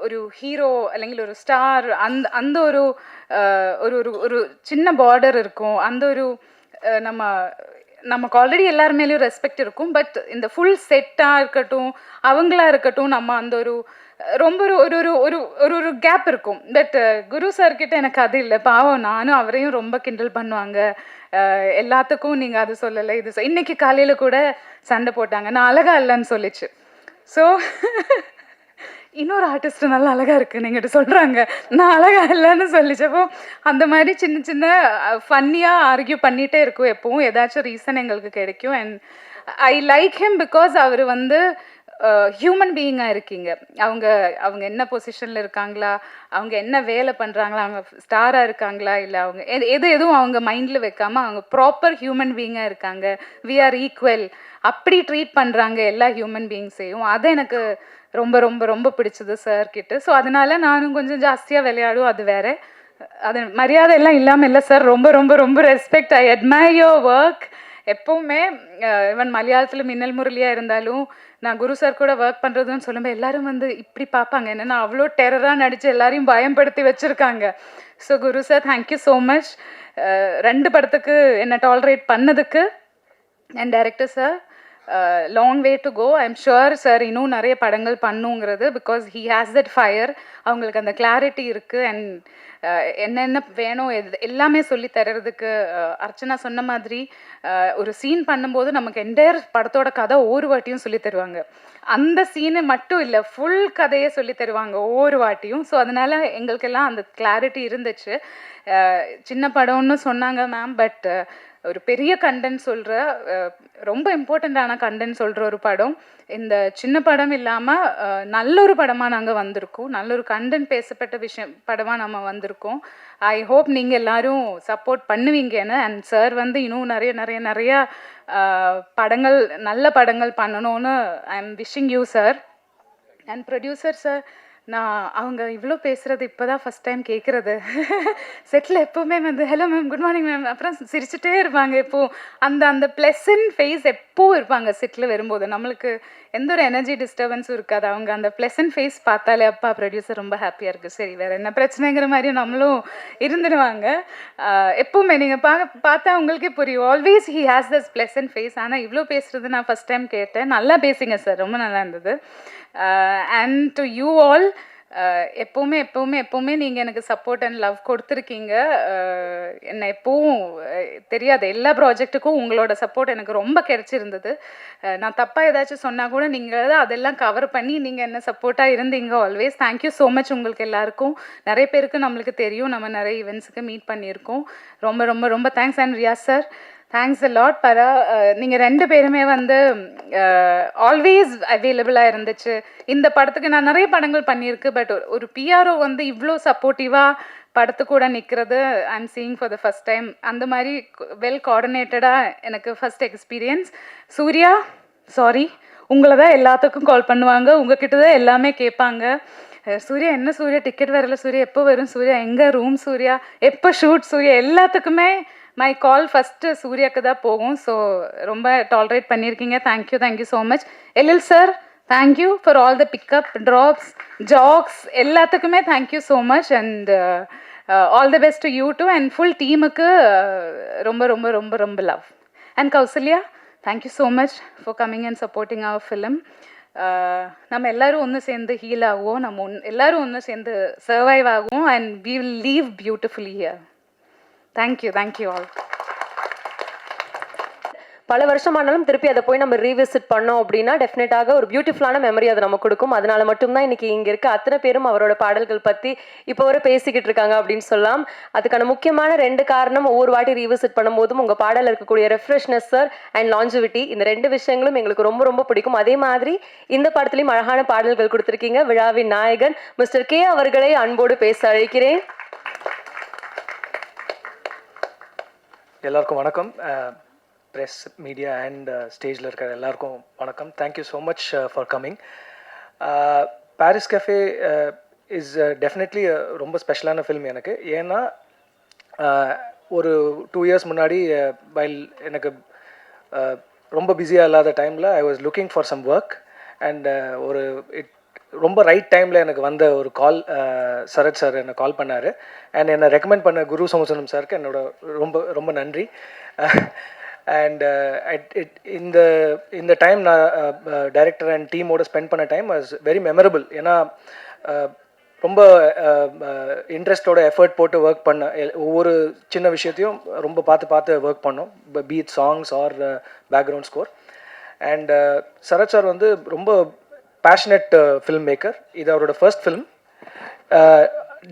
ஒரு ஹீரோ അല്ലെങ്കിൽ ஒரு ஸ்டார் அந்த ஒரு சின்ன பார்டர் இருக்கும். அந்த ஒரு நமக்கு ஆல்ரெடி எல்லார் மேலேயும் ரெஸ்பெக்ட் இருக்கும். பட் இந்த ஃபுல் செட்டாக இருக்கட்டும் அவங்களா இருக்கட்டும் நம்ம அந்த ரொம்ப ஒரு கேப் இருக்கும். பட் குரு சார்கிட்ட எனக்கு அது இல்லை. பாவம் நானும் அவரையும் ரொம்ப கிண்டல் பண்ணுவாங்க. எல்லாத்துக்கும் நீங்கள் அது சொல்லலை இது இன்னைக்கு காலையில் கூட சண்டை போட்டாங்க, நான் அழகா இல்லைன்னு சொல்லிச்சு. ஸோ இன்னொரு ஆர்டிஸ்ட் நல்லா அழகாக இருக்குது நீங்கிட்ட சொல்கிறாங்க, நான் அழகாக இல்லைன்னு சொல்லிச்சப்போ அந்த மாதிரி சின்ன சின்ன ஃபன்னியாக ஆர்கியூ பண்ணிகிட்டே இருக்கும். எப்போவும் ஏதாச்சும் ரீசன் எங்களுக்கு கிடைக்கும். And I like him because அவர் வந்து ஹியூமன் பீயிங்காக இருக்கீங்க. அவங்க என்ன பொசிஷனில் இருக்காங்களா, அவங்க என்ன வேலை பண்ணுறாங்களா, அவங்க ஸ்டாராக இருக்காங்களா இல்லை அவங்க எதுவும் அவங்க மைண்டில் வைக்காமல் அவங்க ப்ராப்பர் ஹியூமன் பீயிங்காக இருக்காங்க. வி ஆர் ஈக்குவல் அப்படி ட்ரீட் பண்ணுறாங்க எல்லா ஹியூமன் பீயிங்ஸையும். அது எனக்கு ரொம்ப ரொம்ப ரொம்ப பிடிச்சது சார்கிட்ட. ஸோ அதனால நானும் கொஞ்சம் ஜாஸ்தியாக விளையாடும். அது வேறு, அது மரியாதை எல்லாம் இல்லாமல் இல்லை சார். ரொம்ப ரொம்ப ரொம்ப respect. I admire your work எப்போவுமே ஈவன் மலையாளத்தில் மின்னல் முரளியாக இருந்தாலும் நான் குரு சார் கூட ஒர்க் பண்ணுறதுன்னு சொல்லும்போது எல்லாரும் வந்து இப்படி பார்ப்பாங்க, என்னென்னா அவ்வளோ டெரராக நடித்து எல்லாரையும் பயன்படுத்தி வச்சுருக்காங்க. So Guru sir, thank you so much 2 படத்துக்கு என்னை டாலரேட் பண்ணதுக்கு. And director sir, long way to go. I am sure sir இன்னும் நிறைய படங்கள் பண்ணுங்கிறது, because he has that fire. அவங்களுக்கு அந்த கிளாரிட்டி இருக்குது. அண்ட் என்னென்ன வேணும் எல்லாமே சொல்லி தர்றதுக்கு அர்ச்சனா சொன்ன மாதிரி ஒரு சீன் பண்ணும்போது நமக்கு என்டையர் படத்தோட கதை ஒவ்வொரு வாட்டியும் சொல்லி தருவாங்க. அந்த சீனு மட்டும் இல்லை, ஃபுல் கதையை சொல்லி தருவாங்க ஒவ்வொரு வாட்டியும். ஸோ அதனால் எங்களுக்கெல்லாம் அந்த கிளாரிட்டி இருந்துச்சு. சின்ன படம்னு சொன்னாங்க மேம், பட் ஒரு பெரிய கண்டென்ட் சொல்கிற, ரொம்ப இம்பார்ட்டண்ட்டான கண்டென்ட் சொல்கிற ஒரு படம். இந்த சின்ன படம் இல்லாமல் நல்ல ஒரு படமாக நாங்கள் வந்திருக்கோம். நல்ல ஒரு கண்டென்ட் பேசப்பட்ட படமாக நம்ம வந்திருக்கோம். ஐ ஹோப் நீங்கள் எல்லோரும் சப்போர்ட் பண்ணுவீங்கன்னு. அண்ட் சார் வந்து இன்னும் நிறைய படங்கள், நல்ல படங்கள் பண்ணணும்னு I am wishing you sir. And producer sir, நான் அவங்க இவ்வளோ பேசுகிறது இப்போ தான் ஃபஸ்ட் டைம் கேட்குறது. செட்டில் எப்போவுமே வந்து hello ma'am, good morning ma'am, அப்புறம் சிரிச்சுட்டே இருப்பாங்க. எப்போது அந்த ப்ளசன்ட் ஃபேஸ் எப்போது இருப்பாங்க செட்டில் வரும்போது. நம்மளுக்கு எந்த ஒரு எனர்ஜி டிஸ்டர்பன்ஸும் இருக்காது. அவங்க அந்த ப்ளசன்ட் ஃபேஸ் பார்த்தாலே அப்பா ப்ரொடியூசர் ரொம்ப ஹாப்பியாக இருக்குது, சரி வேறு என்ன பிரச்சனைங்கிற மாதிரியும் நம்மளும் இருந்துடுவாங்க. எப்போவுமே நீங்கள் பார்த்தா உங்களுக்கே புரியும், always he has this pleasant face. ஆனால் இவ்வளோ பேசுகிறது நான் ஃபஸ்ட் டைம் கேட்டேன். நல்லா பேசுங்க சார், ரொம்ப நல்லா இருந்தது. அண்ட் டு யூ ஆல், எப்போவுமே நீங்கள் எனக்கு சப்போர்ட் அண்ட் லவ் கொடுத்துருக்கீங்க. என்னை எப்போவும் தெரியாது, எல்லா ப்ராஜெக்ட்டுக்கும் உங்களோட சப்போர்ட் எனக்கு ரொம்ப கிடச்சிருந்தது. நான் தப்பாக ஏதாச்சும் சொன்னால் கூட நீங்கள் தான் அதெல்லாம் கவர் பண்ணி நீங்கள் என்ன சப்போர்ட்டாக இருந்தீங்க ஆல்வேஸ். தேங்க்யூ ஸோ மச் உங்களுக்கு எல்லாருக்கும். நிறைய பேருக்கு நம்மளுக்கு தெரியும், நம்ம நிறைய ஈவெண்ட்ஸுக்கு மீட் பண்ணியிருக்கோம். ரொம்ப ரொம்ப ரொம்ப thanks. And Riyaz sir, thanks a lot. Para, நீங்கள் 2 பேருமே வந்து ஆல்வேஸ் அவைலபிளாக இருந்துச்சு. இந்த படத்துக்கு நான் நிறைய படங்கள் பண்ணியிருக்கு, பட் ஒரு பிஆர்ஓ வந்து இவ்வளோ சப்போர்ட்டிவாக படத்து கூட நிற்கிறது I am seeing for the first time. அந்த மாதிரி வெல் கோஆர்டினேட்டடாக எனக்கு ஃபஸ்ட் எக்ஸ்பீரியன்ஸ். சூர்யா, சாரி, உங்களை தான் எல்லாத்துக்கும் கால் பண்ணுவாங்க, உங்ககிட்ட தான் எல்லாமே கேட்பாங்க. சூர்யா என்ன சூர்யா டிக்கெட் வரல, சூர்யா எப்போ வரும், சூர்யா எங்கே ரூம், சூர்யா எப்போ ஷூட், சூர்யா எல்லாத்துக்குமே மை கால் ஃபஸ்ட்டு சூர்யாவுக்கு தான் போகும். ஸோ ரொம்ப டாலரேட் பண்ணியிருக்கீங்க. Thank you so much. LL sir, thank you for all the pickup, drops, jacks எல்லாத்துக்குமே thank you so much. And all the best to you too. And full டீமுக்கு ரொம்ப ரொம்ப ரொம்ப ரொம்ப love. And Kausalya, thank you so much for coming and supporting our film. நம்ம எல்லோரும் ஒன்று சேர்ந்து ஹீல் ஆகுவோம், நம்ம எல்லோரும் ஒன்று சேர்ந்து சர்வைவ் ஆகுவோம். And we will live beautifully here. Thank you all. பல வருஷமானாலும் திருப்பி அதை போய் நம்ம ரீவிசிட் பண்ணோம் அப்படின்னா டெஃபினட்டாக ஒரு பியூட்டிஃபுல்லான மெமரி அதை நம்ம கொடுக்கும். அதனால மட்டும்தான் இன்னைக்கு இங்கே இருக்க அத்தனை பேரும் அவரோட பாடல்கள் பற்றி இப்போ வரை பேசிக்கிட்டு இருக்காங்க அப்படின்னு சொல்லலாம். அதுக்கான முக்கியமான 2 காரணம், ஒவ்வொரு வாட்டி ரீவிசிட் பண்ணும்போதும் உங்கள் பாடலில் இருக்கக்கூடிய ரெஃப்ரெஷ்னஸ் சார் அண்ட் லாஞ்சிவிட்டி, இந்த 2 விஷயங்களும் எங்களுக்கு ரொம்ப ரொம்ப பிடிக்கும். அதே மாதிரி இந்த படத்துலையும் அழகான பாடல்கள் கொடுத்துருக்கீங்க. விழாவின் நாயகன் மிஸ்டர் கே அவர்களை அன்போடு பேச அழைக்கிறேன். எல்லாருக்கும் வணக்கம். ப்ரெஸ், மீடியா அண்ட் ஸ்டேஜில் இருக்கிற எல்லாருக்கும் வணக்கம். Thank you so much for coming. Paris cafe is definitely ரொம்ப ஸ்பெஷலான ஃபில்ம் எனக்கு. ஏன்னா ஒரு 2 இயர்ஸ் முன்னாடி வைல் எனக்கு ரொம்ப பிஸியாக இல்லாத டைமில் I was looking for some work and ரொம்ப ரைட் டைமில் எனக்கு வந்த ஒரு கால், சரத் சார் என்னை கால் பண்ணார். அண்ட் என்னை ரெக்கமெண்ட் பண்ண குரு சோமசுந்தரம் சாருக்கு என்னோட ரொம்ப ரொம்ப நன்றி. அண்ட் இந்த டைம் நான் டைரக்டர் அண்ட் டீமோட ஸ்பெண்ட் பண்ண டைம் வாஸ் வெரி மெமரபிள். ஏன்னா ரொம்ப இன்ட்ரெஸ்டோட எஃபர்ட் போட்டு ஒர்க் பண்ண, ஒவ்வொரு சின்ன விஷயத்தையும் ரொம்ப பார்த்து ஒர்க் பண்ணோம், beat songs or background score. And Sarath sir வந்து ரொம்ப பேஷனட் ஃபில்ம் மேக்கர். இது அவரோட ஃபர்ஸ்ட் ஃபில்ம்.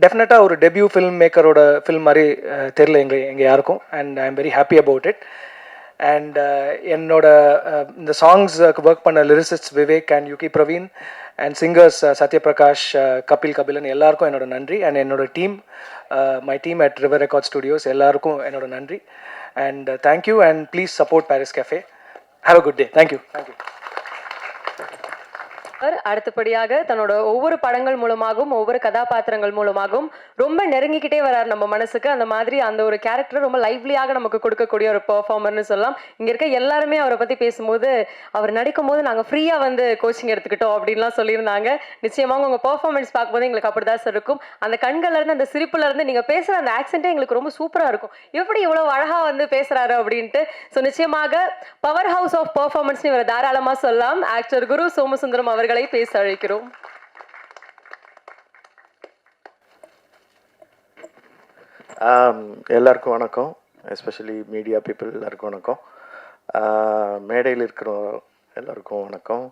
டெஃபினட்டாக ஒரு டெபியூ ஃபில்ம் மேக்கரோட ஃபில்ம் மாதிரி தெரில எங்கள் யாருக்கும். And I am very happy about it. And என்னோட இந்த சாங்ஸ்க்கு ஒர்க் பண்ண lyricist Vivek and Yugi Praveen and singers Sathyaprakash, Kabilan எல்லாருக்கும் என்னோட நன்றி. அண்ட் என்னோட team, my team at River Record Studios எல்லாருக்கும் என்னோட நன்றி. And thank you and please support Paris Cafe. Have a good day. Thank you. அடுத்தபடியாக தன்னோட ஒவ்வொரு படங்கள் மூலமாகவும் ஒவ்வொரு கதாபாத்திரங்கள் மூலமாகவும் ரொம்ப நெருங்கிக்கிட்டே வரார் நம்ம மனசுக்கு. அந்த மாதிரி அந்த ஒரு கேரக்டர் ரொம்ப லைவ்லியாக நமக்கு கொடுக்கக்கூடிய ஒரு பெர்ஃபார்மர்னு சொல்லலாம். இங்க இருக்க எல்லாருமே அவரை பத்தி பேசும்போது அவர் நடிக்கும் போது நாங்க ஃப்ரீயா வந்து கோச்சிங் எடுத்துக்கிட்டோம் அப்படின்லாம் சொல்லியிருந்தாங்க. நிச்சயமாக உங்க பெர்ஃபார்மன்ஸ் பார்க்கும்போது எங்களுக்கு அப்படிதான் சார் இருக்கும். அந்த கண்கள்ல இருந்து அந்த சிரிப்புல இருந்து நீங்க பேசுற அந்த ஆக்சென்ட்டே எங்களுக்கு ரொம்ப சூப்பரா இருக்கும். எப்படி இவ்வளவு அழகா வந்து பேசுறாரு அப்படின்ட்டு. ஸோ நிச்சயமாக பவர் ஹவுஸ் ஆஃப் பெர்ஃபார்மன்ஸ் இவரை தாராளமா சொல்லலாம். ஆக்டர் குரு சோமசுந்தரம் அவர்களை பேச அழைக்கிறோம். எல்லாருக்கும் வணக்கம், எஸ்பெஷலி மீடியா பீப்புள் எல்லாருக்கும் வணக்கம். மேடையில் இருக்கிற எல்லாருக்கும் வணக்கம்,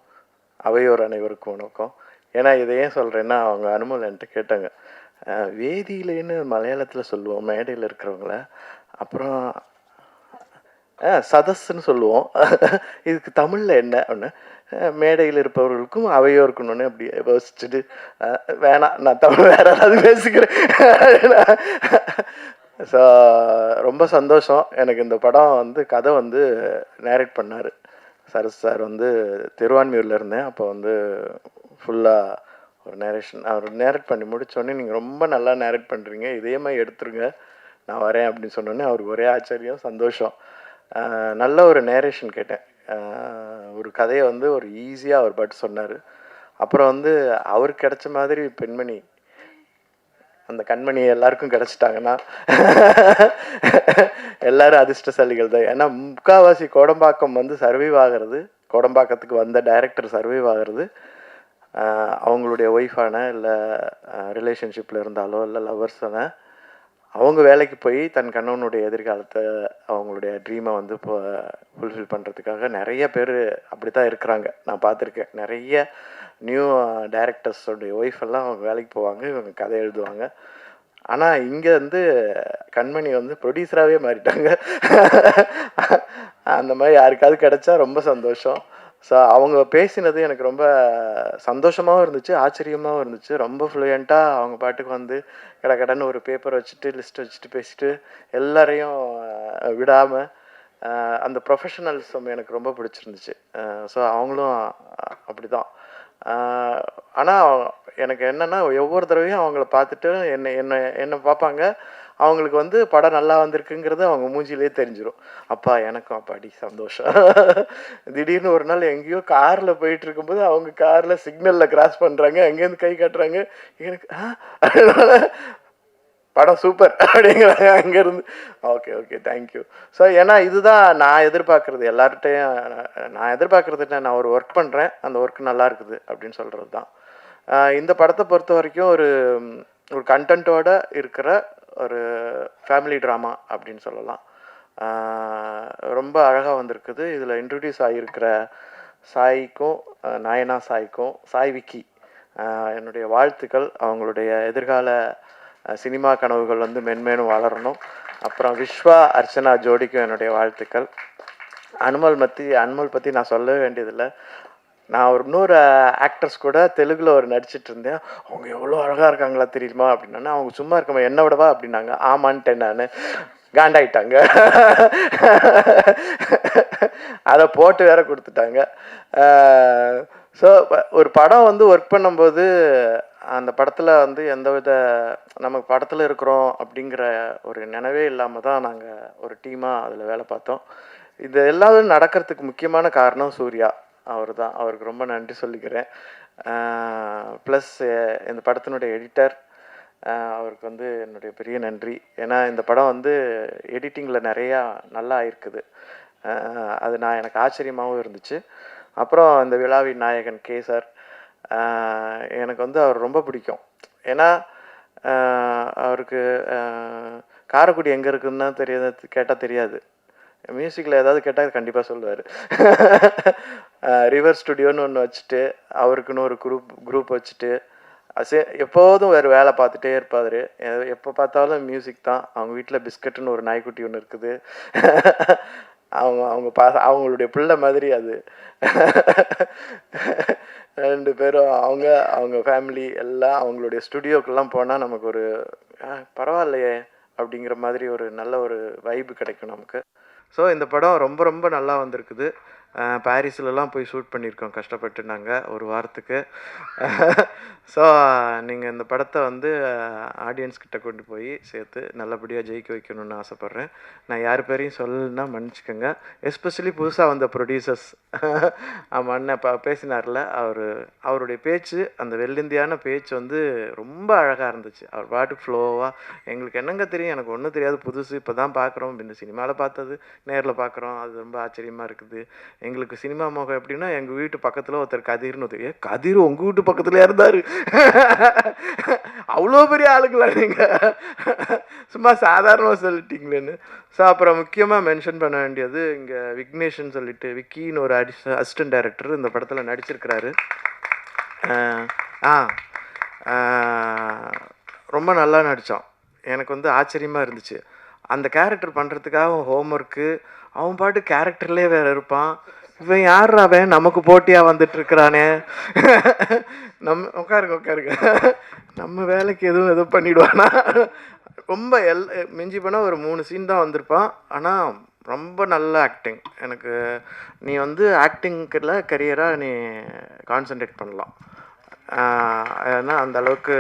அவையோர் அனைவருக்கும் வணக்கம். ஏன்னா இதை ஏன் சொல்கிறேன்னா, அவங்க அனுமல் என்கிட்ட கேட்டாங்க, வேதியிலேன்னு மலையாளத்தில் சொல்லுவோம் மேடையில் இருக்கிறவங்கள, அப்புறம் சதஸ்ன்னு சொல்லுவோம், இதுக்கு தமிழில் என்ன ஒன்று, மேடையில் இருப்பவர்களுக்கும் அவையோருக்கணுன்னு அப்படி யோசிச்சுட்டு வேணாம் நான் தமிழ் வேற ஏதாவது பேசிக்கிறேன். ஸோ ரொம்ப சந்தோஷம். எனக்கு இந்த படம் வந்து கதை வந்து நேரேட் பண்ணார் சரஸ் சார். வந்து திருவான்மியூரில் இருந்தேன் அப்போ வந்து ஃபுல்லாக ஒரு நேரேஷன் அவர் நேரேட் பண்ணி முடித்தோடனே, நீங்கள் ரொம்ப நல்லா நேரேட் பண்ணுறீங்க, இதே மாதிரி எடுத்துருங்க நான் வரேன் அப்படின்னு சொன்னோன்னே அவருக்கு ஒரே ஆச்சரியம் சந்தோஷம். நல்ல ஒரு நேரேஷன் கேட்டேன். ஒரு கதையை வந்து ஒரு ஈஸியாக அவர் பாட்டு சொன்னார். அப்புறம் வந்து அவருக்கு கிடைச்ச மாதிரி பெண்மணி, அந்த கண்மணி எல்லாருக்கும் கிடச்சிட்டாங்கன்னா எல்லாரும் அதிர்ஷ்டசாலிகள் தான். ஏன்னா முக்கால்வாசி கோடம்பாக்கம் வந்து சர்வைவ் ஆகிறது, கோடம்பாக்கத்துக்கு வந்த டைரக்டர் சர்வைவ் ஆகிறது அவங்களுடைய ஒய்ஃபான இல்லை ரிலேஷன்ஷிப்பில் இருந்தாலோ இல்லை லவர்ஸான அவங்க வேலைக்கு போய் தன் கணவனுடைய எதிர்காலத்தை அவங்களுடைய ட்ரீமை வந்து இப்போ ஃபுல்ஃபில் பண்ணுறதுக்காக நிறைய பேர் அப்படி தான் இருக்கிறாங்க. நான் பார்த்துருக்கேன், நிறைய நியூ டைரக்டர்ஸோடைய ஒய்ஃப் எல்லாம் அவங்க வேலைக்கு போவாங்க, இவங்க கதை எழுதுவாங்க. ஆனால் இங்கே வந்து கண்மணி வந்து ப்ரொடியூசராகவே மாறிட்டாங்க. அந்த மாதிரி யாருக்காவது கிடைச்சா ரொம்ப சந்தோஷம். ஸோ அவங்க பேசினது எனக்கு ரொம்ப சந்தோஷமாகவும் இருந்துச்சு, ஆச்சரியமாகவும் இருந்துச்சு. ரொம்ப ஃப்ளூயண்ட்டாக அவங்க பாட்டுக்கு வந்து கடன்னு ஒரு பேப்பர் வச்சுட்டு லிஸ்ட் வச்சுட்டு பேசிட்டு எல்லாரையும் விடாமல் அந்த ப்ரொஃபஷனல்ஸும் எனக்கு ரொம்ப பிடிச்சிருந்துச்சு. ஸோ அவங்களும் அப்படி தான். ஆனால் எனக்கு என்னென்னா, ஒவ்வொரு தடவையும் அவங்கள பார்த்துட்டு என்னை பார்ப்பாங்க, அவங்களுக்கு வந்து படம் நல்லா வந்திருக்குங்கிறது அவங்க மூஞ்சிலே தெரிஞ்சிடும். அப்பா எனக்கும் அப்பாடி சந்தோஷம். திடீர்னு ஒரு நாள் எங்கேயோ காரில் போயிட்டு இருக்கும்போது அவங்க காரில் சிக்னலில் கிராஸ் பண்ணுறாங்க, அங்கேருந்து கை காட்டுறாங்க, எனக்கு படம் சூப்பர் அப்படிங்கிறாங்க அங்கேருந்து. Okay okay thank you. ஸோ ஏன்னா இதுதான் நான் எதிர்பார்க்குறது, எல்லார்கிட்டையும் நான் எதிர்பார்க்குறது என்ன, நான் ஒரு ஒர்க் பண்ணுறேன், அந்த ஒர்க் நல்லா இருக்குது அப்படின்னு சொல்கிறது தான். இந்த படத்தை பொறுத்த வரைக்கும் ஒரு கண்டென்ட்டோடு இருக்கிற ஒரு ஃபேமிலி ட்ராமா அப்படின்னு சொல்லலாம். ரொம்ப அழகாக வந்திருக்குது. இதில் இன்ட்ரடியூஸ் ஆகியிருக்கிற சாய்க்கும் நயனா சாய்க்கும், சாய் விக்கி என்னுடைய வாழ்த்துக்கள். அவங்களுடைய எதிர்கால சினிமா கனவுகள் வந்து மென்மேலும் வளரணும். அப்புறம் விஸ்வா அர்ச்சனா ஜோடிக்கும் என்னுடைய வாழ்த்துக்கள். அனுமல் பற்றி நான் சொல்லவே வேண்டியதில்லை. நான் ஒரு இன்னொரு ஆக்டர்ஸ் கூட தெலுங்கில் ஒரு நடிச்சிட்டு இருந்தேன், அவங்க எவ்வளோ அழகாக இருக்காங்களா தெரியுமா அப்படின்னா, அவங்க சும்மா இருக்கமா என்ன விடவா அப்படின்னாங்க. ஆமான்ட்டேன் நான், காண்டாயிட்டாங்க. அதை போட்டு வேற கொடுத்துட்டாங்க. ஸோ ஒரு படம் வந்து ஒர்க் பண்ணும்போது அந்த படத்தில் வந்து எந்தவித நம்ம படத்தில் இருக்கிறோம் அப்படிங்கிற ஒரு நினைவே இல்லாமல் தான் நாங்கள் ஒரு டீமாக அதில் வேலை பார்த்தோம். இது எல்லாரும் நடக்கிறதுக்கு முக்கியமான காரணம் சூர்யா அவர் தான். அவருக்கு ரொம்ப நன்றி சொல்லிக்கிறேன். ப்ளஸ் இந்த படத்தினுடைய எடிட்டர், அவருக்கு வந்து என்னுடைய பெரிய நன்றி. ஏன்னா இந்த படம் வந்து எடிட்டிங்கில் நிறையா நல்லா இருக்குது, அது எனக்கு ஆச்சரியமாகவும் இருந்துச்சு. அப்புறம் இந்த விழாவின் நாயகன் கே சார், எனக்கு வந்து அவர் ரொம்ப பிடிக்கும். ஏன்னா அவருக்கு காரைக்குடி எங்கே இருக்குதுன்னா கேட்டால் தெரியாது, மியூசிக்கில் ஏதாவது கேட்டால் கண்டிப்பாக சொல்லுவார். ரிவர் ஸ்டுடியோன்னு ஒன்று வச்சுட்டு அவருக்குன்னு ஒரு குரூப் வச்சுட்டு எப்போதும் வேறு வேலை பார்த்துட்டே இருப்பார். எப்போ பார்த்தாலும் மியூசிக் தான். அவங்க வீட்டில் பிஸ்கட்டுன்னு ஒரு நாய்க்குட்டி ஒன்று இருக்குது. அவங்களுடைய பிள்ளை மாதிரி அது. ரெண்டு பேரும் அவங்க ஃபேமிலி எல்லாம் அவங்களுடைய ஸ்டுடியோக்கெல்லாம் போனால் நமக்கு ஒரு பரவாயில்லையே அப்படிங்கிற மாதிரி ஒரு நல்ல ஒரு வைப்பு கிடைக்கும் நமக்கு. ஸோ இந்த படம் ரொம்ப ரொம்ப நல்லா வந்திருக்குது. பாரிஸ்லலாம் போய் ஷூட் பண்ணியிருக்கோம் கஷ்டப்பட்டு நாங்கள் ஒரு வாரத்துக்கு. ஸோ நீங்கள் இந்த படத்தை வந்து ஆடியன்ஸ் கிட்ட கொண்டு போய் சேர்த்து நல்லபடியாக ஜெயிக்க வைக்கணும்னு ஆசைப்பட்றேன். நான் யார் பேரையும் சொல்லலைன்னா மன்னிச்சுக்கோங்க. எஸ்பெஷலி புதுசாக வந்த ப்ரொடியூசர்ஸ். ஆமாம், அண்ணன் இப்போ பேசினார்ல, அவருடைய பேச்சு, அந்த வெள்ளிந்தியான பேச்சு வந்து ரொம்ப அழகாக இருந்துச்சு. அவர் பாட்டுக்கு ஃப்ளோவாக, எங்களுக்கு என்னங்க தெரியும், எனக்கு ஒன்றும் தெரியாது, புதுசு இப்போ தான் பார்க்குறோம், இந்த சினிமாவில் பார்த்தது நேரில் பார்க்குறோம், அது ரொம்ப ஆச்சரியமாக இருக்குது. எங்களுக்கு சினிமா முகம் எப்படின்னா, எங்கள் வீட்டு பக்கத்தில் ஒருத்தர் கதிர்னு ஒருத்தர், கதிர் உங்கள் வீட்டு பக்கத்தில் இருந்தார், அவ்வளோ பெரிய ஆளுங்களா நீங்கள், சும்மா சாதாரணமாக சொல்லிட்டீங்களேன்னு. ஸோ அப்புறம் முக்கியமாக மென்ஷன் பண்ண வேண்டியது, இங்கே விக்னேஷ்னு சொல்லிட்டு விக்கின்னு ஒரு அசிஸ்டன்ட் டைரக்டர் இந்த படத்தில் நடிச்சிருக்கிறாரு. ரொம்ப நல்லா நடித்தான். எனக்கு வந்து ஆச்சரியமாக இருந்துச்சு. அந்த கேரக்டர் பண்ணுறதுக்காக ஹோம்ஒர்க்கு, அவன் பாட்டு கேரக்டர்லேயே வேறு இருப்பான். இவன் யார் அவன் நமக்கு போட்டியாக வந்துட்டுருக்கிறானே, உட்காருங்க நம்ம வேலைக்கு எதுவும் பண்ணிவிடுவானா. ரொம்ப மிஞ்சி போனால் ஒரு 3 சீன் தான் வந்திருப்பான். ஆனால் ரொம்ப நல்ல ஆக்டிங். எனக்கு நீ வந்து ஆக்டிங்கில் கரியராக நீ கான்சன்ட்ரேட் பண்ணலாம். ஏன்னா அந்த அளவுக்கு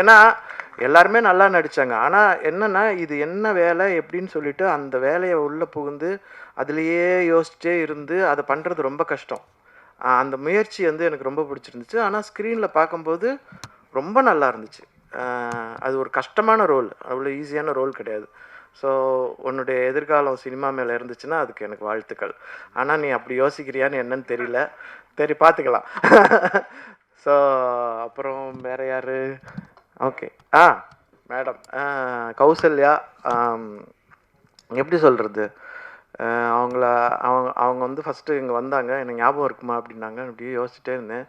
ஏன்னா எல்லாருமே நல்லா நடித்தாங்க. ஆனால் என்னென்னா, இது என்ன வேலை எப்படின்னு சொல்லிட்டு அந்த வேலையை உள்ளே புகுந்து அதுலேயே யோசிச்சே இருந்து அதை பண்ணுறது ரொம்ப கஷ்டம். அந்த முயற்சி வந்து எனக்கு ரொம்ப பிடிச்சிருந்துச்சு. ஆனால் ஸ்க்ரீனில் பார்க்கும்போது ரொம்ப நல்லா இருந்துச்சு. அது ஒரு கஷ்டமான ரோல், அவ்வளோ ஈஸியான ரோல் கிடையாது. ஸோ உன்னுடைய எதிர்காலம் சினிமா மேலே இருந்துச்சுன்னா அதுக்கு எனக்கு வாழ்த்துக்கள். ஆனால் நீ அப்படி யோசிக்கிறியான்னு என்னன்னு தெரியல, பார்த்துக்கலாம். ஸோ அப்புறம் வேறு யார்? ஓகே, மேடம் கௌசல்யா, எப்படி சொல்கிறது, அவங்க வந்து ஃபஸ்ட்டு இங்கே வந்தாங்க, எனக்கு ஞாபகம் இருக்குமா அப்படின்னாங்க. அப்படியே யோசிச்சுட்டே இருந்தேன்.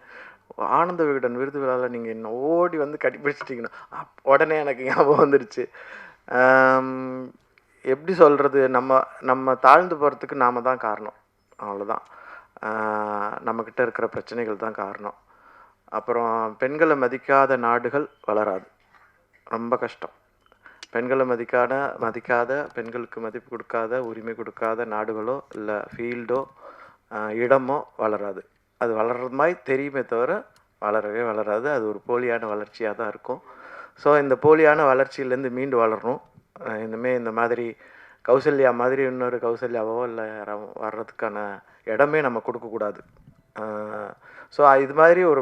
ஆனந்த விகடன் விருது விழாவில் நீங்கள் என்ன ஓடி வந்து கட்டிப்பிடிச்சிட்டிங்கன்னா உடனே எனக்கு ஞாபகம் வந்துடுச்சு. எப்படி சொல்கிறது, நம்ம தாழ்ந்து போகிறதுக்கு நாம் தான் காரணம், அவ்வளோதான். நம்மக்கிட்ட இருக்கிற பிரச்சனைகள் தான் காரணம். அப்புறம் பெண்களை மதிக்காத நாடுகள் வளராது, ரொம்ப கஷ்டம். பெண்களை மதிக்காத, பெண்களுக்கு மதிப்பு கொடுக்காத, உரிமை கொடுக்காத நாடுகளோ இல்லை ஃபீல்டோ இடமோ வளராது. அது வளர்றது மாதிரி தெரியுமே தவிர வளரவே வளராது. அது ஒரு போலியான வளர்ச்சியாக தான் இருக்கும். ஸோ இந்த போலியான வளர்ச்சியிலேருந்து மீண்டு வளரணும். இனிமேல் இந்த மாதிரி கௌசல்யா மாதிரி இன்னொரு கௌசல்யாவோ இல்லை யாராவோ வர்றதுக்கான இடமே நம்ம கொடுக்கக்கூடாது. ஸோ இது மாதிரி ஒரு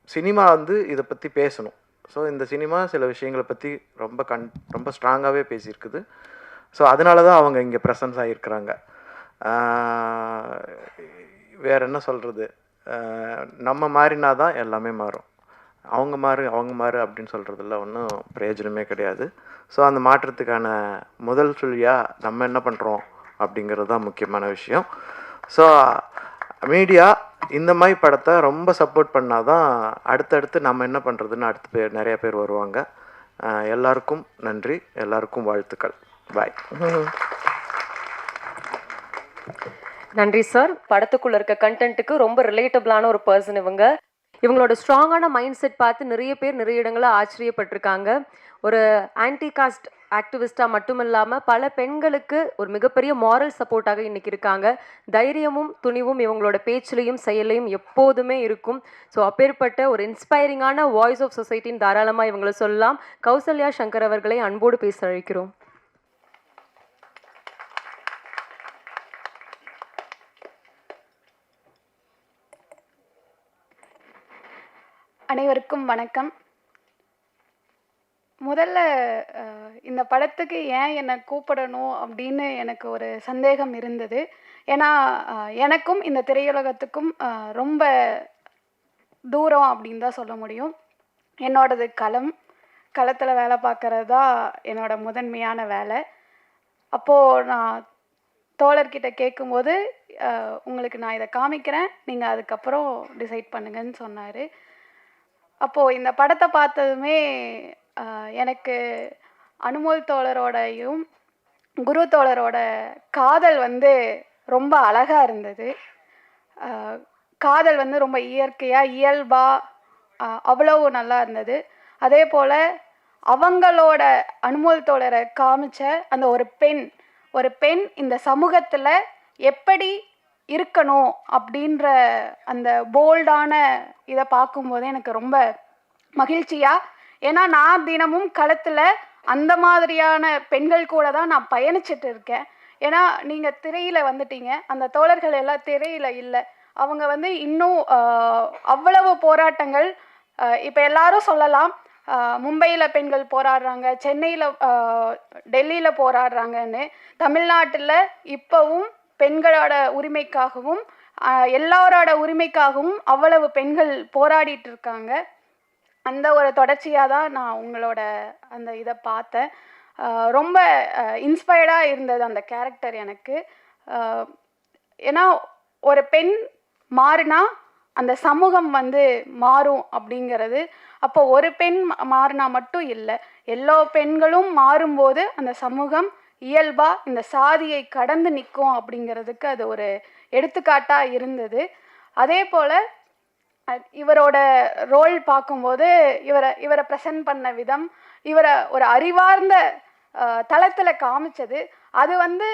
சினிமா வந்து இதை பற்றி பேசணும். ஸோ இந்த சினிமா சில விஷயங்களை பற்றி ரொம்ப ஸ்ட்ராங்காகவே பேசியிருக்குது. ஸோ அதனால தான் அவங்க இங்கே ப்ரெசன்ஸ் ஆகியிருக்கிறாங்க. வேறு என்ன சொல்கிறது, நம்ம மாறினா தான் எல்லாமே மாறும். அவங்க மாறு அப்படின்னு சொல்கிறதுல ஒன்றும் பிரயோஜனமே கிடையாது. ஸோ அந்த மாற்றத்துக்கான முதல் சொல்லியாக நம்ம என்ன பண்ணுறோம் அப்படிங்கிறது தான் முக்கியமான விஷயம். ஸோ மீடியா இந்த மாதிரி படத்தை ரொம்ப சப்போர்ட் பண்ணால் தான் அடுத்தடுத்து நம்ம என்ன பண்ணுறதுன்னு நிறைய பேர் வருவாங்க. எல்லாருக்கும் நன்றி, எல்லாருக்கும் வாழ்த்துக்கள். பாய். நன்றி சார். படத்துக்குள்ள இருக்க கண்டென்ட்டுக்கு ரொம்ப ரிலேட்டபிளான ஒரு பர்சன் இவங்களோட ஸ்ட்ராங்கான மைண்ட் செட் பார்த்து நிறைய பேர் நிறைய இடங்களில் ஆச்சரியப்பட்டிருக்காங்க. ஒரு ஆன்டி காஸ்ட் ஆக்டிவிஸ்டாக மட்டும் இல்லாமல் பல பெண்களுக்கு ஒரு மிகப்பெரிய மாரல் சப்போர்ட்டாக இன்றைக்கி இருக்காங்க. தைரியமும் துணிவும் இவங்களோட பேச்சிலையும் செயலையும் எப்போதுமே இருக்கும். ஸோ அப்பேற்பட்ட ஒரு இன்ஸ்பைரிங்கான வாய்ஸ் ஆஃப் சொசைட்டின்னு தாராளமாக இவங்களை சொல்லலாம். கௌசல்யா சங்கர் அவர்களை அன்போடு பேச அழைக்கிறோம். அனைவருக்கும் வணக்கம். முதல்ல இந்த படத்துக்கு ஏன் என்னை கூப்பிடணும் அப்படின்னு எனக்கு ஒரு சந்தேகம் இருந்தது. ஏன்னா எனக்கும் இந்த திரையுலகத்துக்கும் ரொம்ப தூரம் அப்படின்னு தான் சொல்ல முடியும். என்னோடது களத்தில் வேலை பார்க்குறது தான் என்னோட முதன்மையான வேலை. அப்போது நான் தோழர்கிட்ட கேட்கும்போது உங்களுக்கு நான் இதை காமிக்கிறேன், நீங்கள் அதுக்கப்புறம் டிசைட் பண்ணுங்கன்னு சொன்னார். அப்போது இந்த படத்தை பார்த்ததுமே எனக்கு அனுமோல் தோழரோடையும் குரு தோழரோட காதல் வந்து ரொம்ப அழகாக இருந்தது. காதல் வந்து ரொம்ப இயற்கையாக இயல்பாக அவ்வளவு நல்லா இருந்தது. அதே போல் அவங்களோட அனுமோல் தோழரை காமிச்ச அந்த ஒரு பெண் இந்த சமூகத்தில் எப்படி இருக்கணும் அப்படின்ற அந்த போல்டான இதை பார்க்கும்போது எனக்கு ரொம்ப மகிழ்ச்சியாக, ஏன்னா நான் தினமும் களத்தில் அந்த மாதிரியான பெண்கள் கூட தான் நான் பயணிச்சுட்டு இருக்கேன். ஏன்னா நீங்கள் திரையில் வந்துட்டீங்க, அந்த தோழர்கள் எல்லாம் திரையில் இல்லை. அவங்க வந்து இன்னும் அவ்வளவு போராட்டங்கள், இப்போ எல்லாரும் சொல்லலாம் மும்பையில் பெண்கள் போராடுறாங்க, சென்னையில் டெல்லியில் போராடுறாங்கன்னு. தமிழ்நாட்டில் இப்போவும் பெண்களோட உரிமைக்காகவும் எல்லாரோட உரிமைக்காகவும் அவ்வளவு பெண்கள் போராடிட்டு இருக்காங்க. அந்த ஒரு தொடர்ச்சியாக தான் நான் உங்களோட அந்த இதை பார்த்தேன். ரொம்ப இன்ஸ்பயர்டாக இருந்தது அந்த கேரக்டர் எனக்கு. ஏன்னா ஒரு பெண் மாறினா அந்த சமூகம் வந்து மாறும் அப்படிங்கிறது. அப்போ ஒரு பெண் மாறினா மட்டும் இல்லை, எல்லா பெண்களும் மாறும்போது அந்த சமூகம் இயல்பாக இந்த சாதியை கடந்து நிற்கும் அப்படிங்கிறதுக்கு அது ஒரு எடுத்துக்காட்டாக இருந்தது. அதே போல் இவரோட ரோல் பார்க்கும்போது இவரை ப்ரெசன்ட் பண்ண விதம், இவரை ஒரு அறிவார்ந்த தளத்தில் காமிச்சது, அது வந்து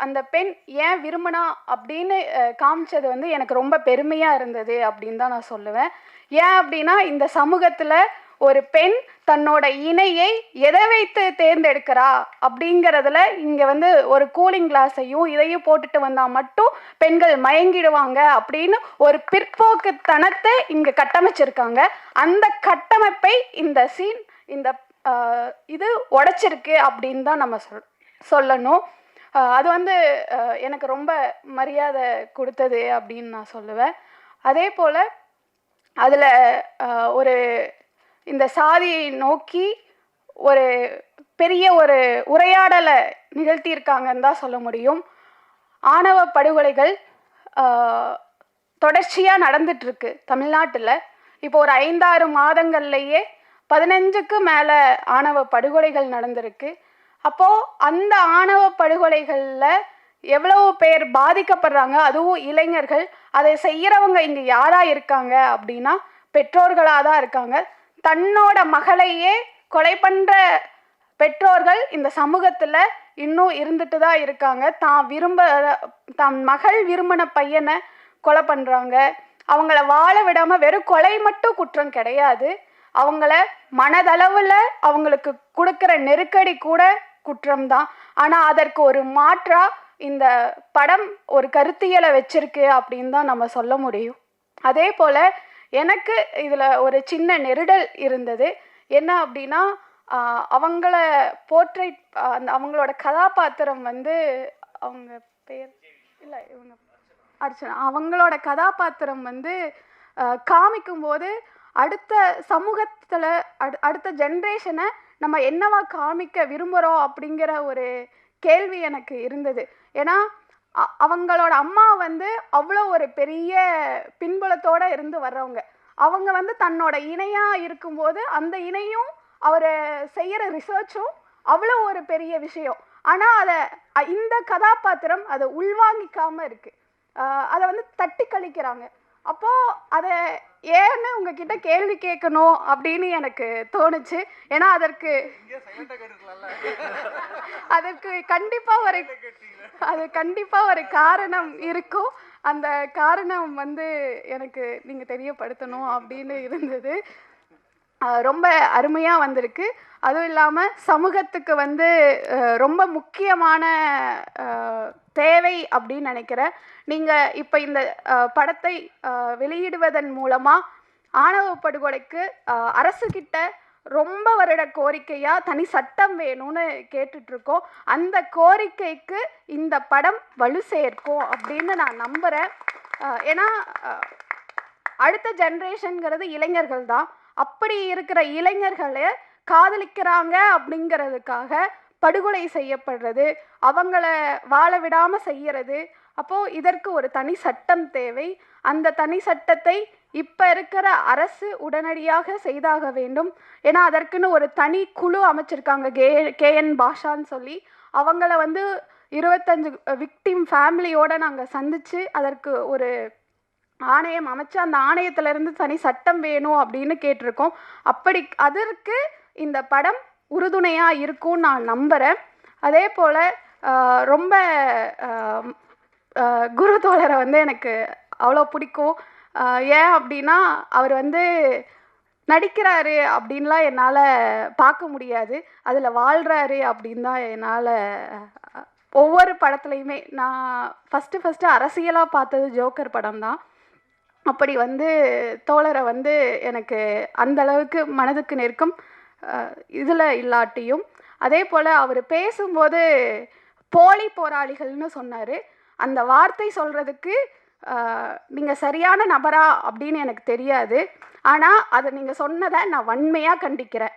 அந்த பெண் ஏன் விரும்பினா அப்படின்னு காமிச்சது வந்து எனக்கு ரொம்ப பெருமையாக இருந்தது அப்படின்னு தான் நான் சொல்லுவேன். ஏன் அப்படின்னா இந்த சமூகத்தில் ஒரு பெண் தன்னோட இணையை எதை வைத்து தேர்ந்தெடுக்கிறா அப்படிங்கிறதுல இங்கே வந்து ஒரு கூலிங் கிளாஸையும் இதையும் போட்டுட்டு வந்தால் மட்டும் பெண்கள் மயங்கிடுவாங்க அப்படின்னு ஒரு பிற்போக்குத்தனத்தை இங்கே கட்டமைச்சிருக்காங்க. அந்த கட்டமைப்பை இந்த சீன் இந்த இது உடைச்சிருக்கு அப்படின்னு தான் நம்ம சொல்லணும். அது வந்து எனக்கு ரொம்ப மரியாதை கொடுத்தது அப்படின்னு நான் சொல்லுவேன். அதே போல் அதில் ஒரு இந்த சாதியை நோக்கி ஒரு பெரிய ஒரு உரையாடலை நிகழ்த்தியிருக்காங்கன்னு தான் சொல்ல முடியும். ஆணவ படுகொலைகள் தொடர்ச்சியாக நடந்துட்டுருக்கு தமிழ்நாட்டில். இப்போ ஒரு 5-6 மாதங்கள்லேயே 15க்கு மேலே ஆணவ படுகொலைகள் நடந்திருக்கு. அப்போது அந்த ஆணவ படுகொலைகளில் எவ்வளவு பேர் பாதிக்கப்படுறாங்க, அதுவும் இளைஞர்கள். அதை செய்கிறவங்க இங்கே யாராக இருக்காங்க அப்படின்னா பெற்றோர்களாக தான் இருக்காங்க. தன்னோட மகளையே கொலை பண்ணுற பெற்றோர்கள் இந்த சமூகத்தில் இன்னும் இருந்துட்டு தான் இருக்காங்க. தன் மகள் விரும்பின பையனை கொலை பண்ணுறாங்க. அவங்கள வாழ விடாமல், வெறும் கொலை மட்டும் குற்றம் கிடையாது, அவங்கள மனதளவில் அவங்களுக்கு கொடுக்குற நெருக்கடி கூட குற்றம்தான். ஆனால் அதற்கு ஒரு மாற்றாக இந்த படம் ஒரு கருத்தியலை வச்சிருக்கு அப்படின்னு தான் நம்ம சொல்ல முடியும். அதே போல் எனக்கு இதில் ஒரு சின்ன நெருடல் இருந்தது. என்ன அப்படின்னா அவங்கள போர்ட்ரேட் அவங்களோட கதாபாத்திரம் வந்து அவங்க பேர் இல்லை இவங்க அர்ச்சனா, அவங்களோட கதாபாத்திரம் வந்து காமிக்கும்போது அடுத்த சமூகத்தில் அடுத்த ஜென்ரேஷனை நம்ம என்னவா காமிக்க விரும்புகிறோம் அப்படிங்கிற ஒரு கேள்வி எனக்கு இருந்தது. ஏன்னா அவங்களோட அம்மா வந்து அவ்வளோ ஒரு பெரிய பின்புலத்தோடு இருந்து வர்றவங்க. அவங்க வந்து தன்னோட இணையாக இருக்கும்போது அந்த இணையும் அவர் செய்கிற ரிசர்ச்சும் அவ்வளோ ஒரு பெரிய விஷயம். ஆனால் அதை இந்த கதாபாத்திரம் அதை உள்வாங்கிக்காமல் இருக்குது, அதை வந்து தட்டி கழிக்கிறாங்க. அப்போது அதை ஏன்னு உங்ககிட்ட கேள்வி கேட்கணும் அப்படின்னு எனக்கு தோணுச்சு. ஏன்னா அதற்கு கண்டிப்பாக ஒரு காரணம் இருக்கும். அந்த காரணம் வந்து எனக்கு நீங்கள் தெரியப்படுத்தணும் அப்படின்னு இருந்தது. ரொம்ப அருமையாக வந்திருக்கு. அதுவும் இல்லாமல் சமூகத்துக்கு வந்து ரொம்ப முக்கியமான தேவை அப்படின்னு நினைக்கிறேன். நீங்கள் இப்போ இந்த படத்தை வெளியிடுவதன் மூலமாக ஆணவ படுகொலைக்கு அரசுக்கிட்ட ரொம்ப வருட கோரிக்கையாக தனி சட்டம் வேணும்னு கேட்டுட்ருக்கோம். அந்த கோரிக்கைக்கு இந்த படம் வலு சேர்க்கும் அப்படின்னு நான் நம்புகிறேன். ஏன்னா அடுத்த ஜென்ரேஷனுங்கிறது இளைஞர்கள் தான். அப்படி இருக்கிற இளைஞர்களை காதலிக்கிறாங்க அப்படிங்கிறதுக்காக படுகொலை செய்யப்படுறது, அவங்கள வாழ விடாமல் செய்கிறது. அப்போது இதற்கு ஒரு தனி சட்டம் தேவை. அந்த தனி சட்டத்தை இப்போ இருக்கிற அரசு உடனடியாக செய்தாக வேண்டும். ஏன்னா அதற்குன்னு ஒரு தனி குழு அமைச்சிருக்காங்க, KN பாஷான்னு சொல்லி. அவங்கள வந்து 25 விக்டிம் ஃபேமிலியோடு நாங்கள் சந்தித்து அதற்கு ஒரு ஆணையம் அமைச்சு அந்த ஆணையத்திலேருந்து தனி சட்டம் வேணும் அப்படின்னு கேட்டிருக்கோம். அதற்கு இந்த படம் உறுதுணையாக இருக்கும்னு நான் நம்புகிறேன். அதே போல் ரொம்ப குரு தோழரை வந்து எனக்கு அவ்வளோ பிடிக்கும். ஏன் அப்படின்னா அவர் வந்து நடிக்கிறாரு அப்படின்லாம் என்னால் பார்க்க முடியாது. அதில் வாழ்கிறாரு அப்படின்னு தான் என்னால் ஒவ்வொரு படத்துலையுமே நான் ஃபஸ்ட்டு அரசியலாக பார்த்தது ஜோக்கர் படம் தான். அப்படி வந்து தோழரை வந்து எனக்கு அந்த அளவுக்கு மனதுக்கு நெருக்கம் இதில் இல்லாட்டியும், அதே போல் அவர் பேசும்போது போலி போராளிகள்னு சொன்னார். அந்த வார்த்தை சொல்கிறதுக்கு நீங்கள் சரியான நபரா அப்படின்னு எனக்கு தெரியாது. ஆனால் அதை நீங்கள் சொன்னதை நான் வன்மையாக கண்டிக்கிறேன்.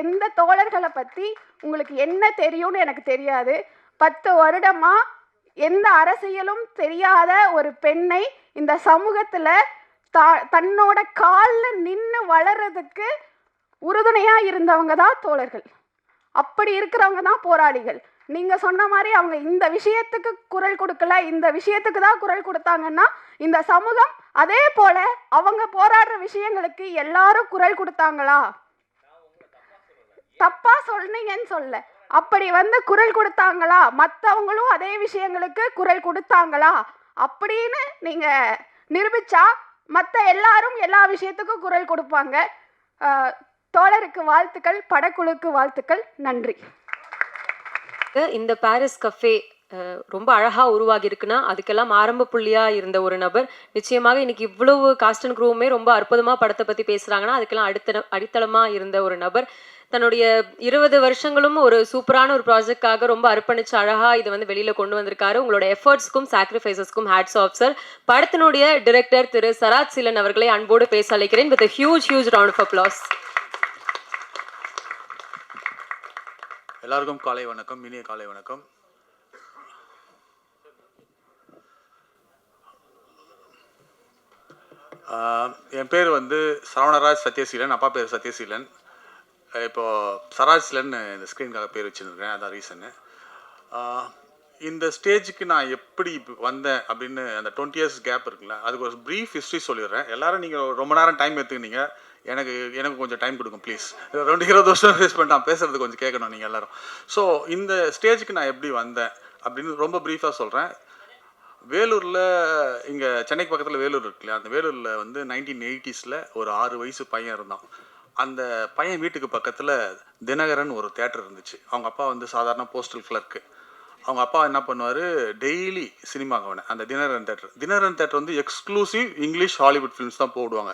எந்த தோழர்களை பற்றி உங்களுக்கு என்ன தெரியும்னு எனக்கு தெரியாது. 10 வருடமாக எந்த அரசியலும் தெரியாத ஒரு பெண்ணை இந்த சமூகத்தில் தன்னோட காலில் நின்று வளர்கிறதுக்கு உறுதுணையாக இருந்தவங்க தான் தோழர்கள். அப்படி இருக்கிறவங்க தான் போராளிகள். நீங்கள் சொன்ன மாதிரி அவங்க இந்த விஷயத்துக்கு குரல் கொடுக்கல, இந்த விஷயத்துக்கு தான் குரல் கொடுத்தாங்கன்னா இந்த சமூகம் அதே போல் அவங்க போராடுற விஷயங்களுக்கு எல்லாரும் குரல் கொடுத்தாங்களா? தப்பாக சொன்னீங்கன்னு சொல்ல, அப்படி வந்து குரல் கொடுத்தாங்களா? மற்றவங்களும் அதே விஷயங்களுக்கு குரல் கொடுத்தாங்களா அப்படின்னு நீங்கள் நிரூபித்தா மற்ற எல்லாரும் எல்லா விஷயத்துக்கும் குரல் கொடுப்பாங்க. தோழருக்கு வாழ்த்துக்கள், படக்குழுக்கு வாழ்த்துக்கள். நன்றி. இந்த பாரிஸ் கஃபே ரொம்ப அழகாக உருவாகி இருக்குன்னா அதுக்கெல்லாம் ஆரம்ப புள்ளியாக இருந்த ஒரு நபர். நிச்சயமாக இன்னைக்கு இவ்வளவு காஸ்ட் அண்ட் க்ரூவுமே ரொம்ப அற்புதமாக படத்தை பற்றி பேசுகிறாங்கன்னா அதுக்கெல்லாம் அடித்தளமாக இருந்த ஒரு நபர். தன்னுடைய 20 வருஷங்களும் ஒரு சூப்பரான ஒரு ப்ராஜெக்டாக ரொம்ப அர்ப்பணிச்சு அழகாக இதை வந்து வெளியில் கொண்டு வந்திருக்காரு. உங்களோட எஃபர்ட்ஸ்க்கும் சாக்ரிஃபைசஸ்க்கும் ஹேட்ஸ் ஆஃப் சார். படத்தினுடைய டிரெக்டர் திரு சராஜ் சீலன் அவர்களை அன்போடு பேச அழைக்கிறேன். With huge round of applause. எல்லாருக்கும் காலை வணக்கம், இனிய காலை வணக்கம். என் பேர் வந்து சரவணராஜ் சத்யசீலன். அப்பா பேர் சத்யசீலன். இப்போது சராஜ் சீலன் இந்த ஸ்க்ரீனுக்காக பேர் வச்சுருக்கேன், அதான் ரீசனு. இந்த ஸ்டேஜுக்கு நான் எப்படி வந்தேன் அப்படின்னு அந்த 20 years கேப் இருக்குல்ல, அதுக்கு ஒரு ப்ரீஃப் ஹிஸ்ட்ரி சொல்லிடுறேன். எல்லோரும் நீங்கள் ரொம்ப நேரம் டைம் எடுத்துக்கினீங்க, எனக்கு கொஞ்சம் டைம் கொடுக்கும் ப்ளீஸ். 20 வருஷம் வேஸ்ட் பண்ணிட்டு நான் பேசுகிறது கொஞ்சம் கேட்கணும் நீங்கள் எல்லோரும். ஸோ இந்த ஸ்டேஜுக்கு நான் எப்படி வந்தேன் அப்படின்னு ரொம்ப ப்ரீஃபாக சொல்கிறேன். வேலூரில், இங்கே சென்னைக்கு பக்கத்தில் வேலூர் இருக்குல்லையா, அந்த வேலூரில் வந்து 1980s ஒரு 6 வயசு பையன் இருந்தான். அந்த பையன் வீட்டுக்கு பக்கத்தில் தினகரன் ஒரு தேட்டர் இருந்துச்சு. அவங்க அப்பா வந்து சாதாரண போஸ்டல் கிளர்க்கு. அவங்க அப்பா என்ன பண்ணுவார், டெய்லி சினிமாவுக்கு அந்த தினகரன் தேட்டர் வந்து எக்ஸ்க்ளூசிவ் இங்கிலீஷ் ஹாலிவுட் ஃபிலிம்ஸ் தான் போடுவாங்க.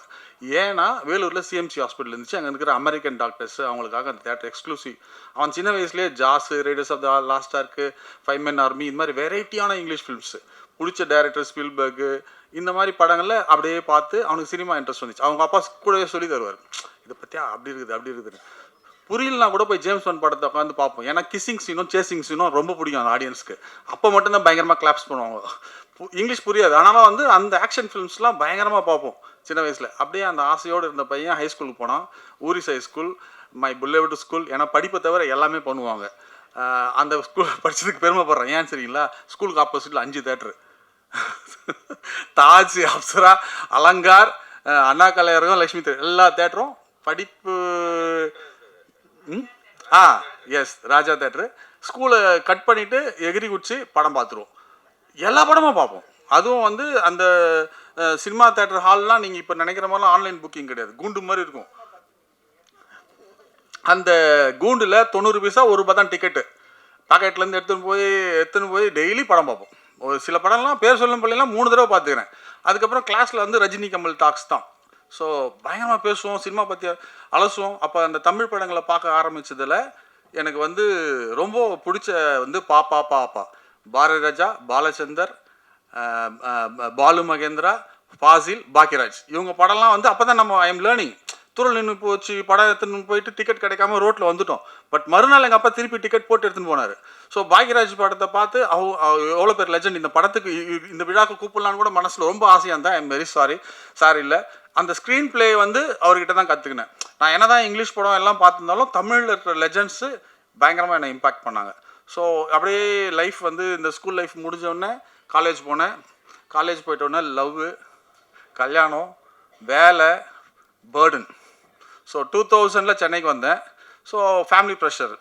ஏன்னா வேலூரில் சிஎம்சி ஹாஸ்பிட்டல் இருந்துச்சு, அங்கே இருக்கிற அமெரிக்கன் டாக்டர்ஸ் அவங்களுக்காக அந்த தேட்டர் எக்ஸ்க்ளூசிவ். அவன் சின்ன வயசுலேயே Jaws, Raiders of the Lost Ark, 5 Men Army, இந்த மாதிரி வெரைட்டியான இங்கிலீஷ் ஃபிலிம்ஸு பிடிச்ச டைரக்டர் ஸ்பீல்பர்கு, இந்த மாதிரி படங்களில் அப்படியே பார்த்து அவனுக்கு சினிமா இன்ட்ரெஸ்ட் வந்துச்சு. அவங்க அப்பா கூடவே சொல்லி தருவார், இதை பற்றியா அப்படி இருக்குது. புரியலனா கூட போய் ஜேம்ஸ் பாண்ட் படத்தை உட்காந்து பார்ப்போம். ஏன்னா கிஸ்ஸிங் சீனும் சேசிங் சீனும் ரொம்ப பிடிக்கும் அந்த ஆடியன்ஸ்க்கு. அப்போ மட்டும்தான் பயங்கரமாக கிளாப்ஸ் பண்ணுவாங்க. இங்கிலீஷ் புரியாது, ஆனாலும் வந்து அந்த ஆக்ஷன் ஃபிலிம்ஸ்லாம் பயங்கரமாக பார்ப்போம் சின்ன வயசில். அப்படியே அந்த ஆசையோடு இருந்த பையன் ஹை ஸ்கூலுக்கு போனான். ஊரிஸ் high school, my beloved school. ஏன்னா படிப்பை தவிர எல்லாமே பண்ணுவாங்க. அந்த ஸ்கூல் படித்ததுக்கு பெருமைப்படுறேன். ஏன்னு சரிங்களா, ஸ்கூலுக்கு ஆப்போசிட்டில் 5 தேட்டரு, தாஜ், அப்சரா, அலங்கார், அண்ணா கலையரங்கம், லக்ஷ்மி தேட்டர், எல்லா தேட்டரும் படிப்பு. எஸ், ராஜா தேட்டரு. ஸ்கூலை கட் பண்ணிவிட்டு எகிரி குச்சி படம் பார்த்துருவோம். எல்லா படமும் பார்ப்போம். அதுவும் வந்து அந்த சினிமா தேட்டர் ஹால்லாம் நீங்கள் இப்போ நினைக்கிற மாதிரிலாம் ஆன்லைன் புக்கிங் கிடையாது, கூண்டு மாதிரி இருக்கும். அந்த கூண்டில் 90 பைசா, 1 ரூபா தான் டிக்கெட்டு. பாக்கெட்லேருந்து எடுத்துன்னு போய் டெய்லி படம் பார்ப்போம். ஒரு சில படம்லாம் பேர் சொல்லும் பள்ளியெல்லாம் 3 தடவை பார்த்துக்கிறேன். அதுக்கப்புறம் கிளாஸில் வந்து ரஜினி கமல் டாக்ஸ் தான். ஸோ பயங்கரமாக பேசுவோம், சினிமா பற்றி அலசுவோம். அப்போ அந்த தமிழ் படங்களை பார்க்க ஆரம்பித்ததில் எனக்கு வந்து ரொம்ப பிடிச்ச வந்து பாப்பா பாரதி ராஜா, பாலச்சந்தர், பாலு மகேந்திரா, ஃபாசில், பாக்கியராஜ், இவங்க படம்லாம் வந்து அப்போ தான் நம்ம ஐ எம் லேர்னிங். துருள் நின்று போச்சு, படம் எடுத்துன்னு போயிட்டு டிக்கெட் கிடைக்காம ரோட்டில் வந்துட்டோம். பட் மறுநாள் எங்கள் அப்பா திருப்பி டிக்கெட் போட்டு எடுத்துன்னு போனார். ஸோ பாக்யராஜ் படத்தை பார்த்து எவ்வளோ பேர் லெஜண்ட், இந்த படத்துக்கு இந்த விழாக்கு கூப்பிடலான்னு கூட மனசில் ரொம்ப ஆசையாக இருந்தேன். ஐ எம் வெரி சாரி இல்லை. அந்த ஸ்க்ரீன் பிளே வந்து அவர்கிட்ட தான் கற்றுக்கினேன். நான் என்ன தான் இங்கிலீஷ் படம் எல்லாம் பார்த்துருந்தாலும் தமிழில் இருக்கிற லெஜண்ட்ஸு பயங்கரமாக என்னை இம்பேக்ட் பண்ணாங்க. ஸோ அப்படியே லைஃப் வந்து இந்த ஸ்கூல் லைஃப் முடிஞ்சோடனே காலேஜ் போனேன். காலேஜ் போயிட்டோடனே லவ், கல்யாணம், வேலை, பேர்டன். ஸோ 2000 சென்னைக்கு வந்தேன். So family pressure,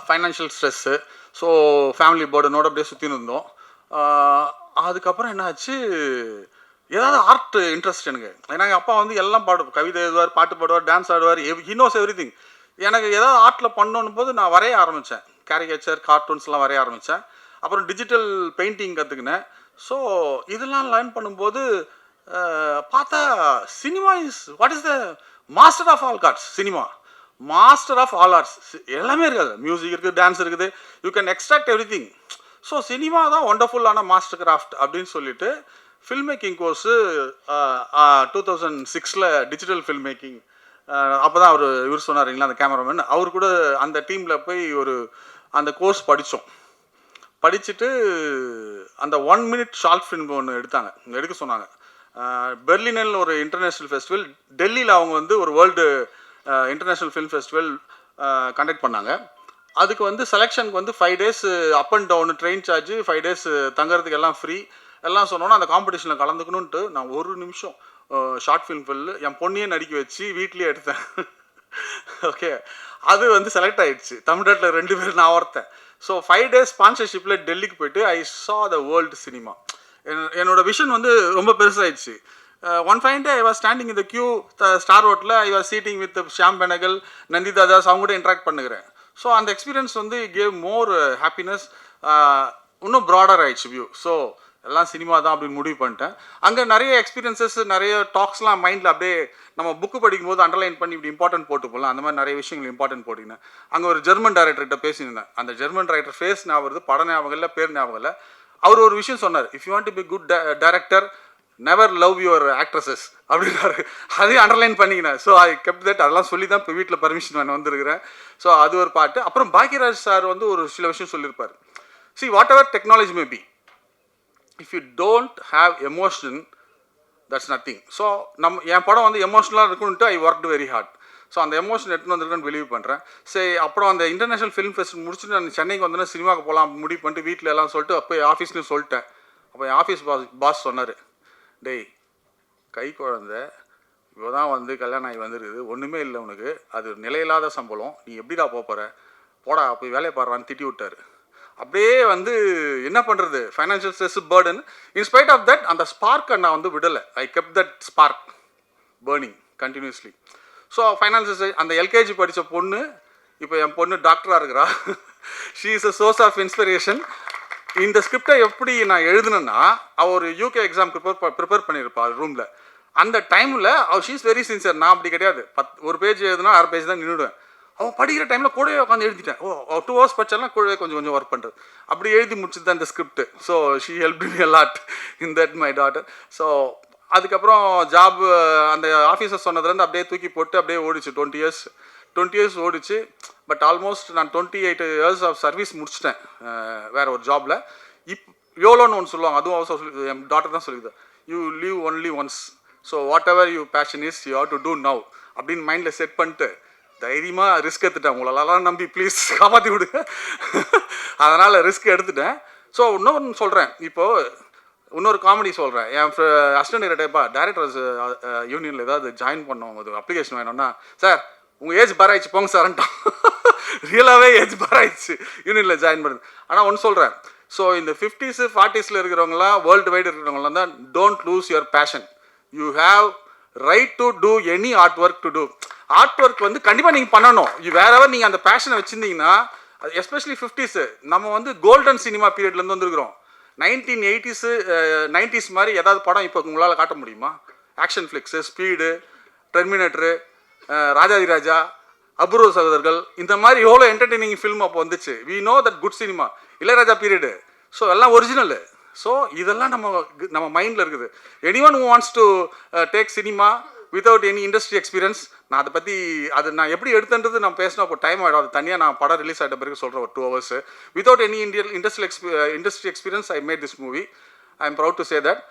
financial stress, so family பேர்டனோடு அப்படியே சுற்றின்னு இருந்தோம். அதுக்கப்புறம் என்னாச்சு, ஏதாவது ஆர்ட் இன்ட்ரெஸ்ட் எனக்கு. ஏன்னா எங்கள் அப்பா வந்து எல்லாம் கவிதை எழுதுவார், பாட்டு பாடுவார், டான்ஸ் ஆடுவார், ஹி நோஸ் எவ்ரி திங். எனக்கு ஏதாவது ஆர்ட்டில் பண்ணணும் போது நான் வரைய ஆரம்பித்தேன். கேரிகேச்சர், கார்ட்டூன்ஸ்லாம் வரைய ஆரம்பித்தேன். அப்புறம் டிஜிட்டல் பெயிண்டிங் கற்றுக்கினேன். ஸோ இதெல்லாம் லேர்ன் பண்ணும்போது பார்த்தா cinema what is the master of all arts. Cinema master of all arts. எல்லாமே இருக்காது, மியூசிக் இருக்குது, டான்ஸ் இருக்குது, you can extract everything. So cinema தான் ஒண்டர்ஃபுல்லான மாஸ்டர் கிராஃப்ட் அப்படின்னு சொல்லிட்டு film making course 2006 digital film making. அப்போ தான் இவர் சொன்னாருங்களா, அந்த கேமராமேன், அவர் கூட அந்த டீமில் போய் அந்த கோர்ஸ் படித்தோம். படிச்சுட்டு அந்த 1 minute ஷார்ட் ஃபிலிம் ஒன்று எடுக்க சொன்னாங்க. பெர்லினில் ஒரு இன்டர்நேஷ்னல் ஃபெஸ்டிவல், டெல்லியில் அவங்க வந்து ஒரு world international film festival conduct பண்ணாங்க. அதுக்கு வந்து செலெக்ஷனுக்கு வந்து 5 days up and down, train charge, 5 days தங்குறதுக்கு எல்லாம் ஃப்ரீ எல்லாம் சொன்னோன்னா அந்த காம்படிஷனில் கலந்துக்கணுன்ட்டு நான் 1 நிமிஷம் ஷார்ட் ஃபிலிம் என் பொண்ணையே நடிக்க வச்சு வீட்லேயே எடுத்தேன். ஓகே, அது வந்து செலக்ட் ஆகிடுச்சு. தமிழ்நாட்டில் 2 பேர், நான் ஒருத்தன். ஸோ 5 days ஸ்பான்சர்ஷிப்பில் டெல்லிக்கு போயிட்டு I saw the world cinema. என்னோட விஷன் வந்து ரொம்ப பெருசாகிடுச்சு. One fine day I was standing in the queue star ஹோட்டலில். I was sitting with Shyam Benegal, Nandita Das, அவங்க கூட இன்ட்ராக்ட் பண்ணுகிறேன். ஸோ அந்த எக்ஸ்பீரியன்ஸ் வந்து கேவ் மோர் ஹாப்பினஸ். இன்னும் ப்ராடர் ஆயிடுச்சு வியூ. ஸோ எல்லாம் சினிமா தான் அப்படின்னு முடிவு பண்ணிட்டேன். அங்கே நிறைய எக்ஸ்பீரியன்ஸஸ், நிறைய டாக்ஸ்லாம் மைண்டில் அப்படியே நம்ம புக்கு படிக்கும்போது அண்டர்லைன் பண்ணி இப்படி இம்பார்ட்டன்ட் போட்டு போகலாம். அந்த மாதிரி நிறைய விஷயங்கள் இம்பார்ட்டன்ட் போட்டிருந்தேன். அங்கே ஒரு ஜெர்மன் டைரக்டர்கிட்ட பேசியிருந்தேன். அந்த ஜெர்மன் டைரக்டர் ஃபேஸ் ஞாபகம் வருது, பட ஞாபகம் இல்லை, பேர் ஞாபகம் இல்லை. அவர் ஒரு விஷயம் சொன்னார், if you want to be good director never love your actresses அப்படின்னாரு. அதையும் அண்டர்லைன் பண்ணிக்கினேன். So I kept that. அதெல்லாம் சொல்லி தான் இப்போ வீட்டில் பர்மிஷன் நான் வந்திருக்கிறேன். ஸோ அது ஒரு பாட்டு. அப்புறம் பாக்யராஜ் சார் வந்து ஒரு சில விஷயம் சொல்லியிருப்பார். See whatever technology may be, if you don't have emotion, that's nothing. So என் படம் வந்து எமோஷனலாக இருக்குன்ட்டு I worked very hard. So அந்த எமோஷன் எடுத்துன்னு வந்துருக்குன்னு பிலீவ் பண்ணுறேன். சரி, அப்புறம் அந்த இன்டர்நேஷனல் ஃபிலிம் ஃபெஸ்ட் முடிச்சுட்டு நான் சென்னைக்கு வந்தோன்னா சினிமாவுக்கு போகலாம் முடிவு பண்ணிட்டு வீட்டில் எல்லாம் சொல்லிட்டு அப்போ ஆஃபீஸ்லையும் சொல்லிட்டேன். அப்போ என் ஆஃபீஸ் பாஸ் சொன்னார், டேய் கை குழந்தை இப்போ தான் வந்து கல்யாணம் ஆகி வந்துருக்குது, ஒன்றுமே இல்லை உனக்கு, அது நிலையில்லாத சம்பளம், நீ எப்படிடா போகிற, போடா போய் வேலையை பாடுறான்னு திட்டி விட்டார். அப்படியே வந்து என்ன பண்ணுறது, financial stress, burden. In spite of that அந்த ஸ்பார்க்கை நான் வந்து விடலை. I kept that spark burning continuously. So financial அந்த எல்கேஜி படித்த பொண்ணு இப்போ என் பொண்ணு டாக்டராக இருக்கிறா. She is a source of inspiration. இந்த ஸ்கிரிப்டை எப்படி நான் எழுதுனேன்னா, அவள் ஒரு யூகே எக்ஸாம் ப்ரிப்பேர் பண்ணியிருப்பாள் ரூமில். அந்த டைமில் ஷீ இஸ் வெரி சின்சியர். நான் அப்படி கிடையாது. 1 page எழுதுனா 6 page தான் நின்றுடுவேன். அவன் படிக்கிற டைமில் கூடவே உட்காந்து எழுதிட்டேன். 2 hours படித்தாலும் கூடவே கொஞ்சம் கொஞ்சம் ஒர்க் பண்ணுறது. அப்படி எழுதி முடிச்சது தான் இந்த script. So she help me a lot in that my daughter. So அதுக்கப்புறம் ஜாப் அந்த ஆஃபீஸர் சொன்னதுலேருந்து அப்படியே தூக்கி போட்டு அப்படியே ஓடிச்சு. 20 years ஓடிச்சு. பட் ஆல்மோஸ்ட் நான் 28 years ஆஃப் சர்வீஸ் முடிச்சிட்டேன் வேறு ஒரு ஜாபில். யோலோன்னு ஒன்று சொல்லுவாங்க, அதுவும் அவசரம் என் டாக்டர் தான் சொல்லிது, you live only once, so whatever you passion is you have to do now அப்படின்னு மைண்டில் செட் பண்ணிட்டு தைரியமாக ரிஸ்க் எடுத்துட்டேன். உங்களெல்லாம் நம்பி ப்ளீஸ் காப்பாற்றி விடுங்க. அதனால் ரிஸ்க் எடுத்துட்டேன். ஸோ இன்னொன்று சொல்கிறேன், இப்போது இன்னொரு காமெடி சொல்கிறேன். என் அசிஸ்டன்ட் டைரக்டர்ப்பா டைரக்டர்ஸ் யூனியனில் ஏதாவது ஜாயின் பண்ணோம், அது அப்ளிகேஷன் வேணும்னா, சார் உங்கள் ஏஜ் பார் ஆயிடுச்சு போங்க சார்ன்ட்டான். ரியலாகவே ஏஜ் பார் ஆயிடுச்சு யூனியனில் ஜாயின் பண்ணுது. ஆனால் ஒன்று சொல்கிறேன், ஸோ இந்த 50s 40s இருக்கிறவங்களாம், வேர்ல்டு வைடு இருக்கிறவங்களாம் தான், don't lose your passion. You have right to do any art work to do. Art work வந்து கண்டிப்பாக நீங்கள் பண்ணணும். வேறவர் நீங்கள் அந்த பேஷனை வச்சுருந்தீங்கன்னா, எஸ்பெஷலி 50s நம்ம வந்து கோல்டன் சினிமா பீரியட்லேருந்து வந்துருக்கிறோம். 1980s 90s மாதிரி ஏதாவது படம் இப்போ உங்களால் காட்ட முடியுமா? Action flicks, Speed, Terminator, Rajadhiraja, Apoorva Sagodharargal, இந்த மாதிரி எவ்வளோ என்டர்டெய்னிங் ஃபில்ம் அப்போ வந்துச்சு. We know that good cinema, Ilaiyaraaja period. So எல்லாம் ஒரிஜினலு. ஸோ இதெல்லாம் நம்ம மைண்டில் இருக்குது. Anyone who wants to take cinema without any industry experience, நான் அதை பற்றி நான் எப்படி எடுத்துன்றது நான் பேசினா இப்போ டைம் ஆகிடும். அது தனியாக நான் படம் ரிலீஸ் ஆகிட்ட பிறகு சொல்கிறேன், ஒரு 2 hours. Without any industry experience I made this movie. I M proud to say that.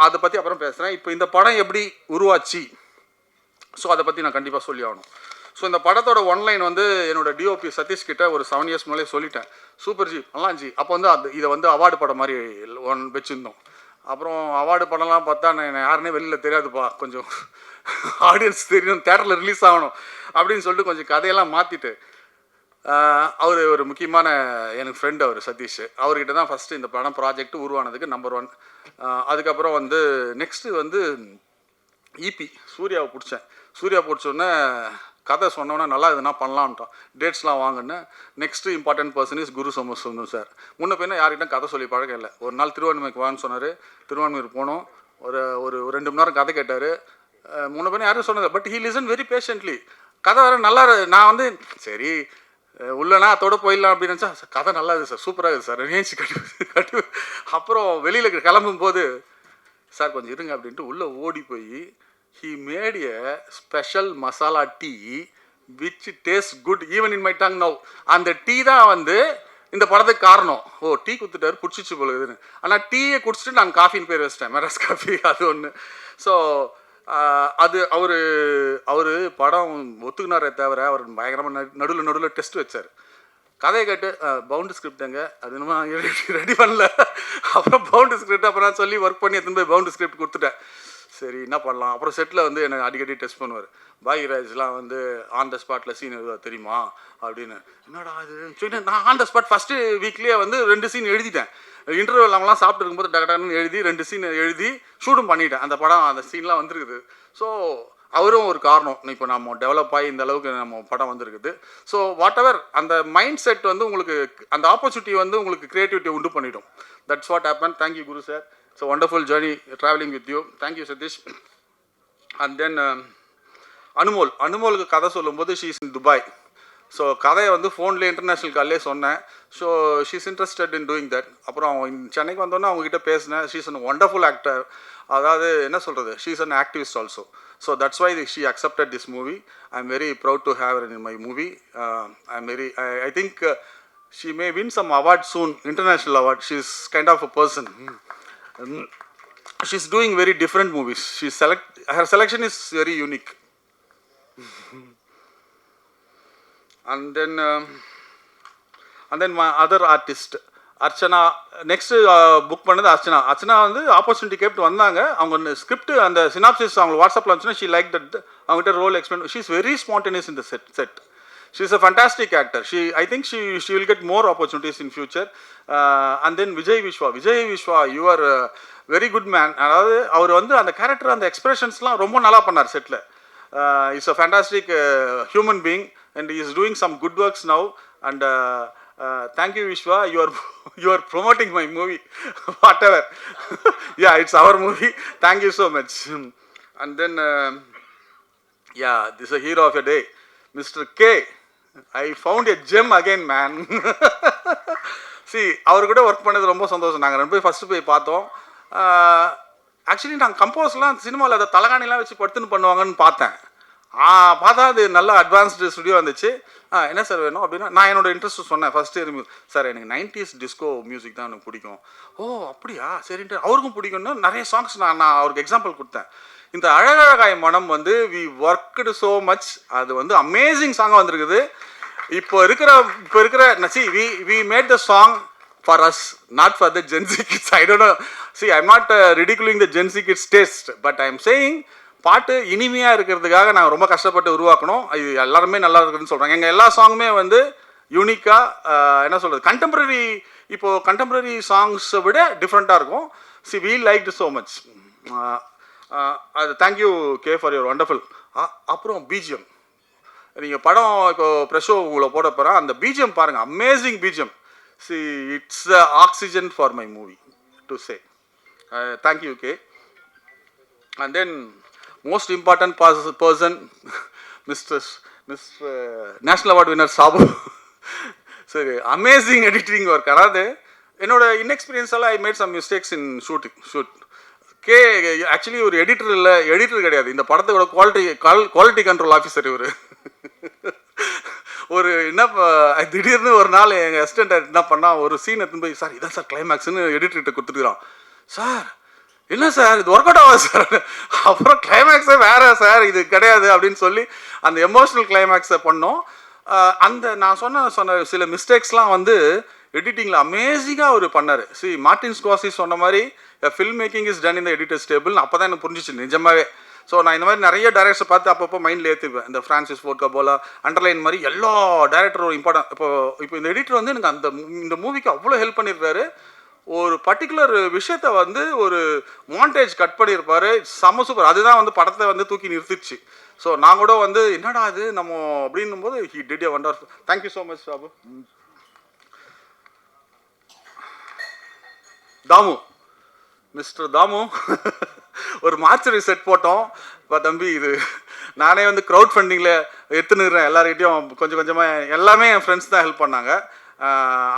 அதை பற்றி அப்புறம் பேசுகிறேன். இப்போ இந்த படம் எப்படி உருவாச்சு, ஸோ அதை பற்றி நான் கண்டிப்பாக சொல்லி ஆகணும். ஸோ இந்த படத்தோட ஒன்லைன் வந்து என்னோட டிஓபி சதீஷ் கிட்ட ஒரு 7 years முன்னாலே சொல்லிட்டேன். சூப்பர் ஜி, நல்லா ஜி. அப்போ வந்து இதை வந்து அவார்டு படம் மாதிரி வச்சுருந்தோம். அப்புறம் அவார்டு படம்லாம் பார்த்தா நான் யாருன்னே வெளியில் தெரியாதுப்பா, கொஞ்சம் ஆடியன்ஸ் தெரியணும், தேட்டரில் ரிலீஸ் ஆகணும் அப்படின்னு சொல்லிட்டு கொஞ்சம் கதையெல்லாம் மாற்றிட்டு அவர் ஒரு முக்கியமான எனக்கு ஃப்ரெண்ட் அவர் சதீஷ். அவர்கிட்ட தான் ஃபஸ்ட்டு இந்த படம் ப்ராஜெக்ட் உருவானதுக்கு நம்பர் 1. அதுக்கப்புறம் வந்து நெக்ஸ்ட்டு வந்து ஈபி சூர்யாவை பிடிச்சேன். சூர்யா பிடிச்சோன்னே கதை சொன்னோன்னே நல்லா இதுனா பண்ணலான்ட்டோம். டேட்ஸ்லாம் வாங்கினேன். Next important person is Guru Somasundaram sir. முன்ன பின்ன யார்கிட்ட கதை சொல்லி பழக்கம் இல்லை. ஒரு நாள் திருவான்மைக்கு வான்னு சொன்னார். திருவான்மையூர் போனோம். ஒரு 2 மணி நேரம் கதை கேட்டார். முன்ன பின்ன யாரும் சொன்னது, but he listen very patiently. கதை வேறு நல்லா நான் வந்து சரி உள்ளனா அதோட போயிடலாம் அப்படின்னு நினச்சா, கதை நல்லா இருக்குது சார், சூப்பராக இருக்குது சார், ஏஞ்சி கட்டு. அப்புறம் வெளியில் கிளம்பும்போது சார் கொஞ்சம் இருங்க அப்படின்ட்டு உள்ளே ஓடி போய் he made a special masala tea which tastes good even in my tongue now. அந்த டீ தான் வந்து இந்த படத்துக்கு காரணம். ஓ டீ குத்துட்டாரு பிடிச்சிச்சு போல இதுன்னு. ஆனால் டீயை குடிச்சிட்டு நாங்கள் காஃபின்னு பேர் வச்சிட்டேன், மெராஸ் காஃபி. அது ஒன்று. ஸோ அது அவர் படம் ஒத்துக்கினாரே தவிர அவர் பயங்கரமாக நடுவில் டெஸ்ட் வச்சார். கதையை கேட்டு பவுண்டு ஸ்கிரிப்ட் எங்க அது என்னமா ரெடி பண்ணல. அப்புறம் பவுண்டு ஸ்கிரிப்ட் அப்புறம் சொல்லி ஒர்க் பண்ணி எடுத்துன்னு போய் பவுண்டு ஸ்கிரிப்ட் கொடுத்துட்டேன். சரி என்ன பண்ணலாம். அப்புறம் செட்டில் வந்து என்னை அடிக்கடி டெஸ்ட் பண்ணுவார். பாகிராஜ்லாம் வந்து ஆன் த ஸ்பாட்டில் சீன் எதுவும் தெரியுமா அப்படின்னு. என்னடா அது சொல்லி நான் ஆன் த ஸ்பாட் ஃபஸ்ட்டு வீக்லேயே வந்து 2 சீன் எழுதிட்டேன். இன்டர்வியூ அவங்களாம் சாப்பிட்டு இருக்கும்போது டக்குன்னு எழுதி 2 சீன் எழுதி ஷூட்டும் பண்ணிட்டேன். அந்த படம் அந்த சீன்லாம் வந்துருக்குது. ஸோ அவரும் ஒரு காரணம். இப்போ நம்ம டெவலப் ஆகி இந்த அளவுக்கு நம்ம படம் வந்திருக்குது. ஸோ வாட் எவர் அந்த மைண்ட் செட் வந்து உங்களுக்கு அந்த ஆப்பர்ச்சுனிட்டி வந்து உங்களுக்கு க்ரியேட்டிவிட்டி உண்டு பண்ணிடும். That's what happen. Thank you Guru sir. It's a wonderful journey traveling with you. Thank you, Satish. And then அனுமோலுக்கு கதை சொல்லும்போது she is in Dubai. So கதையை வந்து ஃபோன்லேயே இன்டர்நேஷ்னல் கால்லே சொன்னேன். So she is interested in doing that. அப்புறம் சென்னைக்கு வந்தோன்னே அவங்ககிட்ட பேசினேன். She is an wonderful actor. அதாவது என்ன சொல்கிறது, she is an activist also. So that's why she accepted this movie. I am very proud to have in my movie. I think she may win some award soon, international award. She is kind of a person. She's doing very different movies. Her selection is very unique. And then my other artist Archana, next book பண்ணது அர்ச்சனா வந்து opportunity கேட்டு வந்தாங்க. அவங்க script அந்த synopsis அவங்க வாட்ஸ்அப்பில் வந்துச்சுன்னா she like that. அவங்ககிட்ட role explain. She is very spontaneous in the set. She is a fantastic actor. I think she will get more opportunities in future. And then Vijay Vishwa, you are a very good man. அதாவது அவர் வந்து அந்த character அந்த எக்ஸ்பிரஷன்ஸ்லாம் ரொம்ப நல்லா பண்ணார் settle. Is a fantastic human being and he is doing some good works now. And thank you Vishwa, you are promoting my movie. Whatever. Yeah, it's our movie. Thank you so much. And then yeah, this is a hero of a day, Mr. K. I found a gem again, man. See, அவர் கூட work பண்ணது ரொம்ப சந்தோஷம். நாங்கள் 2 பேர் first போய் பார்த்தோம். Actually நாங்கள் கம்போஸ்லாம் சினிமாவில் அதை தலகாணிலாம் வச்சு படுத்துன்னு பண்ணுவாங்கன்னு பார்த்தேன். பார்த்தா அது நல்லா அட்வான்ஸ்டு ஸ்டுடியோ வந்துச்சு. என்ன சார் வேணும் அப்படின்னா நான் என்னோடய இன்ட்ரெஸ்ட் சொன்னேன். ஃபஸ்ட்டு சார் எனக்கு 90s டிஸ்கோ மியூசிக் தான் எனக்கு பிடிக்கும். ஓ அப்படியா சரின்ட்டு அவருக்கும் பிடிக்கும்னு நிறைய சாங்ஸ் நான் அவருக்கு எக்ஸாம்பிள் கொடுத்தேன். இந்த அழகழகாய் மனம் வந்து வி ஒர்க்டு ஸோ மச். அது வந்து அமேசிங் சாங்காக வந்திருக்குது. இப்போ இருக்கிற see we made the song for us, not for the Gen Z kids. I don't know. See I am not ridiculing the Gen Z kids taste, but I am saying பாட்டு இனிமையாக இருக்கிறதுக்காக நாங்கள் ரொம்ப கஷ்டப்பட்டு உருவாக்கணும். இது எல்லாருமே நல்லா இருக்குதுன்னு சொல்கிறாங்க. எங்கள் எல்லா சாங்குமே வந்து யூனிக்காக என்ன சொல்கிறது, கண்டெம்பரரி இப்போது கண்டெம்பரரி சாங்ஸை விட டிஃப்ரெண்ட்டாக இருக்கும். See we liked so much. அது thank you K for your wonderful. அப்புறம் பிஜிஎம் நீங்கள் படம் இப்போ ப்ரெஷோ உங்களை போட போகிறேன். அந்த பிஜிஎம் பாருங்கள், amazing BGM. See it's the oxygen for my movie to say. Thank you K. And then most important person mister national award winner Sabu. சரி, அமேசிங் எடிட்டிங் ஒர்க். அதாவது என்னோட இன்எக்ஸ்பீரியன்ஸால் I made some mistakes in shoot. K actually ஒரு editor கிடையாது. இந்த படத்தோட quality control officer இவர். ஒரு என்ன திடீர்னு ஒரு நாள் எங்கள் அசிஸ்டன்ட் என்ன பண்ணால் ஒரு சீன் எடுத்துன்னு போய், சார் இதான் சார் கிளைமேக்ஸ்னு எடிட்டர்கிட்ட கொடுத்துருக்குறான். சார் என்ன சார் இது ஒர்க் அவுட் ஆகாது சார். அப்புறம் கிளைமேக்ஸே வேறு சார், இது கிடையாது அப்படின்னு சொல்லி அந்த எமோஷ்னல் கிளைமேக்ஸை பண்ணோம். அந்த நான் சொன்ன சில மிஸ்டேக்ஸ்லாம் வந்து எடிட்டிங்கில் அமேசிங்காக அவர் பண்ணார். மார்ட்டின் ஸ்கார்சிஸ் சொன்ன மாதிரி film making is done in the editors table. அப்போ தான் எனக்கு புரிஞ்சிச்சு நிஜமாவே. ஸோ நான் இந்த மாதிரி நிறைய டேரக்டர்ஸ் பார்த்து அப்பப்போ மைண்டில் ஏற்றிப்பேன். இந்த ஃப்ரான்சிஸ் ஃபோர்ட் கப்போலா, அண்டர்லைன் மாதிரி எல்லா டேரக்டரும் இம்பார்ட்டன்ட். இப்போ இந்த எடிட்டர் வந்து எனக்கு இந்த மூவிக்கு அவ்வளோ ஹெல்ப் பண்ணியிருக்காரு. ஒரு பர்டிகுலர் விஷயத்த வந்து ஒரு மாண்டேஜ் கட் பண்ணியிருப்பாரு, செம சூப்பர். அதுதான் வந்து படத்தை வந்து தூக்கி நிறுத்திடுச்சு. ஸோ நான் கூட வந்து என்னடா அது நம்ம அப்படின்னும் போது he did a wonderful. Thank you so much Babu. Dhamu, mister Dhamu ஒரு மார்ச்சரி செட் போட்டோம். தம்பி இது நானே வந்து க்ரௌட் ஃபண்டிங்கில் எடுத்துனுக்கிறேன் எல்லார்கிட்டையும் கொஞ்சம் கொஞ்சமாக. எல்லாமே என் ஃப்ரெண்ட்ஸ் தான் ஹெல்ப் பண்ணாங்க.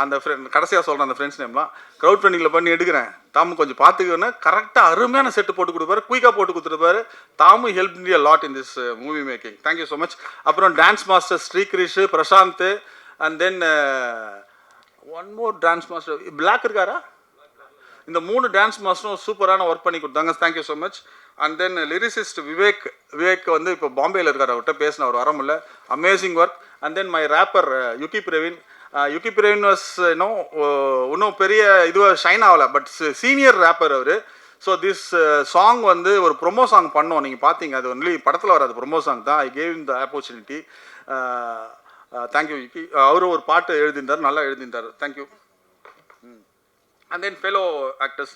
அந்த கடைசியாக சொல்கிறேன் அந்த ஃப்ரெண்ட்ஸ் நேம்லாம். க்ரௌட் ஃபண்டிங்கில் பண்ணி எடுக்கிறேன். தாமு கொஞ்சம் பார்த்துக்கோன்னா கரெக்டாக அருமையான செட்டு போட்டு கொடுப்பாரு, குயிக்காக போட்டு கொடுத்துருப்பாரு. Dhamu help me a lot in this movie making. Thank you so much. அப்புறம் dance master Srikrish, Prasanth, and then one more dance master Black இருக்காரா? இந்த 3 டான்ஸ் மாஸ்டரும் சூப்பரான ஒர்க் பண்ணி கொடுத்தாங்க. Thank you so much. And then lyricist Vivek வந்து இப்போ பாம்பேயில் இருக்கார். அவர்கிட்ட பேசின அவர் வர முடியல. Amazing work. And then my rapper Yuki Praveen was இன்னும் பெரிய இதுவாக ஷைன் ஆகலை, but senior rapper our. So this song வந்து ஒரு ப்ரொமோ சாங் பண்ணோம், நீங்கள் பார்த்தீங்க. அது ஒன்லி படத்தில் வராது, ப்ரொமோ சாங் தான். I gave in the opportunity. Thank you Yugi. அவரும் ஒரு பாட்டு எழுதியிருந்தார், நல்லா எழுதியிருந்தார். Thank you. And then fellow actors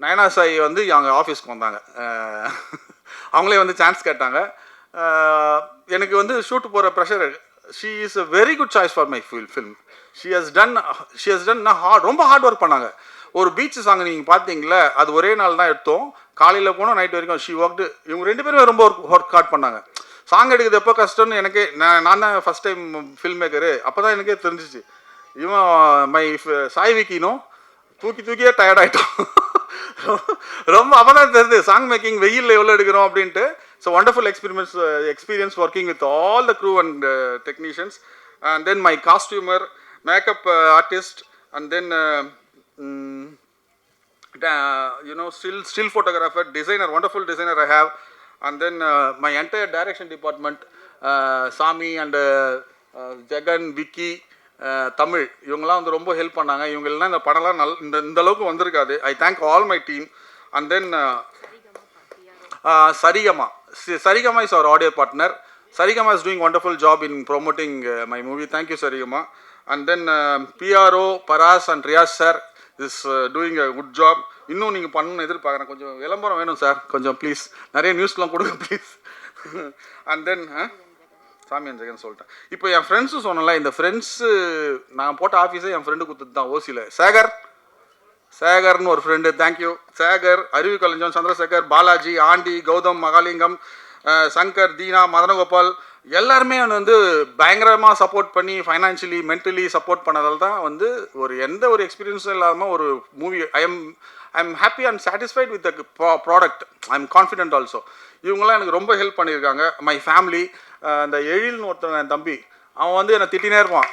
Nayana Sai வந்து அவங்க ஆஃபீஸ்க்கு வந்தாங்க. அவங்களே வந்து சான்ஸ் கேட்டாங்க. எனக்கு வந்து ஷூட் போகிற pressure. She is a very good choice for my film. She has done ரொம்ப ஹார்ட் ஒர்க் பண்ணாங்க. ஒரு பீச் சாங் நீங்கள் பார்த்தீங்களா, அது ஒரே நாள் தான் எடுத்தோம். காலையில் போனோம், நைட் வரைக்கும் ஷி ஒர்க்டு. இவங்க 2 பேருமே ரொம்ப ஒர்க் ஹார்ட் பண்ணாங்க. சாங் எடுக்கிறது எப்போ கஷ்டம்னு எனக்கே, நான் தான் ஃபஸ்ட் டைம் ஃபில்ம் மேக்கரு. அப்போ தான் எனக்கே தெரிஞ்சிச்சு. மை சாய் விக்கினும் தூக்கியே டயர்ட் ஆகிட்டோம். ரொம்ப அப்போ தான் தெரியுது சாங் மேக்கிங் வெயிலில் எவ்வளோ எடுக்கிறோம் அப்படின்ட்டு. So wonderful experience working with all the crew and technicians. And then my costumer, makeup artist, and then still photographer, designer, wonderful designer I have. And then my entire direction department, Sami and Jagan, Vicky, Tamil, இவங்கெல்லாம் வந்து ரொம்ப help பண்ணாங்க. இவங்கெல்லாம் இந்த படம்லாம் இந்த அளவுக்கு வந்திருக்காது. I thank all my team. And then Saregama is our audio partner. Saregama is doing wonderful job in promoting my movie. Thank you Saregama. And then PRO Paras and Riyaz sir is doing a good job. இன்னும் நீங்கள் பண்ணணும்னு எதிர்பார்க்குறேன். கொஞ்சம் விளம்பரம் வேணும் சார், கொஞ்சம் please. நிறைய நியூஸ்லாம் கொடுங்க ப்ளீஸ். அண்ட் தென் சாமி அண்ட் ஜெகன் சொல்லிட்டேன். இப்போ என் ஃப்ரெண்ட்ஸும் சொன்னல, இந்த ஃப்ரெண்ட்ஸு நான் போட்ட ஆஃபீஸே என் ஃப்ரெண்டு கொடுத்தது தான். ஓசியில் சேகர்னு ஒரு ஃப்ரெண்டு. தேங்க்யூ சேகர். அறிவு கலைஞன், சந்திரசேகர், பாலாஜி, ஆண்டி, கௌதம், மகாலிங்கம், சங்கர், தீனா, மதனகோபால் எல்லாருமே வந்து பயங்கரமாக சப்போர்ட் பண்ணி ஃபைனான்ஷியலி மென்டலி சப்போர்ட் பண்ணதால் தான் வந்து எந்த ஒரு எக்ஸ்பீரியன்ஸும் இல்லாமல் ஒரு movie I am happy and satisfied with the product. I am confident also. இவங்கெல்லாம் எனக்கு ரொம்ப ஹெல்ப் பண்ணியிருக்காங்க. My family. இந்த எழில்னு ஒருத்தன் என் தம்பி, அவன் வந்து என்னை திட்டினே இருப்பான்.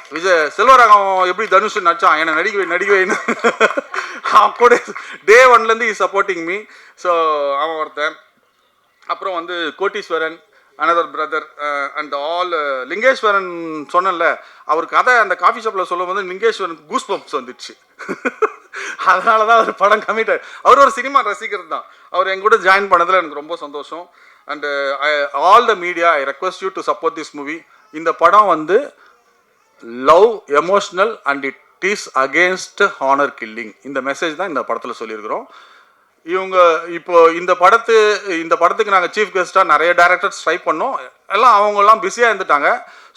செல்வராகவன் எப்படி தனுஷ் நடிச்சான், என்னை நடிக்கவைன்னு. அவன் கூட டே 1லேருந்து இஸ் சப்போர்ட்டிங் மீ. ஸோ அவன் ஒருத்தன். அப்புறம் வந்து Koteeswaran, another brother, and all Lingeswaran சொன்னேன்ல, அவர் கதை அந்த காஃபி ஷாப்பில் சொல்லும் போது லிங்கேஸ்வரன் கூஸ் பம்ப்ஸ் வந்துடுச்சு. அதனால தான் அவர் படம் கமிட். அவர் ஒரு சினிமா ரசிகர் தான். அவர் என் கூட ஜாயின் பண்ணதில் எனக்கு ரொம்ப சந்தோஷம். And all the media, I request you to support this movie. இந்த படம் வந்து love, emotional and it is against honour killing. இந்த மெசேஜ் தான் இந்த படத்தில் சொல்லியிருக்கிறோம். இவங்க இப்போ இந்த படத்துக்கு நாங்கள் சீஃப் கெஸ்ட்டாக நிறைய டேரக்டர்ஸ் ட்ரை பண்ணோம். எல்லாம் அவங்கெல்லாம் பிஸியாக இருந்துட்டாங்க.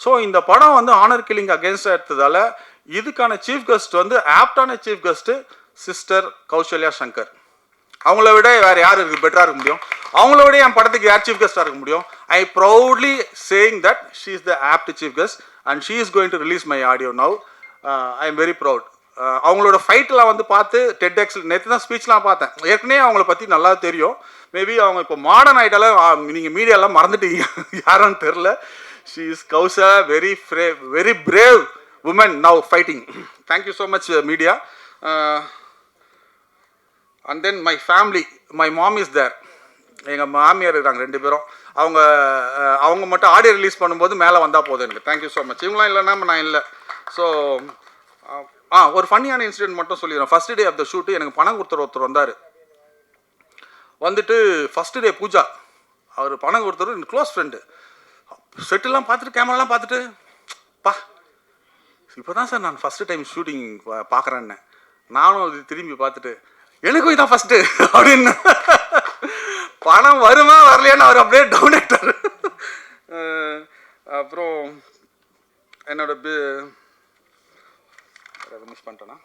ஸோ இந்த படம் வந்து ஹானர் கில்லிங் அகேன்ஸ்டாக எடுத்ததால் இதுக்கான சீஃப் கெஸ்ட் வந்து ஆப்டான chief guest sister Kausalya Shankar. அவங்கள விட வேறு யார் இருக்குது பெட்டராக இருக்க முடியும்? அவங்கள விட என் படத்துக்கு யார் சீஃப் கெஸ்ட்டாக இருக்க முடியும்? I proudly saying that she is the apt chief guest and she is going to release my audio now. I am very proud. அவங்களோட ஃபைட்லாம் வந்து பார்த்து டெட்எக்ஸில் நேற்று தான் ஸ்பீச்லாம் பார்த்தேன். ஏற்கனவே அவங்கள பற்றி நல்லா தெரியும். மேபி அவங்க இப்போ மாடர்ன் ஆகிட்டாலும் நீங்கள் மீடியாலாம் மறந்துட்டீங்க, யாருன்னு தெரில. She is Kausa, very brave woman now fighting. Thank you so much media. And then my family, my mom is there. எங்கள் மாமியார் இருக்காங்க 2 பேரும். அவங்க மட்டும் ஆடியோ ரிலீஸ் பண்ணும்போது மேலே வந்தால் போதும் எனக்கு. Thank you so much. இவங்களாம் இல்லைன்னா நான் இல்லை. ஸோ ஒரு ஃபன்னியான இன்சிடென்ட் மட்டும் சொல்லிடுறேன். First day of the shoot எனக்கு பணம் கொடுத்துற ஒருத்தர் வந்தார். வந்துட்டு ஃபஸ்ட்டு டே பூஜா அவர் பணம் கொடுத்தவர் என் க்ளோஸ் ஃப்ரெண்டு. செட்டெல்லாம் பார்த்துட்டு கேமராலாம் பார்த்துட்டு பா இப்போ தான் சார் நான் ஃபஸ்ட்டு டைம் ஷூட்டிங் பார்க்குறேன்னு. நானும் அது திரும்பி பார்த்துட்டு எனக்கும் இதான் ஃபஸ்ட்டு அப்படின்னு. பணம் வருமா வரலையான்னு அவர் அப்படியே டவுன் ஆகிட்டார். அப்புறம் என்னோட மிஸ் பண்ணிட்டேன்னா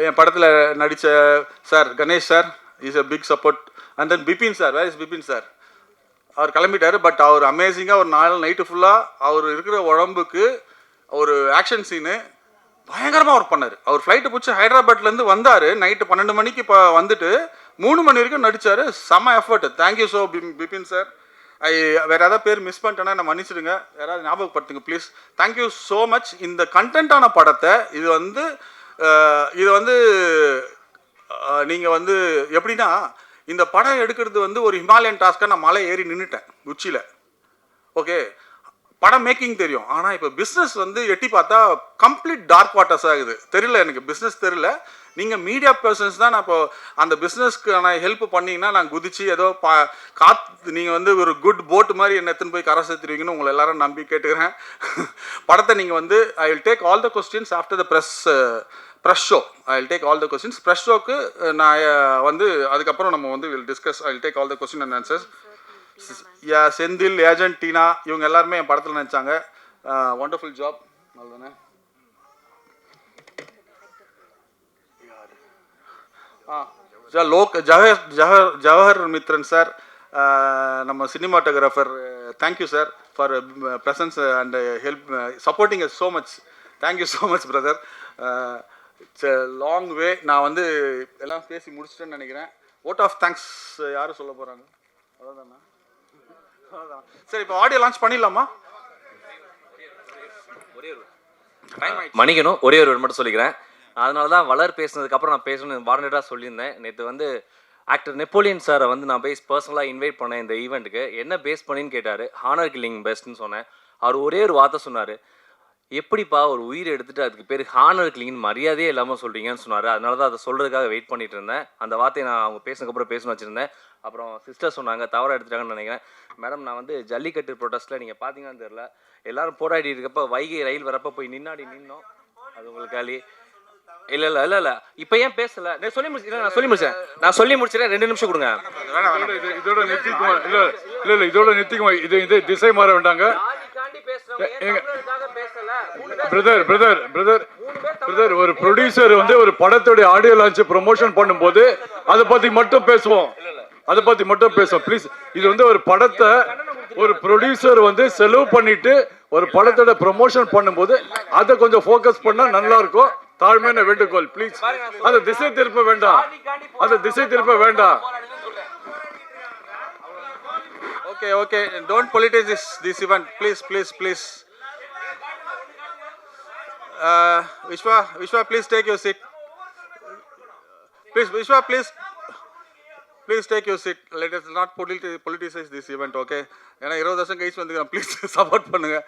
என் படத்தில் நடித்த sir Ganesh sir is a big support. And then Bipin sir, where is Bipin sir? அவர் கிளம்பிட்டார். பட் அவர் அமேசிங்காக ஒரு நாள் நைட்டு ஃபுல்லாக அவர் இருக்கிற உடம்புக்கு ஒரு ஆக்ஷன் சீனு பயங்கரமாக ஒர்க் பண்ணார். அவர் ஃப்ளைட்டை பிடிச்சி ஹைதராபாத்லேருந்து வந்தார். நைட்டு 12 மணிக்கு இப்போ வந்துட்டு 3 மணி வரைக்கும் நடித்தார். செம்ம effort. Thank you so Bipin sir. வேறு ஏதாவது பேர் மிஸ் பண்ணிட்டேன்னா நான் மன்னிச்சிடுங்க, யாராவது ஞாபகப்படுத்துங்க ப்ளீஸ். Thank you so much. இந்த கண்டென்ட்டான படத்தை இது வந்து நீங்கள் வந்து எப்படின்னா, இந்த படம் எடுக்கிறது வந்து ஒரு ஹிமாலயன் டாஸ்க்காக நான் மலை ஏறி நின்றுட்டேன் உச்சியில். ஓகே, படம் மேக்கிங் தெரியும். ஆனால் இப்போ பிஸ்னஸ் வந்து எட்டி பார்த்தா கம்ப்ளீட் டார்க் வாட்டர்ஸ் ஆகுது. தெரியல, எனக்கு பிஸ்னஸ் தெரியல. நீங்கள் மீடியா பர்சன்ஸ் தான். நான் இப்போ அந்த பிஸ்னஸ்க்கு நான் ஹெல்ப் பண்ணிங்கன்னா நான் குதிச்சு ஏதோ நீங்கள் வந்து ஒரு குட் போட் மாதிரி என்னை எடுத்துன்னு போய் கரை சேர்த்துருவீங்கன்னு உங்களை எல்லாரும் நம்பி கேட்டுக்கிறேன். படத்தை நீங்கள் வந்து I will take all the questions after the press show. I will take all the questions. Press ஷோக்கு நான் வந்து அதுக்கப்புறம் நம்ம வந்து will discuss. I will take all the question and answers. Senthil, agent, Teena இவங்க எல்லாருமே என் படத்தில் நினச்சாங்க. Wonderful job. நல்லதானே? சார் ஜவஹர் மித்ரன் சார், நம்ம cinematographer, thank you sir for presence and help supporting us so much. Thank you so much brother. It's a long way. நான் வந்து எல்லாம் பேசி முடிச்சிட்டேன்னு நினைக்கிறேன். ஓட் ஆஃப் தேங்க்ஸ் யாரும் சொல்ல போகிறாங்க? அவ்வளோதாண்ணா. சரி, இப்போ ஆடியோ லான்ச் பண்ணிடலாமா? மணிக்கணும் ஒரே ஒரு மட்டும் சொல்லிக்கிறேன். அதனால தான் வளர் பேசுனதுக்கப்புறம் நான் பேசணும்னு வார்னடாக சொல்லியிருந்தேன். நேற்று வந்து ஆக்டர் நெப்போலியன் சாரை வந்து நான் போய் பர்சனலாக இன்வைட் பண்ணேன் இந்த ஈவெண்ட்டுக்கு. என்ன பேஸ் பண்ணின்னு கேட்டார். ஹானர் கில்லிங் பெஸ்ட்னு சொன்னேன். அவர் ஒரே ஒரு வார்த்தை சொன்னார், எப்படிப்பா ஒரு உயிரை எடுத்துகிட்டு அதுக்கு பேர் ஹானர் கில்லிங்னு மரியாதையே இல்லாமல் சொல்கிறீங்கன்னு சொன்னார். அதனால தான் அதை சொல்கிறதுக்காக வெயிட் பண்ணிட்டு இருந்தேன். அந்த வார்த்தையை நான் அவங்க பேசுனதுக்கப்புறம் பேசணும் வச்சுருந்தேன். அப்புறம் சிஸ்டர் சொன்னாங்க, தவறாக எடுத்துட்டாங்கன்னு நினைக்கிறேன். மேடம், நான் வந்து ஜல்லிக்கட்டு ப்ரொடெஸ்ட்டில் நீங்கள் பார்த்தீங்கன்னு தெரியல, எல்லோரும் போராடி இருக்கப்போ வைகை ரயில் வரப்போ போய் நின்னோம். அது உங்களுக்கு இல்லை இப்போ ஏன் பேசலை? நான் சொல்லி முடிச்சிடறேன் 2 நிமிஷம் கொடுங்க. இதோட நிறுத்திக்குமா? இது திசை மாற வேண்டாங்க. பிரதர், ஒரு ப்ரொடியூசர் வந்து ஒரு படத்துடைய ஆடியோ லான்ச் ப்ரொமோஷன் பண்ணும்போது அதை பற்றி மட்டும் பேசுவோம். ப்ளீஸ். இது வந்து ஒரு படத்தை ஒரு ப்ரொடியூசர் வந்து செலவு பண்ணிட்டு ஒரு படத்தோட ப்ரொமோஷன் பண்ணும்போது அதை கொஞ்சம் ஃபோக்கஸ் பண்ணா நல்லா இருக்கும். தாழ்மையான வேண்டுகோள் ப்ளீஸ். அந்த திசை திருப்ப வேண்டாம். Okay, don't politicize this event, please. Vishwa, please take your seat. Vishwa, please take your seat. Let us not politicize this event, okay? ஏன்னா 20 வருஷம் கழிச்சு வந்துக்கிறேன். ப்ளீஸ் சப்போர்ட் பண்ணுங்க.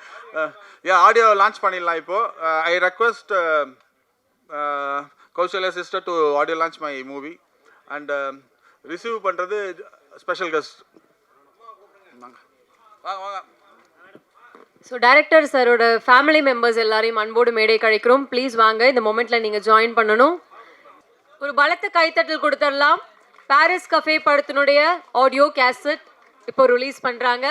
ஆடியோ லான்ச் பண்ணிடலாம் இப்போ. ஐ request Kausalya sister to audio launch my movie and receive பண்ணுறது special guest. வாங்க. So director சாரோட ஃபேமிலி மெம்பர்ஸ் எல்லாரையும் அன்போடு மேடை கழிக்கிறோம். ப்ளீஸ் வாங்க, இந்த மொமெண்ட்டில் நீங்கள் ஜாயின் பண்ணணும். ஒரு பலத்த கைத்தட்டல் கொடுத்துடலாம். பாரிஸ் கஃபே படத்தினுடைய ஆடியோ கேசட் இப்போ ரிலீஸ் பண்ணுறாங்க.